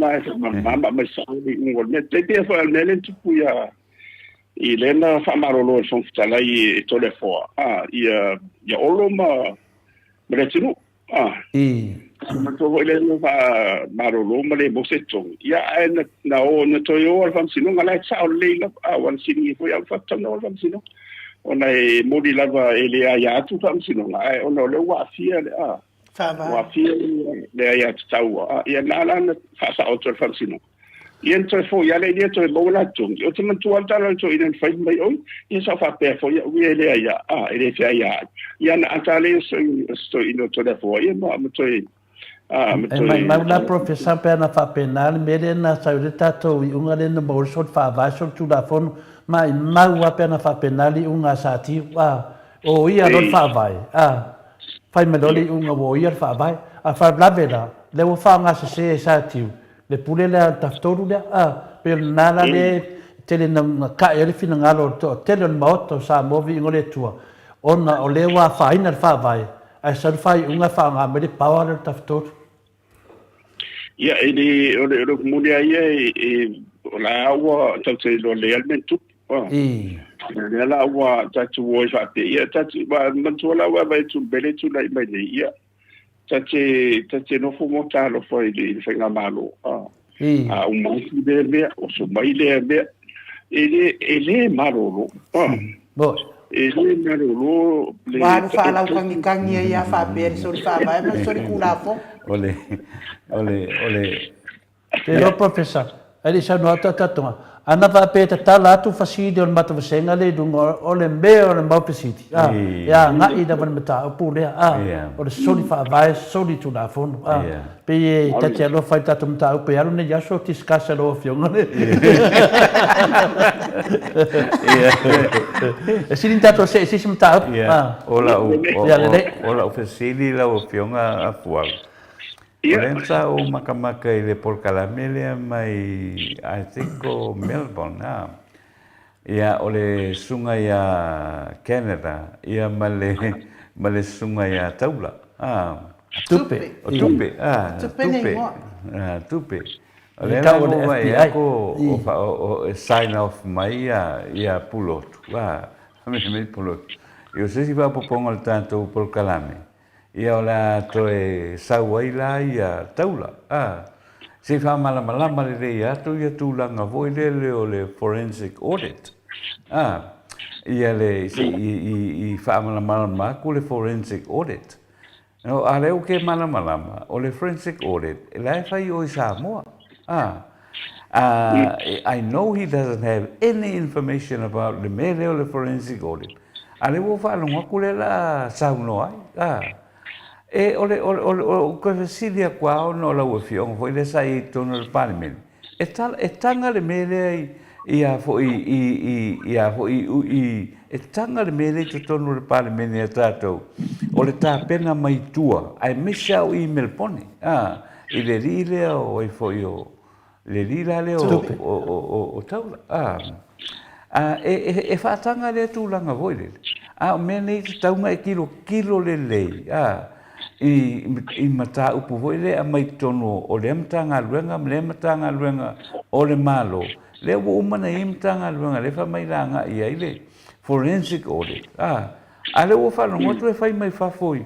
mai mama mai sa ni ngol net le te fa le tupu ya i le na fa marolo son fitala i to le fo ia oloma bretinu ma to le no fa marolo ma le boseto ia na o na to yo famsinunga le sa o le wan sini fo ya fa tano famsinunga ona e modi lava ele ia tu famsinunga ona le wa fia le wa fia le ia tau ia na fa sa o to famsinunga ia to fo ia le dia to mo la tu o te mantu alta la to ina fai mai o ia sa fa pe fo ia ele ia ele fia ia na atale so ino to le fo ia mo to mai na professor pe na fa penal mele na sa tato i unga le no mo so fa va so tu da fon mai mau apena fa penali unga sati o ia non fa vai fai meloli unga o ia fa vai fa blavera le o fa nga se sati le pule le taftoru le per nala le tele na ka ele fina ngalo to tele Maota sa movi ngole tua ona o le wa fa ina fa vai ai sa fai unga fa nga me power taftoru ia ele o mulia ia la wa tante lo lealmente la wa tatu wo fa te ia tatu ba mantola wa vai tu bele tu lai mai ia tatu no fu mota lo foi di fenga malo un monte de be o so mai le be ele marolo bo ele marolo wa fa la kangi ia fa per so fa vai ma so kula fo ole te lo professor ele sa no tatonga ana va pe tala tu fasidi on mata vasenga le dungo ole me ole mau pesiti ya nga ida van meta pule o soli fa vai soli tu na fon pe ta chelo fa ta tum ta pe alo ne ya so tiskasa lo fiong ne sin tato se sim ta ola fasidi la o fiong a fual Orenza o makamaka i le polkalamele mai I think o Melbourne ia o le sunga ia Canada ia male sunga ia taula Tupe. O tupe, Tupe nei tupe. ngoa. Tupe. Ia kau o le Mo FBI. vai o sign off mai ia pulotu. Me pulotu. Io se si va poponga le tanto por kalame. Ia o la toe sauai la ia taula. Se fa malama le rei atu ia tūlanga voi le o le forensic audit. Ia le i fa malama ku le forensic audit. No, a leo ke malama o le forensic audit. E lai fai o i Samoa. I know he doesn't have any information about the mele o le forensic audit. A leo fa longa ku le la sauno ai. E o koefesilia kwa o no la ufiong foi le sai tono le parliament. E tanga le mele ia e tanga le mele to tono le parliament ia tatou. O le tapena mai tua. Ai misa o email pone. I le rile o i foi o le lila le o taula. E whaatanga le tūlanga voi le. O mene i taunga e kilo le lei. I mata upu voi le a mai tono o le amtanga luenga o le malo. Le wo umana i amtanga luenga le wha mai ranga i aile forensic audit. A le wo whanongotu e whai mai whafoi.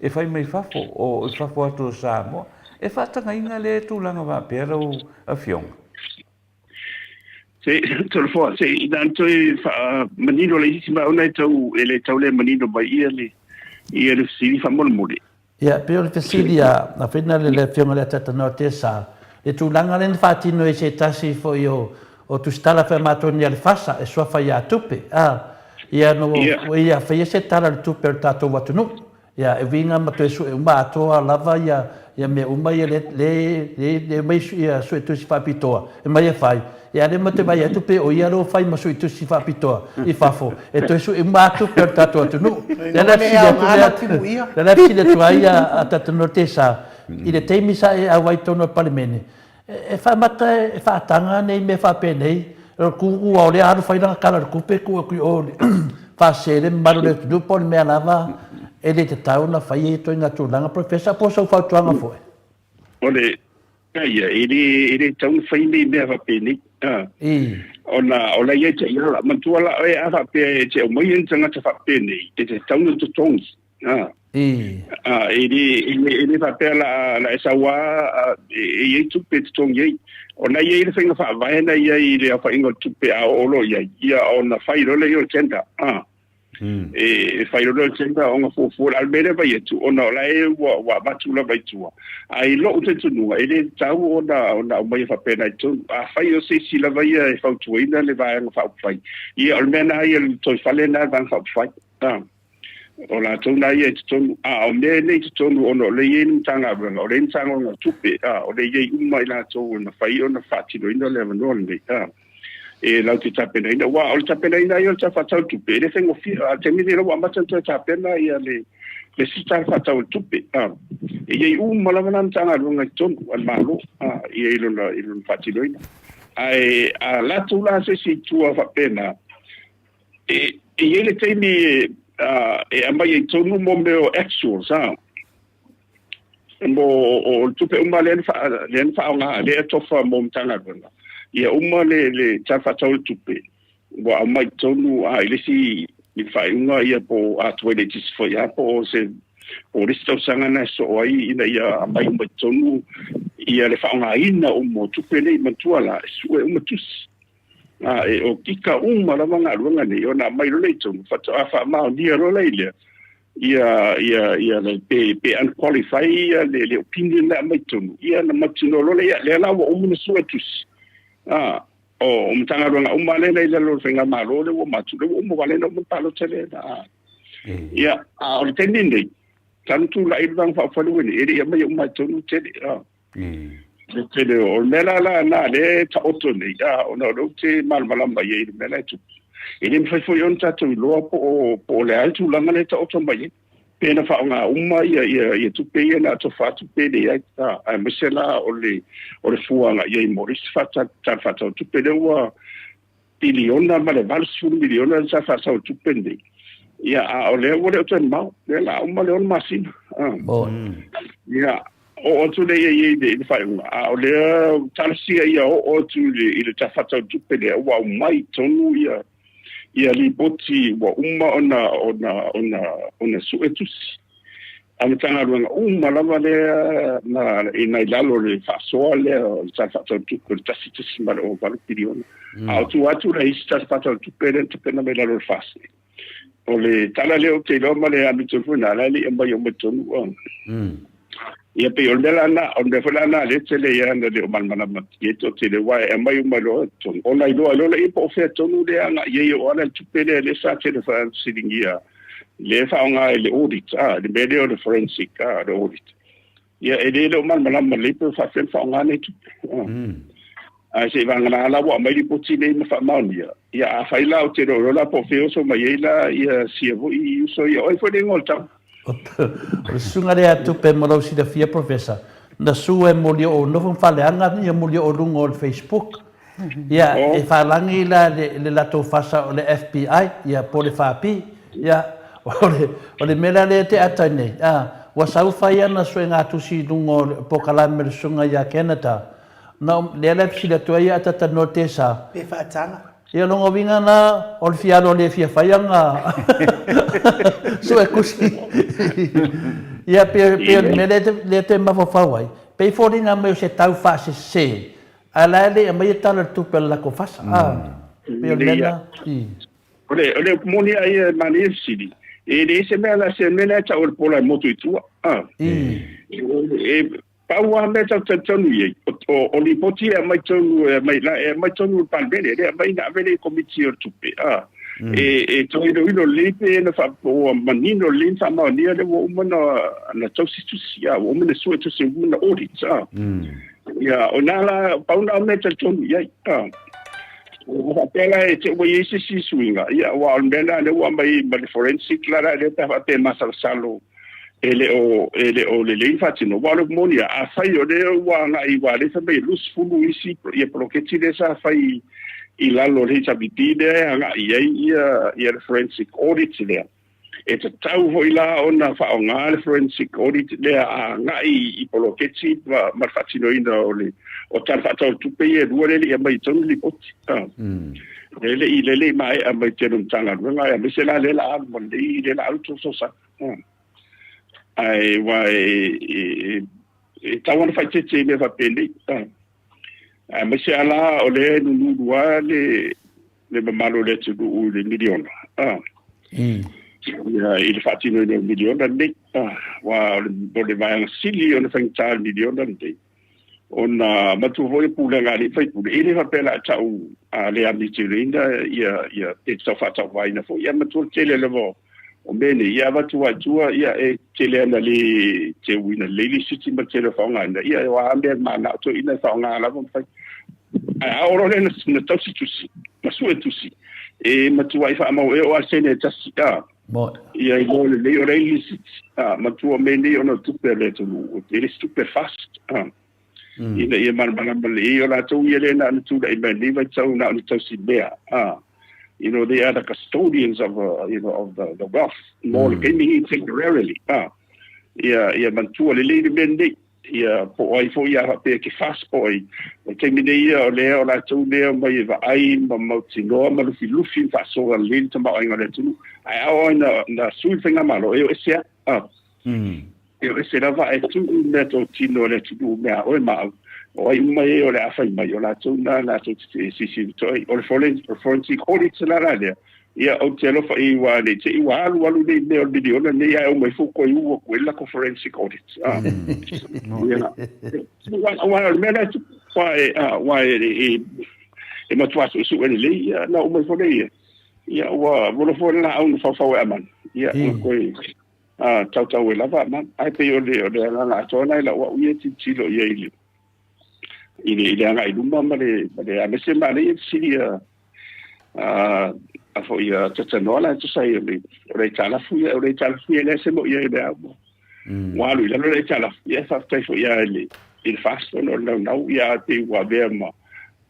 E whai mai whafo o e whafo atu o Samoa. E whaatanga inga le tūlanga wā pēra o a fionga. Se telefon se idan toi manino le isi ma ona tau ele tau le manino ba ia le sili fa mol mole. Ia pe o le fesilia na fina le fionga le tata no te sa. Le tūlanga le whaatino e se tasi fo o tu stala fa matoni al fasa e sua fa ia tupe. Ia no ia fa ia se tala le tupe o tato watu no. Ia e vinga mato e su e uma atoa lava ia me uma ia le mai ia su e tusi fa pitoa. E mai e fai. Ia le mate vai atu pe o ia ro fai maso i tusi fa pitoa i fafo. E to su e uma atu pe o tato atu no. Le la file tu ia a tato no te sa. I le teimi sa e awai tono palimene. E fa mata e fa tanga nei me fa pe nei. Ku o le aru fai na kala ku pe ku o fa sele maru le tu pon me lava. Ele te tau na fai e toi ngā tūlanga professor po sau whau tuanga foe. Ole, ia, ele tau fai nei mea whapene. Ola ia te iala, mantua la e a whape te o mai entanga te whapene, e te tau na tutongi. Ele whapea la e sawa, e iei tupe tutongi ei. Ona ia ele whainga whaavaena ia i le a whainga tupe a olo ia ona whai role i o tenda. E fai lo tenda onga fo almere vai tu ona la e wa batula vai tu ai lo te tu ele tau ona mai fa pena tu a fai o se sila vai e fa tu ina le vai fa fai e almena ia to fale na van fa fai ola tu na ia tu o me ne tu ona le yin tanga o le tanga ona tupe o le ye mai la tu na fai ona fa ti ina le no le e lau te tapena ina wa o tapena ina i o ta fatau tupe le fengo fia a te mini wa mata te tapena ia le sita fatau tupe e ye malama tanga lunga tonu al malo e ilona fatilo ina ai a la tu la se si tu fa pena e ye le temi e amai e tonu mo me o actuals mo o tupe len fa nga le tofa mo tanga lunga ia uma le tafatau tupe wa mai tonu ile si mi fai unga ia po Atua le tis foi po se o risto sanga na so ai ina ia mai mai tonu ia le fa unga ina mo tupe le mantuala su e uma tus e o kika la manga lunga ne ona mai le tonu fa ma dia ro le ia le pe unqualified le opinion na mai tonu ia na matino le la wa umu su e tus o mtanga runga umale nei le lo fenga malo le wo matu le wo mo vale no palo tele ia o le teninde tantu la ibang fa fa le ni ia mai umma tonu tele le tele o mela la na le ta oto nei o no lo te mal malamba ye mela tu ele me foi on tatu lo po le altu la mala ta oto mai pena fa nga umma ia tu pe na to fa tu pe de ia a mesela o le fuanga ia moris fa ta tu pe de wa biliona ma le val su biliona sa fa sa tu pe de ia o le wo le to ma le la umma le on masin ia o tu le ia de fai o le tarsia ia o tu le tafata tupe le wa mai tonu ia li boti wa ona suetusi ana tanga runga lava le na ina lalo le fasoa le tafata tupe le tasitusi ma o valu piriona a tu le ista tafata tupe le tupe na me lalo fasi o le tala le o te lo ma le amitu funa le mai o metonu ia pe o le lana o le fulana le tele ia na le malmana ye to te le wa e mai lo to o lai lo le po fe to no le ana ye o ala tupele le sa te le fa sidingia le fa nga le audit le medio de forensic le audit ia e le malmana le po fa nga ne tu se va nga la wa mai po ti le fa maunia ia a fa ila o te ro la po fe so mai la ia si vo I so ia o fo de ngolta o sunga rea tupe mo si da fia professor na su e mo o no fun fale anga ni mo o lungo o Facebook ia e fa langi la le lato fasa o le FBI ia po le fapi ia o le mela le te atane wa sau fa ia na su nga tu si lungo po kala me sunga ia Canada na le la si da to ia tata notesa pe fa tanga ia longo vinga na o fialo le fia faianga so e kusi ia pe me le te ma fa wai pe foringa me se tau fa se ala le me tala tu pe la ko fasa pe lena ole moni ai mani sidi e le se me la se me la ta o pola moto tu paua me ta tonu ye o li poti mai tonu mai tonu palbele le mai na vele komiti o tupe e to ilo lipe na fa o manino lin fa ma ni le wo mo na to si tu sia wo mo so to se mo na audit ya onala pauna me ta tonu ye o pela e te wo yesi si swinga ya wa mbela le wa mai forensic la le ta fa te masal salo ele o le fatino walo monia a fai o le wa nga I wa le fa be lus fulu isi e proketi de sa fai I la lo le tabitide nga ia forensic audit le e te tau ho ila ona fa nga le forensic audit le nga I proketi ma fatino ina o le o tal fa tu pe e duole le mai tonu li poti le mai a mai tenu tanga nga me se la le la mo le la auto so sa ai e tawon fa tete me va pende me se ala o le nu dua le malo le tu le milion ya il fatino le milion de wa le vai sili on fa tal milion de ona matu voi pula ngari fa pula ele va pela tau le amitirinda ia te fa tau vai na fo ia matu tele le vo o mene ia vatua ia e tele na le te wina le siti ma tele fa nga ia wa ande ma na to ina fa nga la von fa a oro le na to si tusi ma su tusi e matua fa ma e o asene tasi mo ia I go le o le siti matua mene ona tu per le tu ele super fast ina ia man le o la to ia le na tu le mene va tau na to si bea you know, they are the custodians of, of the wealth, more gaming temporarily. Mantua le le bende, po ai fo ia pe ke fast boy. Ke mi nei o le o la tu le mai va ai ma motino ma lu fi fa so le tama ai ngale tu. Ai au na su finga malo e sia. E se la va e tu ne to tino le tu me o ma o ai mai o le afa mai o la tu na tu si toi o le forensic audit la radio ia o te lo fa I wa le te I wa alu le me o video na ne ia o mai fu ko I u ko la forensic audit wa me na tu wa e ma tu aso su le ia na o mai fo le ia wa mo fo na au fa fa man ia ko tau la va man ai pe o le na to na la wa u ti lo ia ile ile nga I lumba male a mese male siria a fo ia tata nola to sai le tala fu le se mo ia be abo wa lu le tala ia fa tai fo ia il fast no ia te wa be ma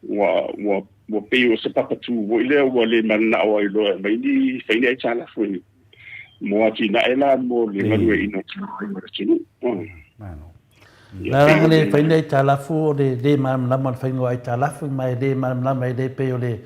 wa pe o se papa tu wo ile wo le man na wa lo mai ni fe ni tala fu mo atina ela mo le ngalu ina tunu mano la le fai nei talafu de mam la mal fai ngoi talafu mai de mam la mai de pe ole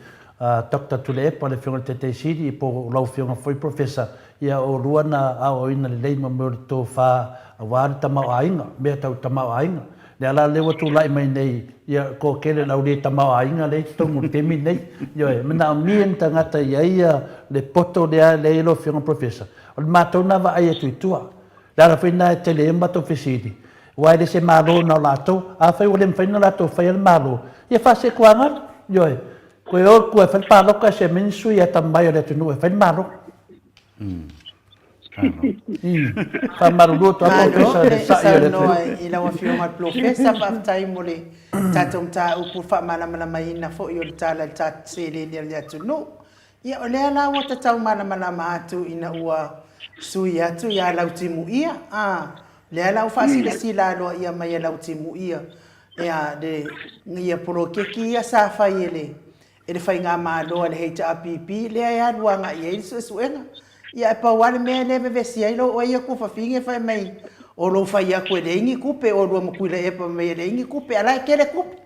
Dr. Tule pa le fiona te siri po lau fiona foi professor ia o ruana a o ina le leima mo to fa wa tama ainga me tau tama ainga le ala le watu lai mai nei ia ko kele lau le tama ainga le tongu temi nei yo mena mien tangata ia le poto le lo fiona professor o matou na va ai tu tua la fai na tele mato fisidi wai de se malo na lato a fai o le fai na lato fai el malo ia fa se kuanga yo ko o ko fa pa lo ka se men su ya tambai le tu no fa malo fa malo to a professor de sa ia no i la wa fio ma professor fa tai mole tatom ta u pu fa mala mala mai na fo yo ta la ta se le le tu no ia o le ala wa ta tau mala mala ma tu ina ua su ya tu ya la utimu ia le ala u fa si la lo ia mai la utimu ia ia de ngia pro ke ki ia sa fa ile ele fai ngā māloa le heita apipi, lea ia ruanga i eil suenga. Ia e pauane mea neve vesi ailo o ia kufa finge fai mai. O lo fai ia koe le ingi kupe, o lua makuila epa mai le ingi kupe, ala e kele kupe.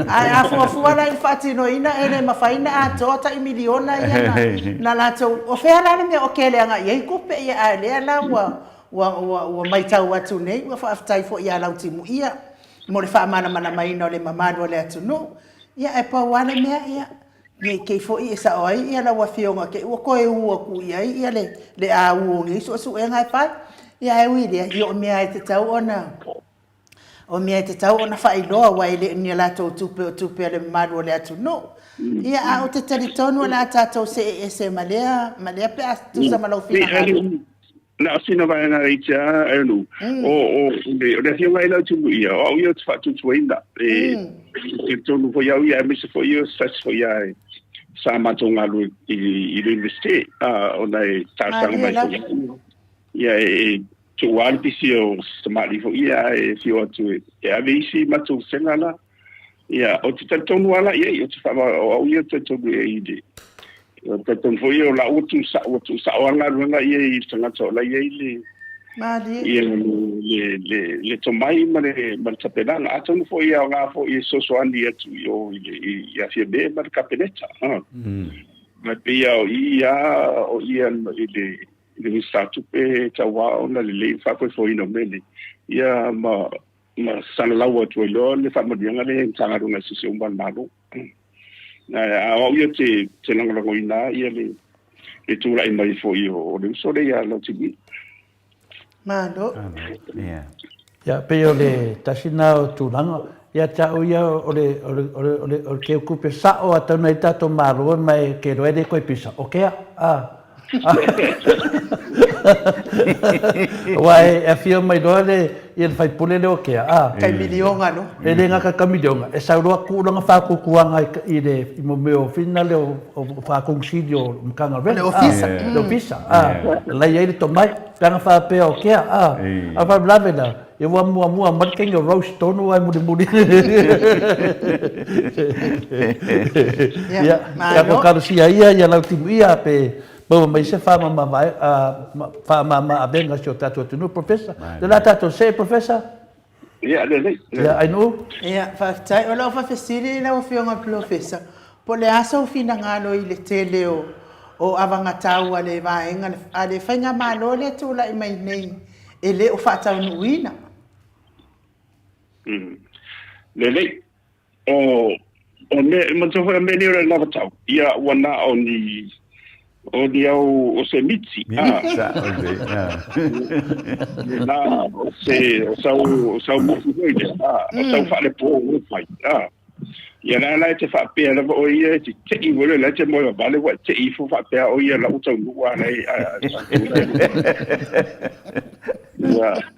Ai afuafuala i whatino ina, ele mawhaina a tōta i miliona ia na lato. O whea lana mea o kele anga i eil kupe, ia a lea la wa maitau atu nei, wa whaafitai fo ia lautimu ia. Mo le wha mana maina o le mamado le atu no. Ia e pauane mea ia. Ke fo i sa oi ia la wa fionga ke o ko e u ku ia ia le a u ngi so e ngai pa ia e wi le yo me ai te tau ona o me ai te tau ona fa i lo wa ile ni la to tupe le madu le atu no ia a o te territorio la tato se malea pe tu sa malo fina na sina vai na richa enu o le fionga ila tu ia o ia fa tu tuinda ke tonu fo ia me se fo ia fo ia sa matonga lu i university ona e tasanga mai ia tu wal pisio stamali fo ia e fio tu e avisi matu sengala ia o te tonu ala ia o te fa o ia te tonu e ide o te tonu fo ia la utu sa ona runga ia i sanga to la ia ile Mali. Le tomai mare tapelanga atonu fo ia nga fo i so andi atu yo ia fie be mar kapeleta ma pia o ia le statu pe tawa ona le fa fo ino mele ia ma sana lawa tu lo le fa ma dinga le tanga runga sisi umban malu na o ia te langa ngo ina ia le tu la mai fo io le so le ia lo tibi Mano. Ya pe ole tasina o tulanga ya ta o ya ole ke kupe sa o ata nei tato maro mai ke roede ko pisa. Okay? Wai e fio mai dole ia fai pule le okay. Kai milionga no. E le nga ka milionga. E sa roa ku nga fa ku kuanga i le mo meu finale o fa consiglio mkanga re. Le office. Le office. La ia le tomai kanga fa pe okay. A fa blavena. E wa mua marking o roast tonu ai muri. Ya ko karusia ia la timu ia pe Bom, mas você fala abenga se o tato tu no professor. De lá tato sei professor. I know. Fa tai ola fa fesiri na o fionga professor. Po le asa o fina ngalo i le tele o avanga tau ale vaenga ale fainga malo le tu la mai nei ele o fa tau nuina. Le o me to fa me ni ora na tau. Ia wana oni o dia o se mitsi sa na sa mo fuide sa fa le po fai ia na te fa pe la o ia te i vole la te mo vale wa te i fu fa pe o ia la uta lua nei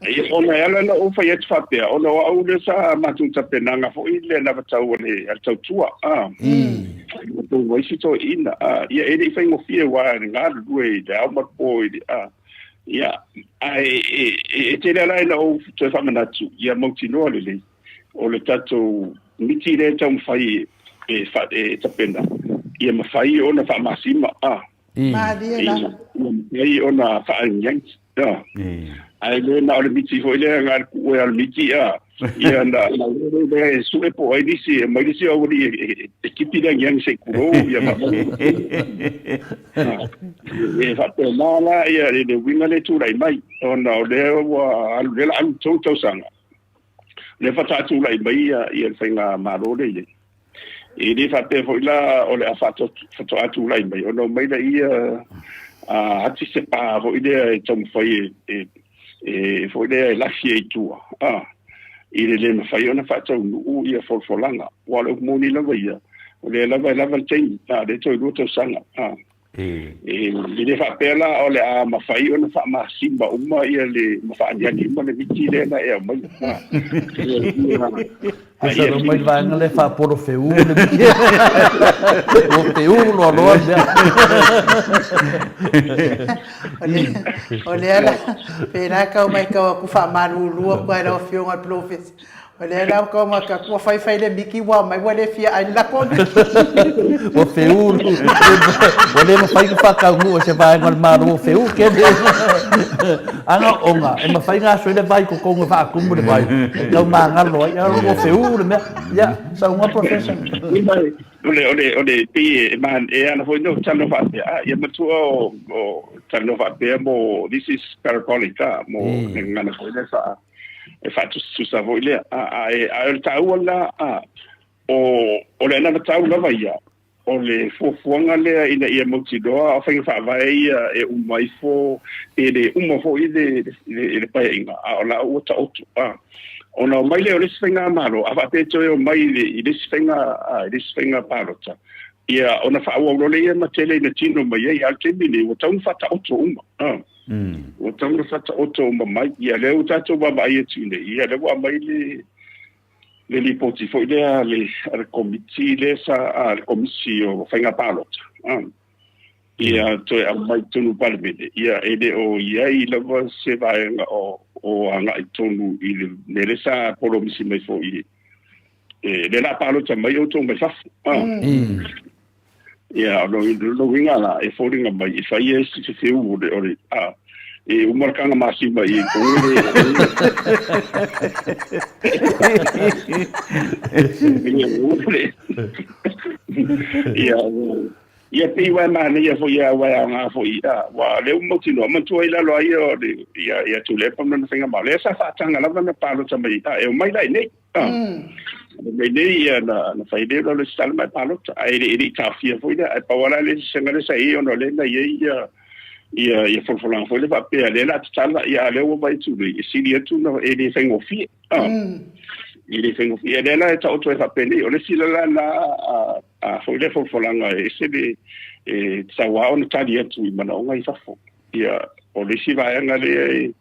ia ona ia la o fa ia te fa pe ona o le sa matu ta penanga fo ile na tau le al tau tua to vai si to ina ia ele fai mo fie wa nga due da ma poi ia ai te la ina o te fa manatu ia mo tino le o le tato miti le tau fai e fa e tapena ia ma fai ona fa masima Maria la. Ai ona whaangiang. Ai le na ole miti foi le ngar ku ole miti ia na le su e po ai disi mai disi o ri e kipi da yang se kuro ia ma. E fa pe mala ia le winga le tu rai mai ona le wa le la to sanga. Le fa ta tu rai mai ia whainga maro le. E le fa pe foi la ole a fa to atu rai mai ona mai la ia ati se pa foi le tom foi e foi le la fie tua ile le mafai ona fa tau nu ia folfolanga wala moni la ia le la va tei le toi luto sanga ile fa pela ole a mafai ona fa ma simba uma ia le mafa ani ma le vitile na e mai Esa no mai vai ngale fa poro feu le o feu lo lo Ole ala pena ka mai ka ku fa maru lua ko era o fio ngai profes. Ole ala ko ma ka ku fai le miki wa mai wa le fia ai la ko. O feu ole ma fai ka ka ngu se vai ngal maru o feu ke anga onga e ma fai nga so le vai ko ko va ku mu le vai. Ka ma ngal lo ya o feu le me ya sa un profession. Ole pi man e ana foi no tano fa ia ma tu o tano fa mo this is parabolica mo ngana foi le fa e fa tu sa voi le a ta wala o le na ta wala vai o le fofuanga le ina ia mo ti do a fa vai e mai fo e le fo i le pa inga o la o ta o ona mai le ole sfenga malo ava te o mai le sfenga parota ia ona fa o le ia matele na tino mai ia al temini o tau fata oto uma o tau fata oto uma mai ia le o tato ba mai tine ia le wa mai le lipoti foi le committee le sa al comissio fenga parota ia to a mai tonu palmede ia ede o ia I lava se vai o anga I tonu I le sa polo misi mai fo I le la palo ta mai o to mai fa ia no winga la e fo ringa mai fa ia se se u de ore e o marcanga masi mai ko ia pe wa mana ia fo ia wa nga fo ia wa le mo tino ma tu ila lo ia tu le pa na finga ma le sa fa tanga la na pa lo mai e mai lai nei me nei ia na fa ide lo sta mai pa lo ai ri ka fia fo ia pa wala le senga le sai ono le na ia fo fo le pa pe le la tala ia le o mai tu i si dia tu no e di fengo fia ile fengo fia le la ta auto fa pe o le si la na foi le folanga ese de tsawa on tadi atu I mana onga I fafo ia o le si vai nga le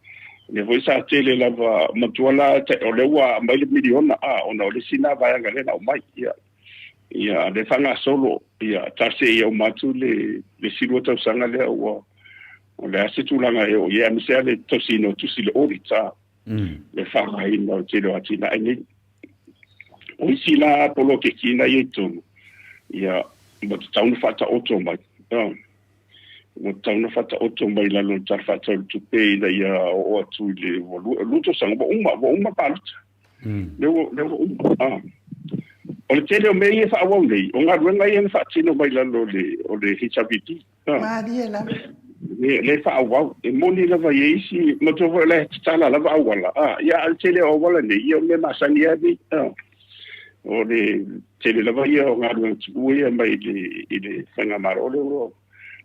voi sa tele la va matuala o le wa mai le miliona ona o le si na vai nga le na mai ia le fanga solo ia tase ia o matu le silu ta sanga le o le asitu langa o ia mi se le tosino tu si le orita le fanga I no tele ati na ni o si la polo ke kina yetu ia mo taunu fata oto mai mo taunu fata oto mai la lo tar fata tu pe la ia o tu le luto sang bo uma palut le o le tele o mei fa wa le o nga renga ia fa tino mai la lo le o le hichabiti Maria la. le fa wa e moni la va yesi mo to le tala la va wala ia al tele o wala ne ia me masania bi o le tele lava ia o ngā uia mai le whanga maro le uro.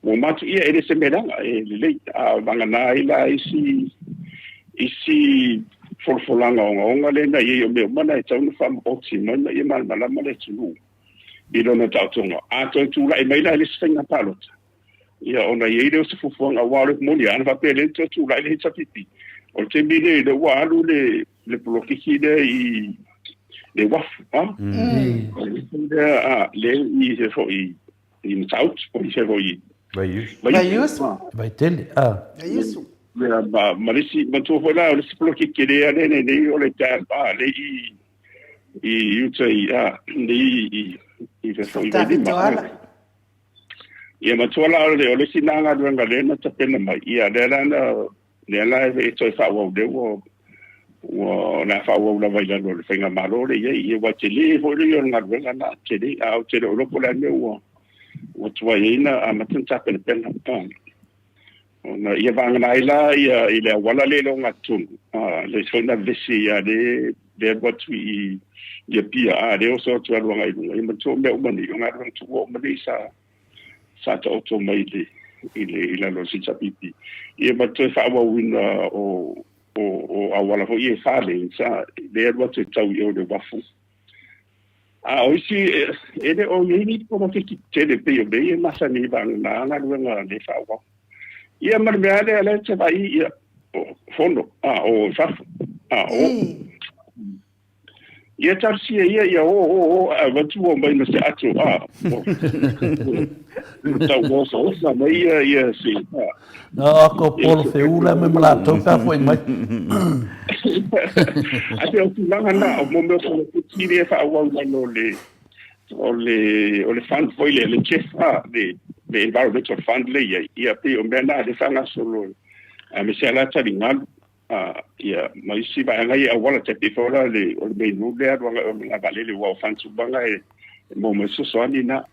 O matu ia ele se meranga e le lei a wangana ila isi folfolanga o ngā le na ia o meo mana e taunu whama oti mana ia malama le tunu. I lona tautonga. A toi tūra e mai la ele se whanga palota. Ia ona ia leo se fufuanga wale moni ana whape le tūra ele hita pipi. O te mine le walu le polokiki le le wafu le I se fo I south o I se fo I vai tele Isso. ma marisi ma tu fo la le splo ki kele ale ne o le ta le I utai le I se fo I vai ia matuala ole sinanga duanga lena tapena mai ia lena e toi fa wa de wo na fa wa la vai la le fenga malo le ia wa tele ho le nga duanga na tele au tele o lo pola ne wo tua ina a matan tapena pena ona ia vanga na ila ia ile wala le lo ngatu le sona vesi ia de what we ia pia de o so tua luanga i matu me o mani nga tu o mani sa to to mai ile lo si chapipi ia matu fa wa wina o awala ho ia fa le sa de what to tau yo de wafu oisi ele o yini po ke tele pe be ma sa ni bang na luanga le fa wa ia mar me ale te vai ia fondo o fa ia tarsi ia o va tu o mai no se atu ta wo so sa mai ia si ko polo fe ula me mala to ka foi mai ate o tu langa na o mo me ko ti re fa wa no le fund foi le chef the environmental fund le ia pe o mena de sanga solo me se ala tali ngal ia mai si ba ngai a wala te pe fora le o me no le o la vale le wa fan su banga mo me so so ani na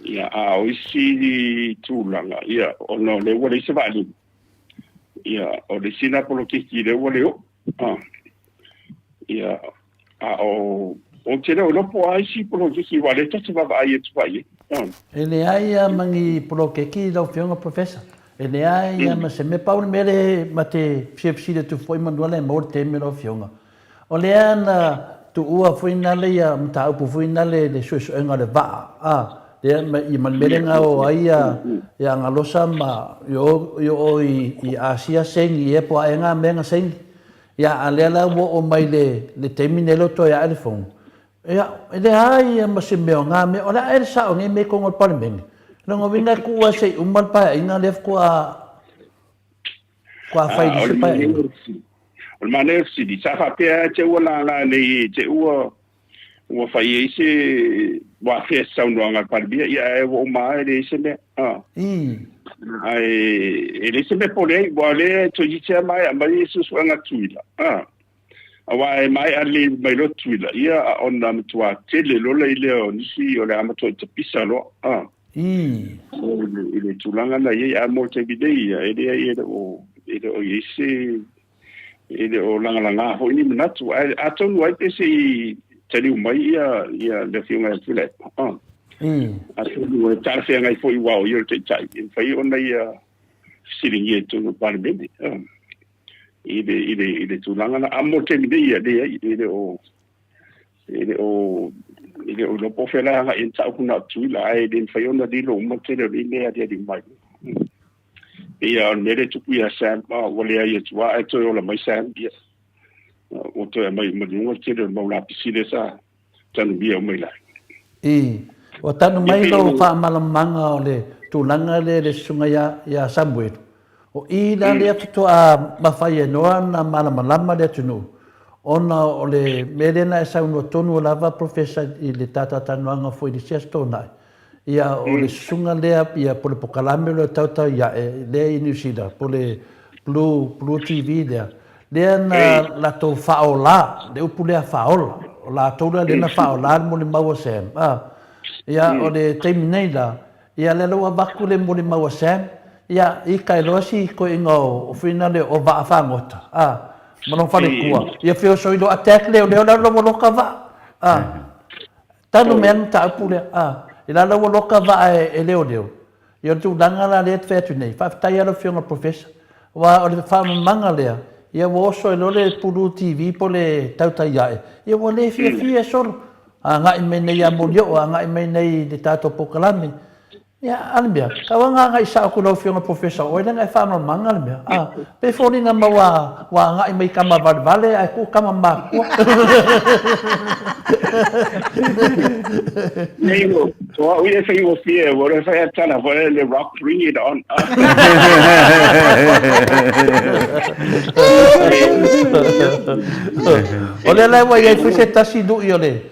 ia o si tu langa ia o no le wala se vale ia o le sina polo ki le wala o ia o tera o lopo ai si polo ki wale te va ai tu vai ele ai mangi polo ki do fionga professor ele ai ma se me paul mere mate fsi de tu foi manuale morte me do fionga o le ana tu ua foi na le ia mta upu foi na le so nga le va de i man merenga o ai ya ngalosa ma yo i asia sen i e po nga menga sen ya alela wo o mai le terminelo to ya telefon ya ele ai ma se me nga me ola er sa o me ko ngol parmen no vinga ku wa se umal pa ina lef ko fai di pa o mane si di sa fa pe che wala la le che o fai se wa fe sa no nga parbia ya o mai le se me ai ele se me pole wale to ji che mai su nga tuila awai mai ali mai lo tuila ia on nam tua tele lo le ile o nisi o le amato te pisa lo ile tulanga na ia mo te bidei ile o ise ile o langa ho ni manatu ato no te se tele mai ia le fiunga tule ato no tar se ngai foi wow yo te chai fai ona ia siringi tu no parbendi ile tulanga na amo te bidei ile o lo pofela nga in tau kuna tuila ai den faiona di lo mo te le ne dia di mai ia nere tu ia sam wale ia tu ai to la mai sam ia o to mai mo te le mo la pisile sa tan bia mai la o tanu mai lo fa malamanga ole tulanga le sunga ya Samuel o ila le to a mafai no na malamalama le tunu ona ole merena sa uno tonu lava professor I le tata tanuanga foi di sestona ia ole sunga le ia por pokalame le tata ia le inusida por le blue TV le na la to faola de upule faola la to le na faola mo le mawasem ia ole terminada ia le lo bakule mo le mawasem ia I kai losi ko ingo finale o va fangota Manong fale kua. Ia feo soido attack leo la lo loka va. Tanu men ta pule ila lo loka va e leo. Ia tu danga la let fetu nei. Fa tai ala feo professor. Wa o le fa manga lea. Ia wo so le pulu TV pole tau tai ia. Ia wo le fia solo. Nga I me nei amolio nga I me nei de tato pokalami. Ya albia kawanga nga isa ko lo fio professor o nga fa no mangal albia pe foni nga mawa nga I may kama vale ay ko kama ma ko Neighbor, so we say you fear what if I tell her the rock bring it on ole la wa ye fuse tasidu yole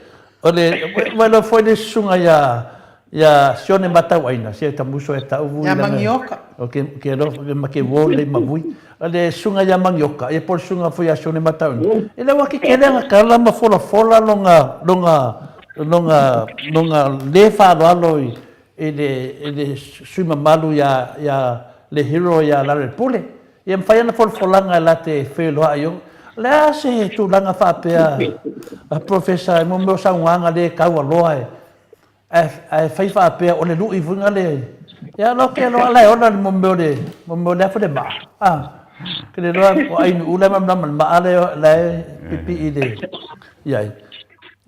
ole bueno foi de sunga ya ia sione matau aina sia tamuso e tau vui Ia mangioka. o ke ro ke vole mavui ale sunga ia mangioka e por sunga foi a sione matau e le waki kelenga kala ma fola longa le fa alo ele suma malu ya le hero ya la pule e mfaya na folanga la te felo ayo le se tu langa fa pe a professor mo sa wanga le ka wa loa ai fai fa pe o le lu i vunga le ya lo ke lo ala ona mo mo le fa de ba ke le lo ai u le ma ale le pipi ide ya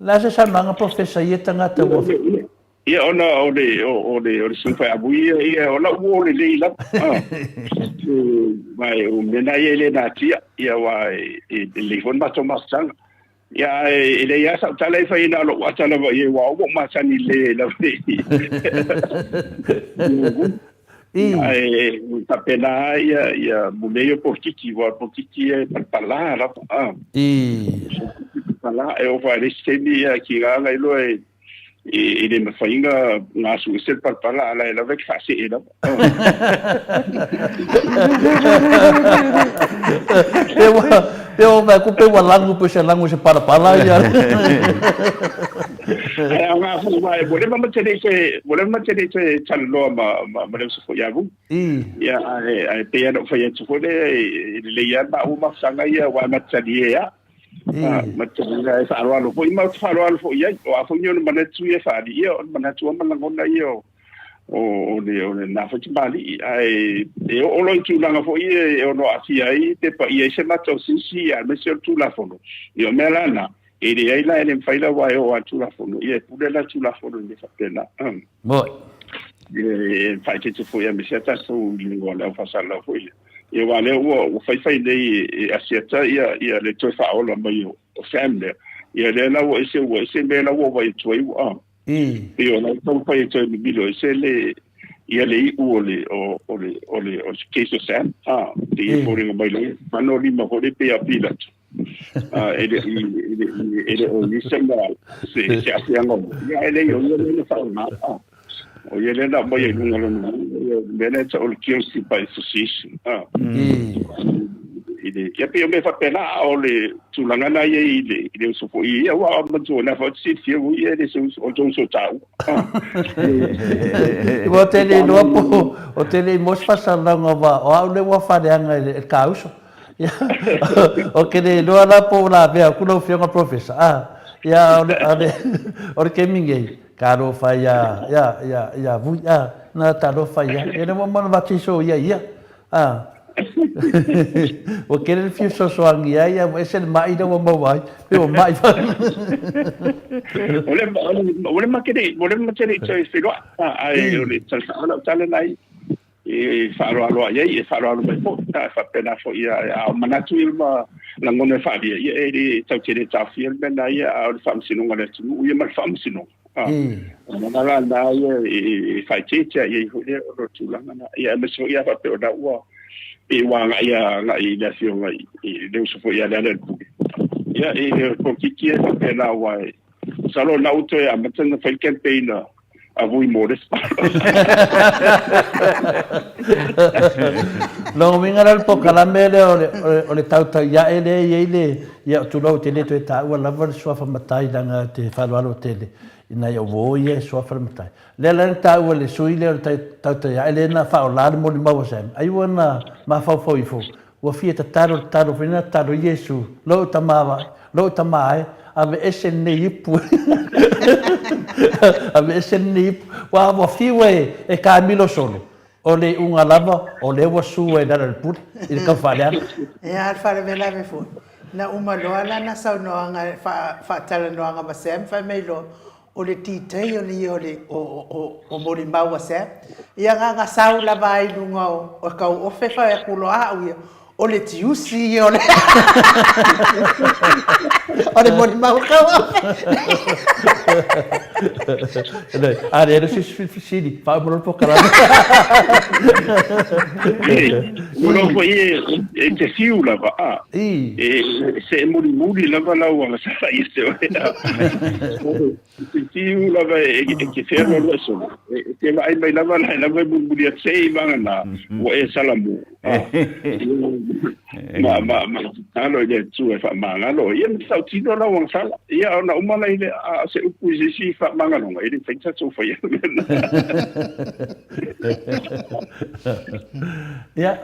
la se sa manga professor ye tanga te wo ia ona o sunfa abu ia ona o le leila mai o mena ele na tia ia wa le fon ma to masang ia ele ia sa tale fa ina lo wa tala ia wa o ma sani le la ai ta pena ia muleio portiki wa portiki e pala la pala e o fa le semi ki ga ngai lo e le mafainga ngā suesel parpala ala e lawe kase e lawa. Peo mai ku pe walangu pe se langu se parpala ia. Ai ngā fu mai bole ma tere se talo ma le so ya bu. Ya ai pe ya no fa ya so le ya ba u ma sanga ia wa ma tadi ya. Macam ni farual fo ima farual fo ia o afo nyo mana tu ia fadi ia o mana tu mana ngona ia o le na fo bali ai e o lo tu langa fo ia o no asia ai te pa ia se mato sisi a me se tu la fo io melana e de ai la ele faila wa o tu la fo ia pu la tu la fo de fa pena mo e fa che fo ia me se ta so lingo la fa sala fo ia e wale o fai nei asiata ia le toi fa ola mai o family ia le la o ese me la o vai toi e o na to fai toi mi bilo ese le ia le o case sam e por ngo mai le mano lima ho le pe apila ele o ni sembal se asiango ia ele yo le fa na o ele na mai e lunga lunga bene ta o kiasi pa association ile ya pe me fa pena o le tulanga na ye ile so fo ia wa ma zo na fa si fi o ia de so so tau o tele no po o tele mos fa salanga va o le wa fa de anga e causo o que de no la po la be ku no fi nga professor ya o ke mingi karo fa ya vu na ta do fa ya e no mo va ti so ya o que ele fez so angi ya esse mai do mo vai o mai ole ma kere che filo ai ole tala nai e faro alo e faro alo mai po ta fa pena fo ia a manatu ilma la ngone fa dia e tau tere ta fiel ben dai a fam sinu ngale tu ia mal fam sinu na na e fa checha e ho tu la na ia me so ia fa pe da wa e wa ia na i la fio ngai e le so fo ia la pu ia e ko kiki fa pena wa salo na auto e a matanga fa campaign a vui modest lo minga al po calamele o le tau ya ele ya tu lo tele to ta wa la ver so fa matai danga te fa lo tele ina yo voye so fa matai le la ta wa le sui le ta ya ele na fa o la mo li ma wasem ai wana ma fa fo ifo wa fi ta taro fina taro yesu lo ta mai ave esse neipu ave esse neipu wa fiwe e Camilo solo o le unga lava o le wa suwe da le put il ka fala e al fare vela me fu na uma loala na sa no anga fa tala no anga basem fa me lo o le titei o le o mori maua se ia nga sa la vai lunga o ka o fe fa e kulo a o le tiusi o le o le mori maua ka Are era sini, pa mo po kara. Uno foi te fiu la va. Se muri la va la wa sa isso. Te fiu la va que ferro lo so. Te vai la va muri sei va na. O e salamu. Ma alo ye tu e fa manga lo ye sa tino la wa sala. Ia na uma ile se upuisi fa manga no ele feita so foi. Ya,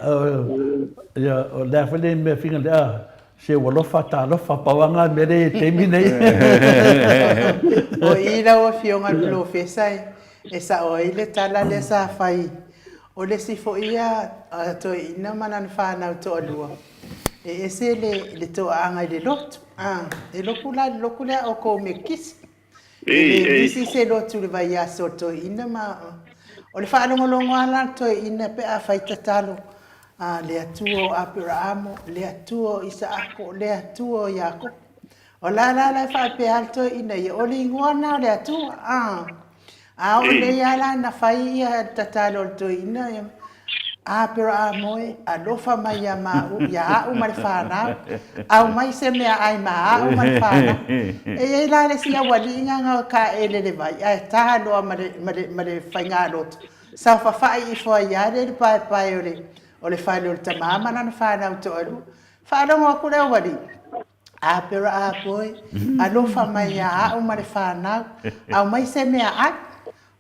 definitely me finga da se o lofa pawanga mere temine. O ila o fionga lo fesai esa o ile tala le sa fai. O le si fo ia to ina manan fa na to alua. E ese le to anga de lot. E lokula o ko me kis. E si se lo tu le vai a soto ina ma o le whaalongolongo ala toi ina pe a whaitatalo le atuo Abrahamo, le atuo Isaako, le atuo Iako. O la whaape alto ina i o le ingoana le atuo. O le ala na whai ia tatalo toi ina Abrahamo e alofa mai ia mau, ia au ma le whanau. Au mai se mea ai ma au ma le whanau. E la le sia wali inga ngā ka ele le vai. Ai tahaloa ma le whainga loto. Sa whawhai I fua iare le pai o le whaile o le tamama na whanau to alu. Whanau aku leo wali. Apera apoi, alofa mai ia au ma le whanau. Au mai se mea ai.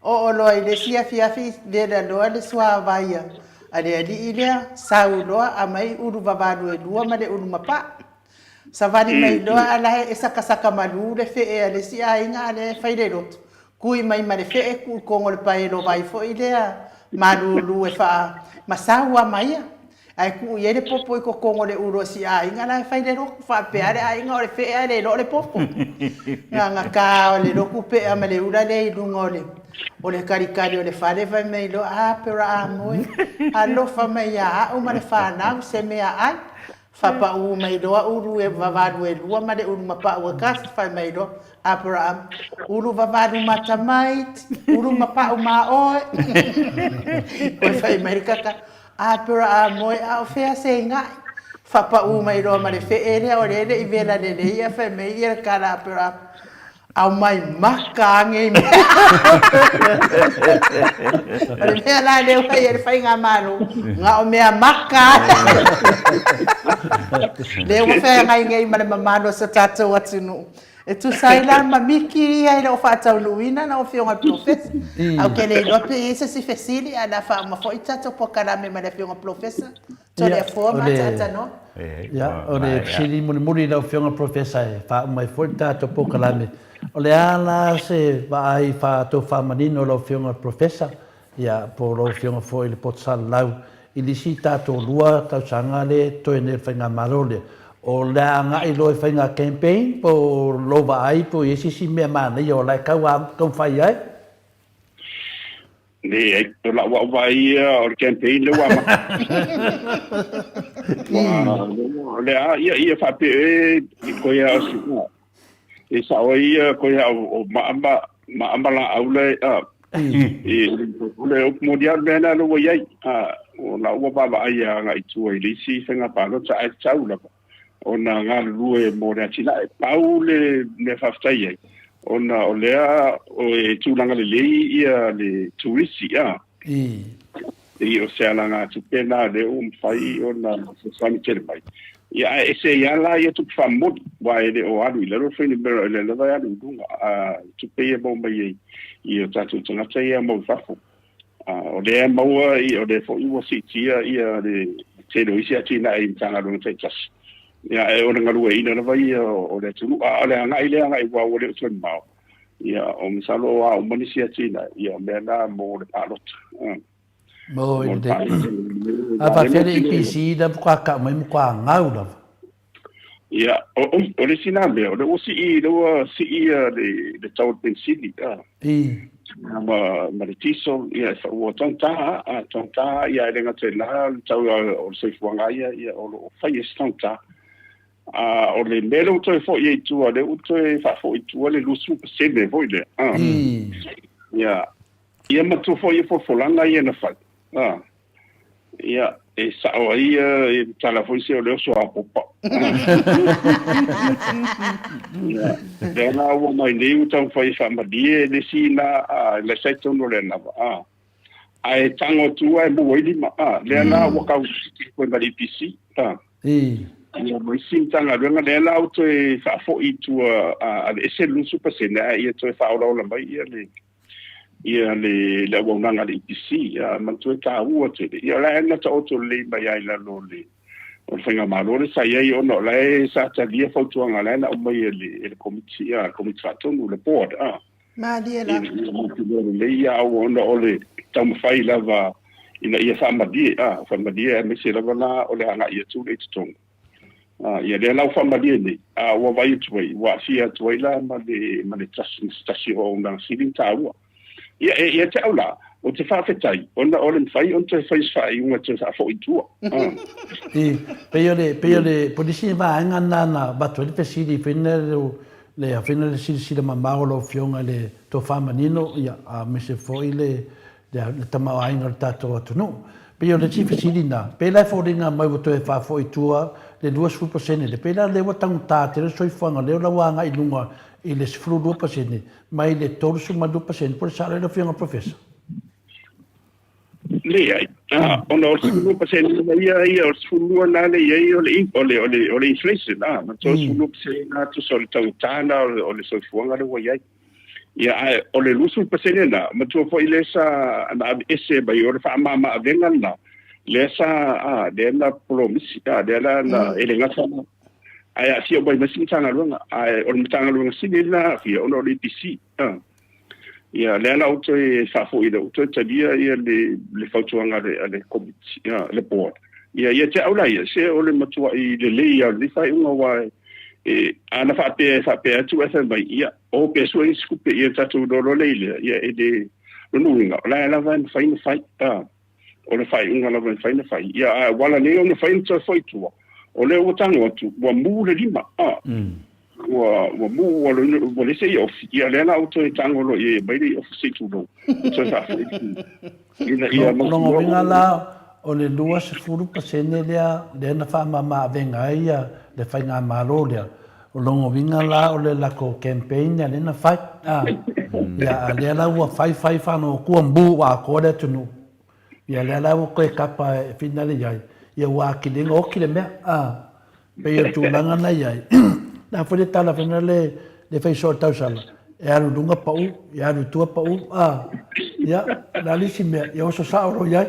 O loi le sia fiafi le loa le sua vaia. Ale ali ilea sauloa a mai uru vavalu e lua ma le uru mapa. Sa vali mai loa ala e saka malu le fe e ale si a inga ale whaile roto. Kui mai ma le fe e ku kongo le pae lo vai fo ilea malu lu e wha masaua mai. Ai ku ie le popo I ko kongo le uru si a inga ala e whaile roto. Wha peare a inga o le fe e ale lo le popo. Nga ka o le roku pe a ma le ura le ilunga o le. O le karikari o le whare vai mei lo apera a moe. Alofa mei a au ma le whanau se mea ai. Whapa u mei loa uru e vavaru e lua ma le uru mapa ua kasi whai mei lo apera a uru vavaru mata mait. Uru mapa u ma oe. O whai mei kaka apera a moe a o whea se ngai. Whapa u mei loa ma le wheere o le I vera le ia whai mei ia kara apera a au mai maka ngai me. Ole mea la leo kai e whai ngā manu. Ngā o mea maka. Leo whai ngai ma le mamano sa tātou atinu. E tu saila ma miki ai le o whātau luina na o whionga profesa. Au ke le lope e se si fesili a na wha ma fo I tātou po karame ma le whionga profesa. To le fo ma tātou no. Ya, o le sili muri na o whionga profesa e wha mai fo I tātou po karame. O le ala se vai fa to fa manino lo fionga professor ya po lo fionga fo il potsal lau ili sita to lua ta sanga le to ene fenga marole o la nga I lo fenga campaign po lo vai po esi si me mana yo la ka wa kon fai ai ne to la wa vai o campaign le wa ma le ia fa pe ko ya o e sa oi ko ya o ma la aule e le o mondial bena lo ia o la o ba ba ia nga I tu I si fenga pa lo sa la ona nga lu e mo na chila paule ne fa stai ona o lea o e tu langa le ia le tuisi e o se langa tu pena le fai ona sa ni kel mai ia ese ia la ia tu famod wa ele o alu le ro fini bero le vai alu dunga tu pe bomba ia tatu tuna ia mo fafo o le mo o le fo I si tia ia le te do isi atina I tanga do te tas ia e o nga lu ina vai o le tu le nga I wa o le tu mau ia o msalo wa o manisi atina ia me na mo le palot mo ide ava fere IPC da kwa mai kwa ngau da ia o le sina me o le OCE le tau pensili ma le tiso ia o tonta ia le ngate la tau o se fuanga ia o fai tonta o le mele o toi fo ye tu le o toi fa fo tu le lusu se le vo le ya ia ma tu fo ye fo langa ye na fa ia e sa o ia e tala fo se o le so a popa ia le na o mai le u tau fo fa ma die le sina le sai tono le na ai tango tu ai mo i ma le na o ka ko ba di pc ia mo sin tanga renga le la auto e fa fo i tu a ese lusu pa se na ia to fa o la mai ia le la wo nanga le pc man tu ka u te ia la na to to le ba ia la lo le o fenga malo le sai ai ono la sa ta dia fo tu nga la na o mai le committee fa no le board ma dia la le ia o ono le tam fai lava ina ia fa ma dia me se lava na o le anga ia tu le tong ia le lau whamalia nei, wa vai tuai, wa fia tuai la ma le tasio o nga siling tāua. Ia te au la, o te whawhetai, ona o le mwhai, on te whai unga te whafo i tua. Peo le polisi vaenga nana, bato le pesiri, le siri ma maolo fionga le to whamanino, ia me se foi le tamau ainga le tato atunu. Peo le chief siri na, pe lai fōringa mai wato e whafo i tua, le 2% le pela le watang ta te soi fanga le la wanga i lunga i le 2% mai le 2% por sa le fianga professor le ai ono 2% ia o sulu na le ia o le inflation ma to sulu se na to sol tana o le soi fanga le wa ia ia o le 2% na ma to fo ile sa na ese ba yo fa mama venga na lesa de la promisia de la elenga sana ai si o bai masi tanga lunga ai o tanga lunga sinila fi o no lpc ia le la auto e fa fo i do to tabia ia le fautuanga le committee le board ia te aula ia se o le matua i le leia le fai unga wa ana fa pe tu esa bai ia o pe so i skupe ia tatu do leile ia e de no nunga la van fai o le fai unga la fai na fai ia wala le ona fai to foi tu o le o tango tu wa mu le lima wa mu wa le se yo ia le na auto e tango lo e bai le ofisi tu do so sa ia no vinga la o le 2% le na fa mama venga ia le fai nga maloria o longo vinga la o le la ko campaign le na fai ia le la wa fai fa no ku mbu wa ko le tu ia le ala ko e kapa finale ia ia wa kilinga o kile me pe ia tu langa na ia na foi tala finale le fai short sala e alu dunga pau e alu tu pau ia la lisi me ia o so sauro ia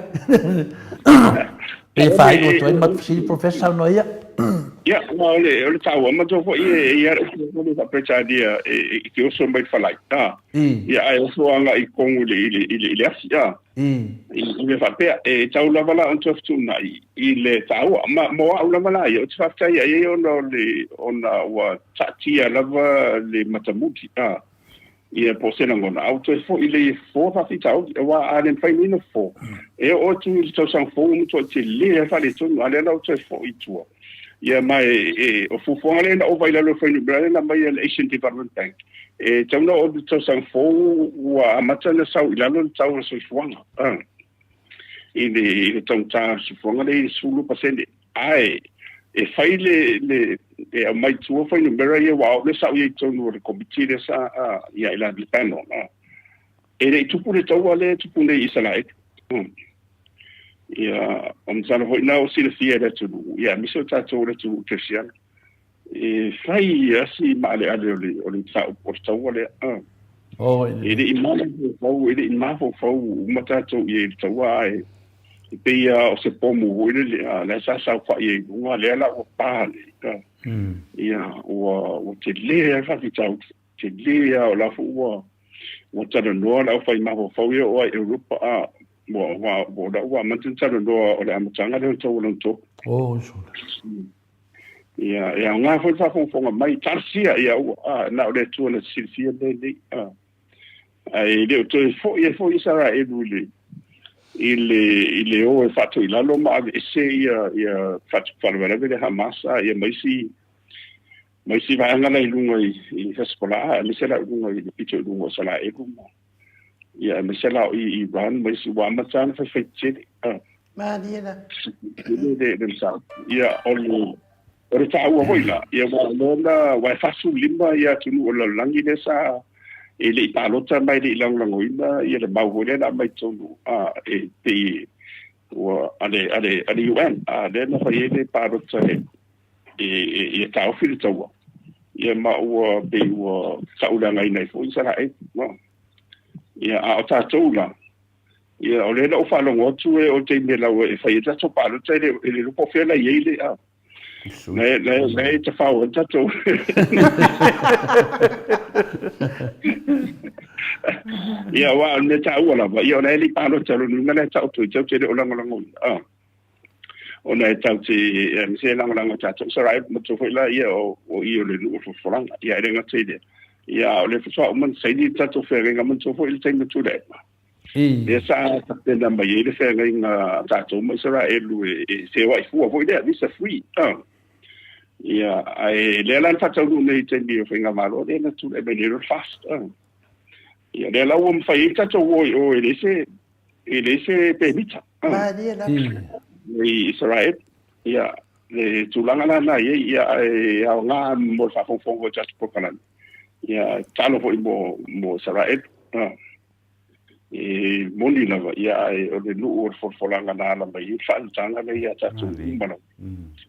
pe fai o to ma si professor no ia ia le tawa ma to ia o le aprecia dia e que o so mai falai ia ai o so anga I kongu le asia i fa pe e tau lava la on tof tuna I le tau ma mo au lava la o tfa tai e ona wa tatia lava le matamuki ia po sena ngona auto fo I le fo fa fi tau wa alen fai ni fo e o tu to sang fo mu to te le fa le tunu ale la auto fo I tua ia mai o fu fo ale na o vai la lo fai ni brale na mai le Asian Development Bank e tau o to sang fo wa amata na sau ilalo tau so fuanga i tau ta so fuanga le sulu pasende ai e fai le e mai tu fai no mera ia wa le sau ia tonu le committee sa ia ila di panel e le tupu le tau ale tupu le isalai ia sana hoi na o sila fia le tu ia miso ta tu le tu Christian e fai asi male ale o le tau ale ele imafo fau mata to ye tawa e pe o se pomo ele la sa fa ye uma le la o pale ia o te le fa vitau te le o la fu o tara no la fa imafo fau ye o Europa mo da mantin tara no o le amatanga le to lo to ia nga fa fo mai tarsia ia na le tu na silfia le ai le to fo sara e lule ile o fatto il allo ma se ia fatto fare veramente Hamas ia mai si mai si vai ngala ilunga I sekolah mi sela ilunga I picho ilunga sala ilunga ia mi sela I ran mai si wa matan fa fetche Maria. de sa ia ore taua hoila ia wa lona wa fasu limba ia tunu o langi de sa ele palota mai de langoina ia le mau le na mai tonu e te wa ale UN de na fa ele palota e tau fil taua ia ma wa be wa saula ngai nei fo sala no ia a ta toula ia ole no fa lo tu o te me la e fa ia to palota ele lo po fela ele nei te fa o tato ia wa ne ta wala ba ia nei li palo talo ngana ta o tu te o lango ona ta te mi se lango ta so right mo to fela ia o ia le lu fo fora ia renga te ia ole fo man sai di ta to fe renga mo to fo il te mo tu le ia sa te na mai ele fe renga ta to mo so right lu e se wa fu vo idea this is free ia ai le lan fa tau nei te bi finga malo de na tu e venir fast ia le la um fa ita to o ele se permita Maria la. ni Israel ia le tulanga na ia ia nga mo fa fo fo just pokalan ia talo fo mo Israel e moni lava ia o le nu o folanga na la mai fa tanga le ia tatu mana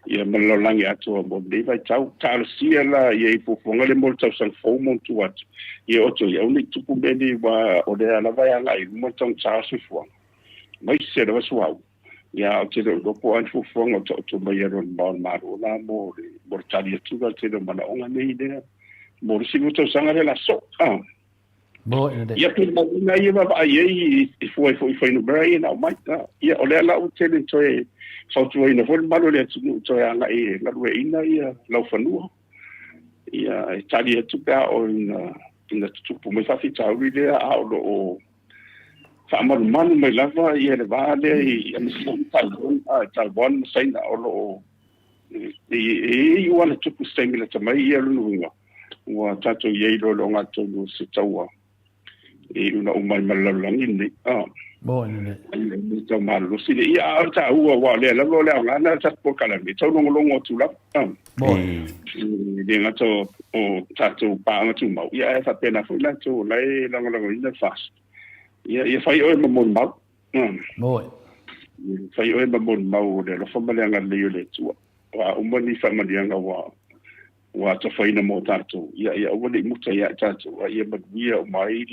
ia malo langi atu mo de vai tau talo sia la ia fo fonga le mo tau san fo mo tu at ia o to ia uni tupu beni wa o de la vai ala I mo tong sa su fo mai se da so ia o te do po an fo fonga to mai ron bon maro na mo tali tu ga te do mana onga nei de mo si mo tau sanga le la so Bo ia te na ia va ai foi no brain na mai ia ole la o te le toe so tu ina foi malo le tu toe anga e la we ina ia la fanu ia tali tu ka o ina tu po me fa fita ri le a o fa man me lava ia le vale ia mi so talbon sai na o e wana tu ku stengila tamai ia lunga wa tato ye lo nga to se taua e una umai malalangi ni bo ni ni to malu si le ia ta ua wa le la lo le ngana ta po kala mi to longo tu la bo de nga to o tato pa nga tu mau ia fa pena fu la to lai longo ina fast ia fai o mo mau bo fai o mo mau le lo fa male nga le tu wa umani fa male nga wa ta fai na mo tato ia wali muta ia tato ia ia mai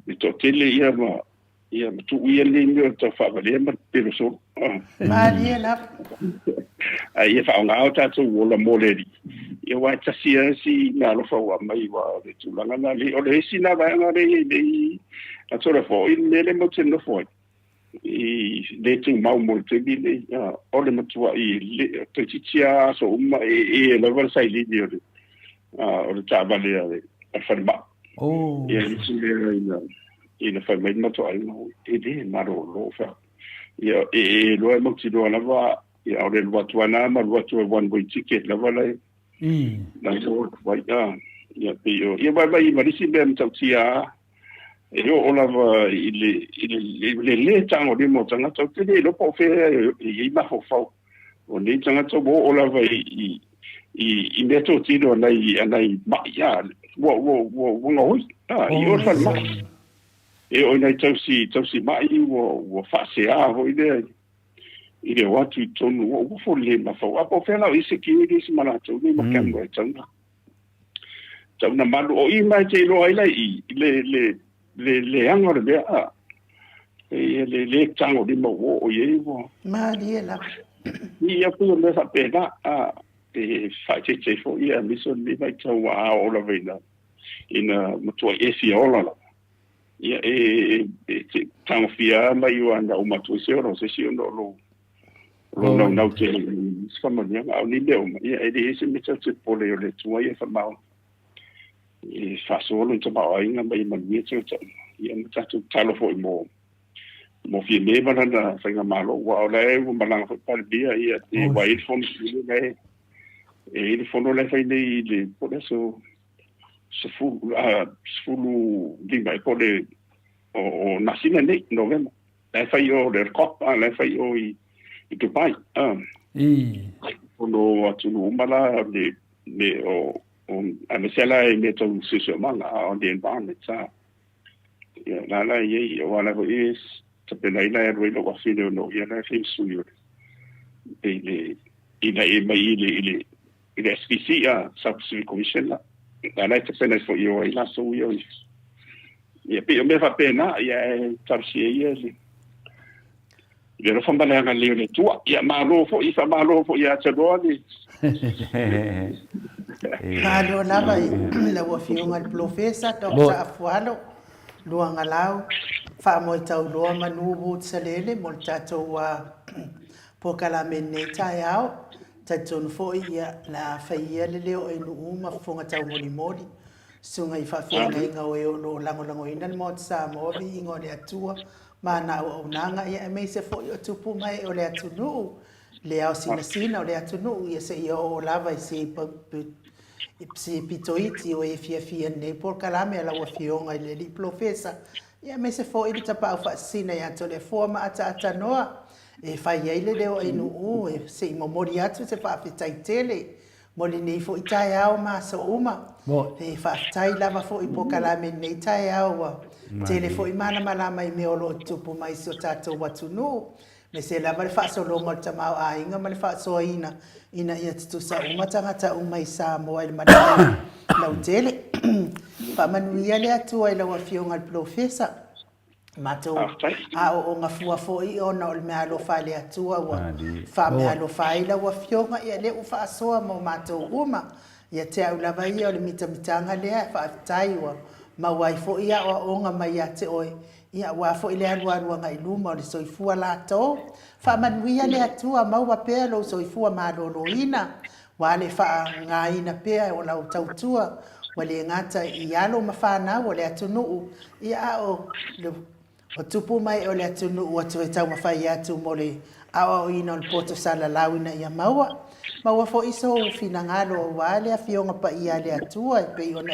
le to tele ia tu ia le no to fa vale ma pero so Maria la. ia fa nga tato wala mo le ia wa ta si na lo fa wa mai wa le tu langa na le o le si na va nga le a sort fo in le mo tendo fo le tu mau mo te bi le o le mo tu le to tia so e le vol sai li dio o le ta vale a farma ia si le ina fa mai mo to ai no e de maro lo fa ia lo mo ti do la va ia o le lo tu na ma lo tu one way ticket la va le na so va ia pe ia va ma si ben tau tia e o la le tango de mo tanga to te lo po fe e ma fo fo o ni tanga to bo o la va i meto ti do nai ma ya wo no i o fa ma e o nei tau si ma i wo fa se a ho ide i le watu tonu wo fo le ma fo a po fe la i se ki ni si mala to ni ma kan go tanga tau malu o i mai te lo ai lai le anga de le tango di mo o ye wo Maria la. ia pu le fa pena e fa che fo ia mi so ni mai tau a o la vena ina mo to e si ola ia tango fia mai o anda o matu se o se si no no te skama ni au ni le o ia e de se mi tau te pole o le tua ia fa mau e fa solo te ba ai nga mai man ni te ia mata tu talo fo mo fi me bana na fa nga malo wa le o malanga fa pa dia ia e wa il fo ni e le fono le fai nei le adesso sefulu lima e pole o nasina nei novembre le fai o le coppa le fai o i Dubai fono atunu umala le o amesela e meto sisio manga on the environment sa la ye o ala is tapela ina e roilo wa fino no ia na fim suyo ele ina e mai ile SPC South Civil Commission la te pena fo io ila so io ia pe me fa pena ia tarsi ia le lo famba le ngal le tua ia malo fo ia te rodi Halo lava la wa fiunga al profesa to sa afualo luanga lau fa mo tau lo manubu tsalele mo tato wa pokala menne taiao taton fo ia la faia le leo e no uma fonga tau moli sunga I fa fia nga o lo lango ina mo Samoa Viiga le Atua mana o nanga ia me se fo yo tupu mai o le atunu le au sina o le atunu ia se yo lava se pitoiti o e fia ne por kalame la wa fionga le li profesa ia me se fo I tapa fa sina ia to le forma ata noa e fa ia ile le o inu e se momori atu se fa fitaitele mo le nei fo itai au ma so uma e fa tai lava fo I por kalame nei tai au tele fo I mana malama I me o lo tupu mai so tato watunu me se lava le fa so lo mo tamau a inga ma le fa so ina ia tu sa uma tangata uma I Samoa le madai na tele fa manuia le atu ai la wa fionga al profesa mato o nga fua fo I ona o me alo fa le atua wa fa me alo fa I la wa fionga ia le u fa so mo mato uma ia te au lava ia o le mitanga le fa tai wa ma wai fo ia o nga mai ate oi ia wa fo ile alu nga iluma o le soifua la to fa manuia le atua ma wa pe lo soifua ma lo ina wa le fa nga ina pe o la tautua wa le ngata ia lo mafana o le atunu ia o tupu mai o le atunu o tu tau mafai atu mo le o ina o poto sala lawina ia maua fo iso fina ngalo wa le afionga pa ia le atua pe ona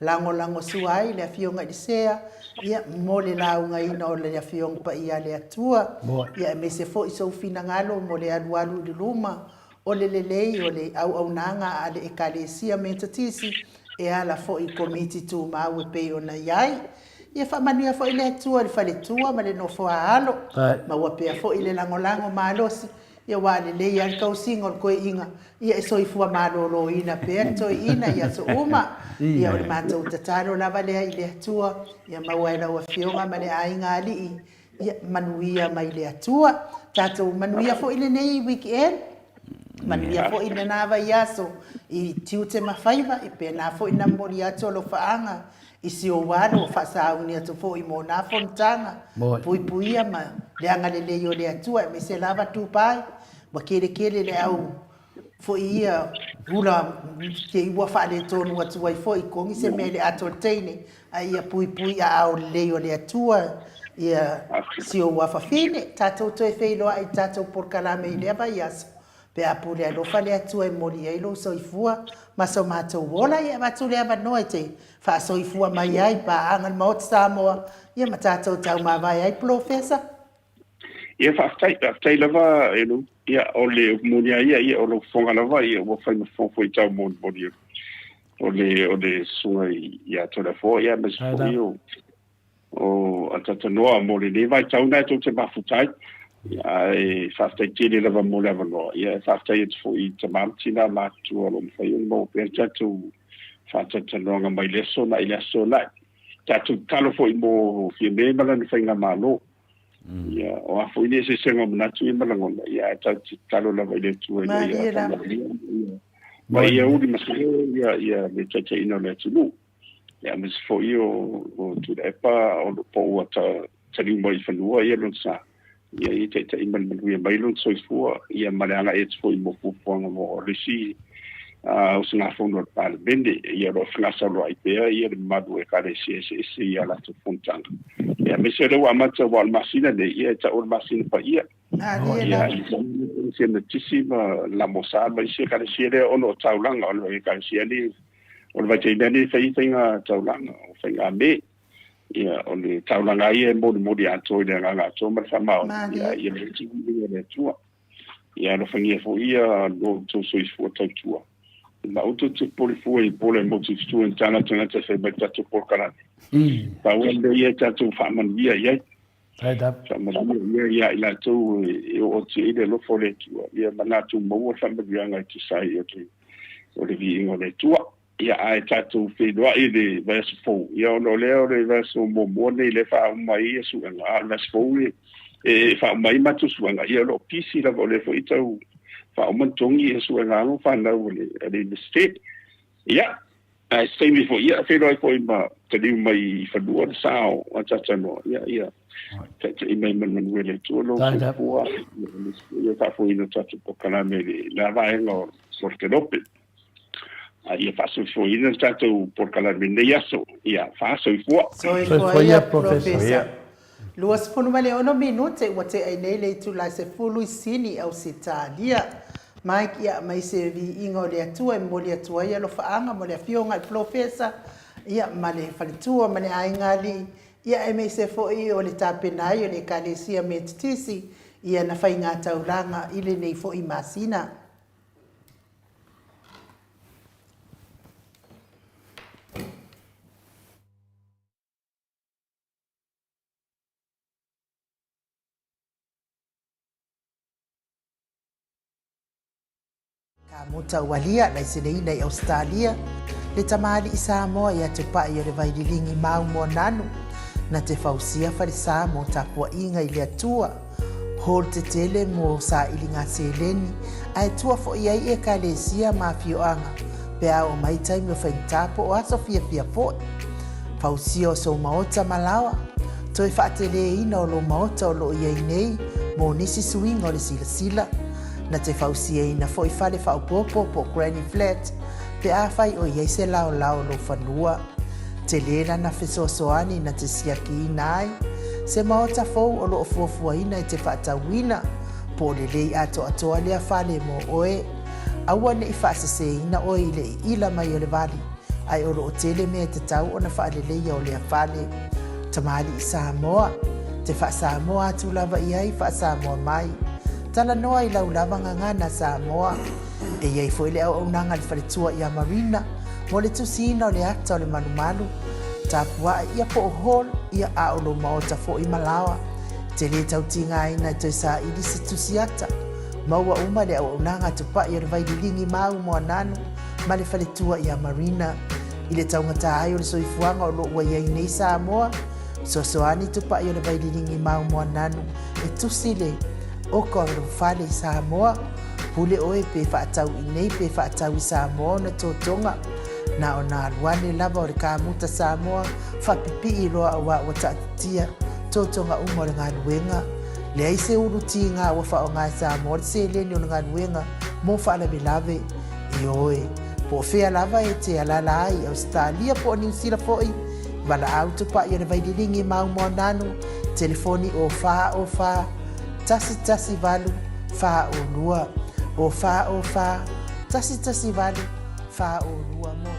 lango suai le afionga I sea ia mo le launga ina o le afionga pa ia le atua ia me se fo iso fina ngalo mo le alu le luma o le lelei o le au nanga a le ekalesia mentatisi e ala fo I committee tu mau pe ona iai ia fa mania fo ile atua le fale tua ma le no fo alo ma wa pe fo ile lango malosi ia wa le le ia kausinga ko inga ia so I fua malolo ina pe to ina ia so uma ia o le matou tatalo lava le ile atua ia maua ela wa fionga ma le ainga ali ia manuia mai le atua tatou manuia fo ile nei weekend manuia fo ile na va iaso I tiute mafaiva I pe na fo ina mori ato lo faanga I si o wano fa sa uni atu fo I mo na fontanga puipuia ma le anga le yo le atua me se lava tu pai ma kele le au fo ia rula ke I fa le tonu atu ai fo I kongi se me le ato teine ai ia puipuia au le yo le atua ia si o wa fa fine tato to e feilo ai tato por kalame I le va iaso pe apule alo fale atu e mori e lo soifua ma so mato wola ia matu le ava noite fa soifua mai ai pa angal Maota Samoa ia matato tau ma vai ai profesa ia fa tai lava elo ia o le moni ia o lo fonga lava ia o fa fo tau mon bodi o le sunga ia to le fo ia mes fo io o atata noa mo le vai tau na to te bafutai ai fasta tele lava mo lava no ia fasta it fo I tamamtina ma tu o mo fai mo per tu fasta tanonga mai leso na ile so la tatu kalo fo mo fi me mala ni fai ngama no ia o fo ile se sengo na tu mala ngona ia tatu kalo lava ile tu ia ma ia udi masio ia le tata ino le tu ia mes fo io o tu epa o po ta tani mo I fanua ia lo sa ia I te iman ia bailon soifua ia malanga e foi mo fuanga mo risi o sina fono tal bende ia ro flasa ro ai pe ia madu e kare se ia la tu fontanga ia me se lo amata wa masina de ia ta o masina pa ia ia se na tisi ma la mosa ma se ka se le ono taulanga o le ka se ni o le vai ni fai nga taulanga o fai nga me ia o le taulanga ia mo dia to le nga to ma fa ma ia le tisi le tua ia no fangia fo ia no to so is fo tua ma auto te pole foi pole mo tu stu en tana tana te se beta tu por kala pa wende ia ta tu fa man ia ia sai da fa man ia ila tu o ti ile lo fo le tu ia mana tu mo fa me ia ngai tu sai ia tu o le vi ngole tu ia ai ta tu fe do ai de verse fo ia no le verse mo ne le fa mai su en a verse fo fa mai ma tu su nga ia lo pisi la vole fo itau fa o mantongi e su nga no fa na vole le state ia ai sei mi fo ia fe roi foi ma te di mai fa duo sao a cha no ia te mai man wele tu lo fo ia fa fo ino cha po kana me la va no sorte dope ia fa so fo ino cha por kana me ia so ia fa so fo ia professor Luas pono male ono minute wa te ai nei le tu la se fulu sini au se talia Mike ia mai se vi ingo le atua mo le atua ia lo faanga mo le fionga professor ia male falitua male ai ngali ia e mai se fo i o le tapena i o le kalesia me tisi ia na fainga tauranga ile nei fo i masina Muta walia na isileina i Australia le tamali i Samoa ia te pai o le vaililingi mau mo nanu na te fausia farisa mo tapua inga i le atua hol te tele mo sa ilinga seleni ai tua fo ia i e kalesia ma fioanga pe a o mai taimi o whaintapo o aso fia fo fausia o so maota malawa toi whaatele ina o lo maota o lo ia nei mo nisi suinga o le sila na te fausia ina fo i fale fa popo po granny flat pe a fai o ia se lao lo fanua te lena na fesosoani na te siaki nai se maota fo o lo fuafua ina i te whaatawina po le lei ato atoa lea fale mo oe aua ne i whaasese ina oe i le ila mai o le vali ai o lo o tele mea te tau o na whaaleleia o lea fale tamali i Samoa te wha Samoa atu lava i ai wha Samoa mai tala noa i lau lava ngangana Samoa e iei fo i le au nanga le whaletua i a marina mo le tusina o le ata o le manumalu tapua ia po hol ia a o lo maota fo i malawa te le tautinga ina te sa i disi tusiata maua uma le au nanga tupa i o le vaililingi mau mo ananu ma le whaletua i a marina i le taungata ai o le soifuanga o lo ua iei nei Samoa sosoani tupa i o le vaililingi mau mo ananu e tusile o ko ro fale i Samoa pule oe pe whaatau i nei pe whaatau i Samoa na tōtonga na o nā luane lava o le kāmuta Samoa whapipi i roa wa watatia tōtonga umo le ngā nuenga le aise uruti ngā wa whao ngā Samoa le se leni o le ngā nuenga mo whaala me lave i oe po whea lava e te alala ai Australia po New Zealand foi wala auto pa i o le vaililingi mau mo nanu telefoni o wha tasi valu fa o lua o fa tasi valu fa o lua mo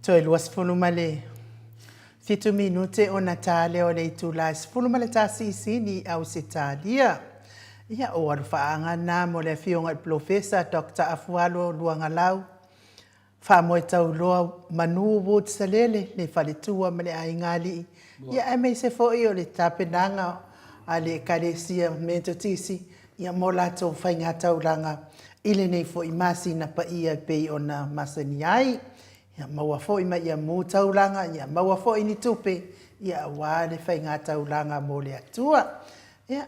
Toi luas fulu male. Fitu minute o Natale o le tula fulu male tasisi ni au sitalia. Ia o arfaanga na mo le fionga professor Dr. Afualo Luangalau. Fa mo tau loa manu wot salele le falitua male aingali. Ia ame se fo o le tapenanga a le karesia mentotisi. Ia mo lato whainga tauranga. Ile nei fo imasi na pa ia pei o na masani ai. Ia maua fo ima ia mu tauranga. Ia maua fo ini tupe. Ia wale whainga tauranga mo le atua. Ia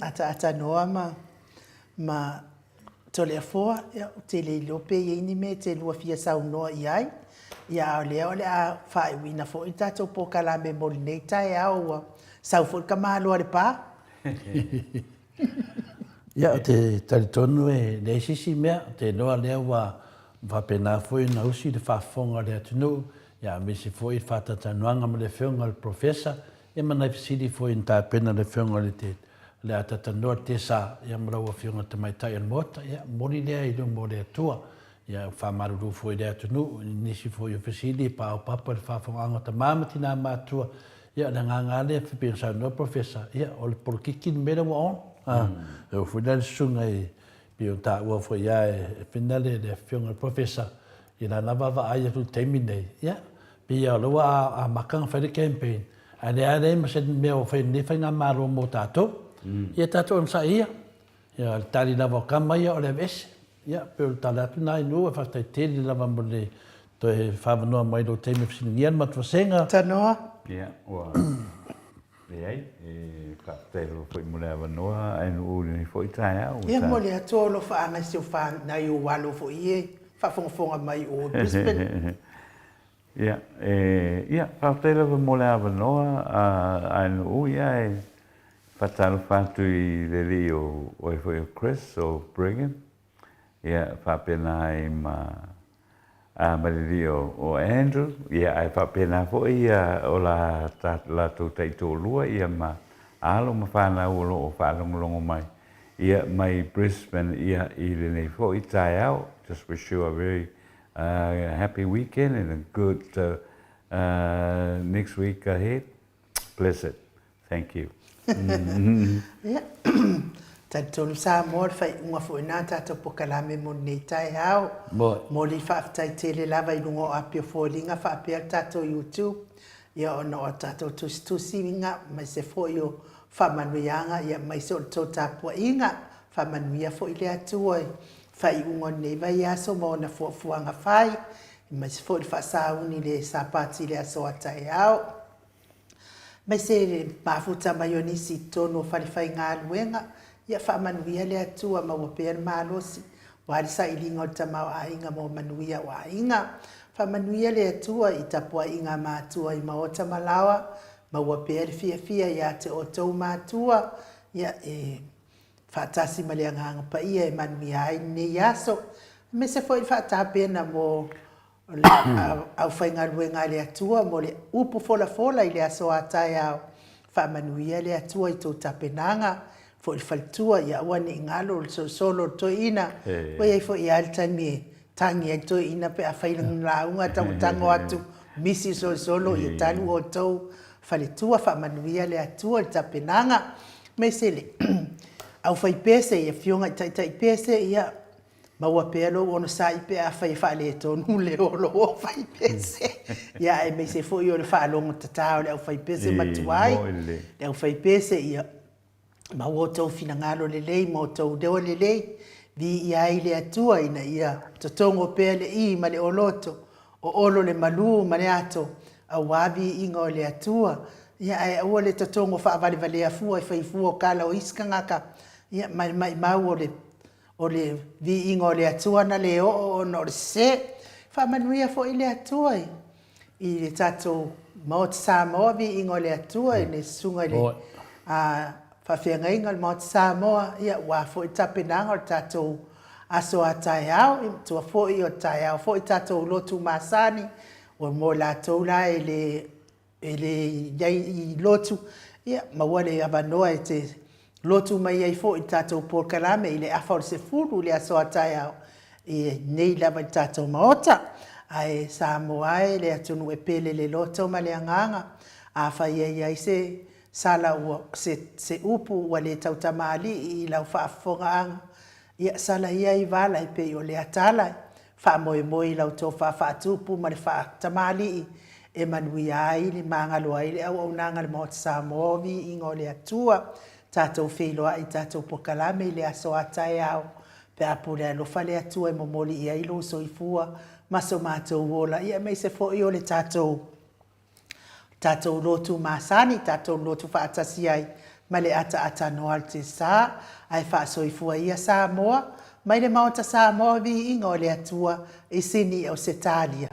ata noa ma tole afoa. Ia te le lope ini me te lua fia sau noa iai. Ia o le a whae wina fo i tato po kalame mo le nei tae au sau fo ka mahalo are pa. Ia te taritonu e le sisi mea, te noa lea wa pena foi na usi de whafonga le atunu, ia me se foi whatatanuanga ma le whiunga le professor, ia mana fisiri foi in tā pena le whiunga le atatanua te sa, ia maraua whiunga te mai tai al Maota, ia mori lea i mo le atua, ia whamaruru foi le atunu, nisi foi o fisiri pa o papa le whafonga ta mamati nā mātua, ia na nganga lea whipia sa no professor, ia o le porkiki ni mera wa on, o finale sunga i pio ta ua foi ia e finale le whiunga professor i la lava va aia tu teimi nei ia pia loa a makanga whaere campaign a le are ma se mea o whae ne whainga maro mo tato ia tato am sa ia ia tali lava o kama ia o le vese ia pio tala atu nai nua whastai teli lava mo le to e whavanua mai lo teimi whasingian matwasenga Tanoa. Ia, ua. Ei, whaaptelo foi mo le avanoa, ai no uri ni foi tae au. Ia mo le atua lo whaanga si o whaanga na i o walo fo ie. Whafonga mai o Brisbane. Ia, whaaptelo mo le avanoa, ai no uri ai whatalo whatu i le li o foi o Chris o Brigham. Ia, whapena ai malili o Andrew, ia ai whapena fo ia o la tau taito lua, ia ma alo ma whanau o whanongo mai. Ia mai Brisbane, ia i nei fo i tae au. Just wish you a very happy weekend and a good next week ahead. Bless it. Thank you. Ia. Tantonu Samoa fai unga fo ina tato po kalame mo nei tae au. Mo li whaafitai tele lava i lungo apio fo linga whaapea tato YouTube. Ia ono o tato tusi inga mai se fo io whamanuianga ia mai se o tō tāpua inga whamanuia fo i le atuoi. Whai ungo nei vai aso mo na fo fuanga whai. Mai se fo i whaasauni le sapati le aso atai au. Mai se mafuta mayonisi tono whaliwhai ngā luenga. Ia whaamanuia le atua ma wapea malosi. Wari sa ilinga o tamau a inga mo manuia wa inga. Whaamanuia le atua i tapua inga mātua i Maota malawa. Ma wapea le fia ia te o tau mātua. Ia whaatasi ma le anganga pa ia e manuia ai nei aso. Me se foi whaatapena mo au whainga ruenga le atua mo le upu fola i le aso atai au. Whaamanuia le atua i tō tapenanga. Fo il faltua ia wani ngalo solo to ina we fo ia tani to ina pe a failang launga tango atu misi solo i tanu o to falitua fa manuia le atua tapenanga mesele au fai pese ia fionga tai pese ia maua pelo ono sai pe a fai le to nu le o fai pese ia e mese fo io le fa longo tatao le au fai pese matuai le au fai pese ia ma o tau finangalo lelei, ma o tau dewa lelei, vi ia i le atua ina ia, totongo pea le i ma le oloto, o olo le malu ma le ato, a wavi inga o le atua, ia ai ua le totongo wha vale a fua, i whaifua kala o iska ngaka, ia mai mau o le vi inga o le atua na le o no le se, wha manuia fo i le atua i le tato Maota Samoa vi inga o le atua, i ne sunga le, whawhianga inga le Maota Samoa, ia wā fo i tapenanga o tātou aso a tai au, tua fo i o tai au, fo i tātou lotu masani, o mō lātou la e le i lotu, ia maua le avanoa e te lotu mai ai fo i tātou pōkalame, i le afa o se furu le aso a tai au, i nei lava i tātou Maota, ai Samoa e le atunu e pele le loto ma le anganga a whai ai se sala ua se upu ua le tautamali I lau whaafonga ia sala ia I vala I pe o le atala wha moe moe lau tō whaatupu ma le whaatamali e manui ai le mangalo ai le au nanga le Maota Samoa vi ingo le atua tātou whiloa I tātou pokalame I le aso atai au pe apu le alofa le atua I momoli ia I lo soifua maso mātou wola ia mei se fo I o le tātou lotu masani, tātou lotu whaatasi ai ma le ata noa te sā ai whaasoifua ia Samoa mai le Maota Samoa vi ingo le atua I sini o se tālia.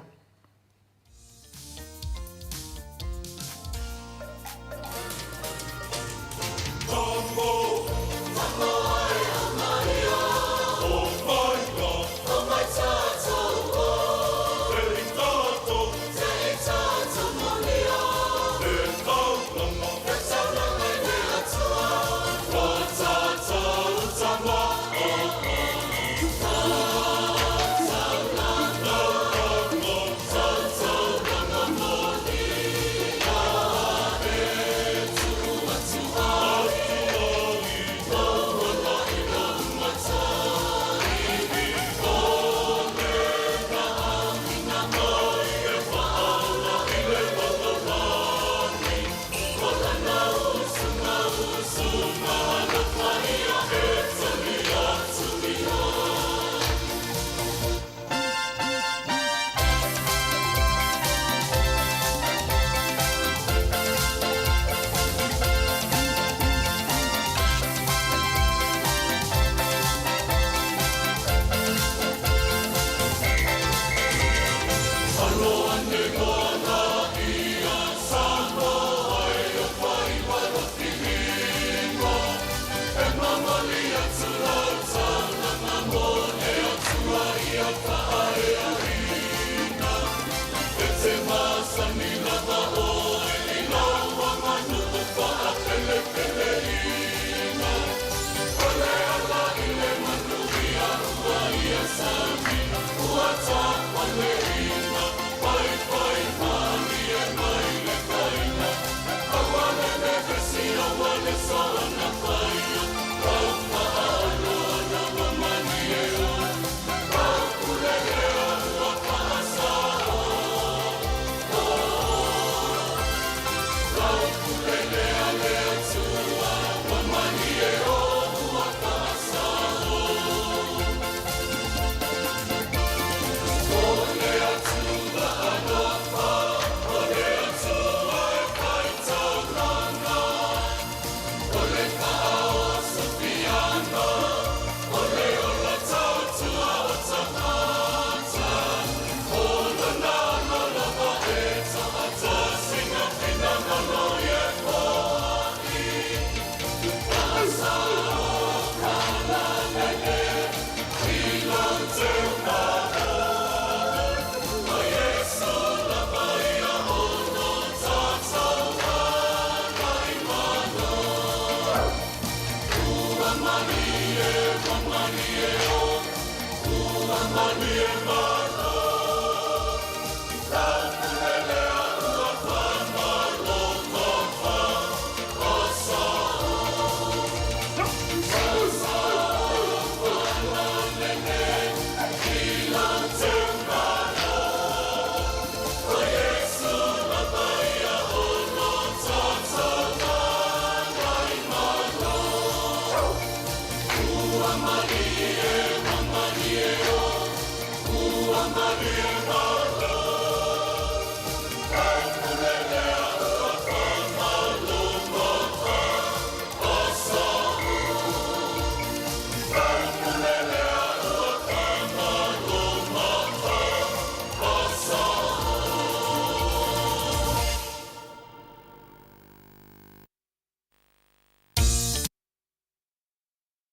Let's go.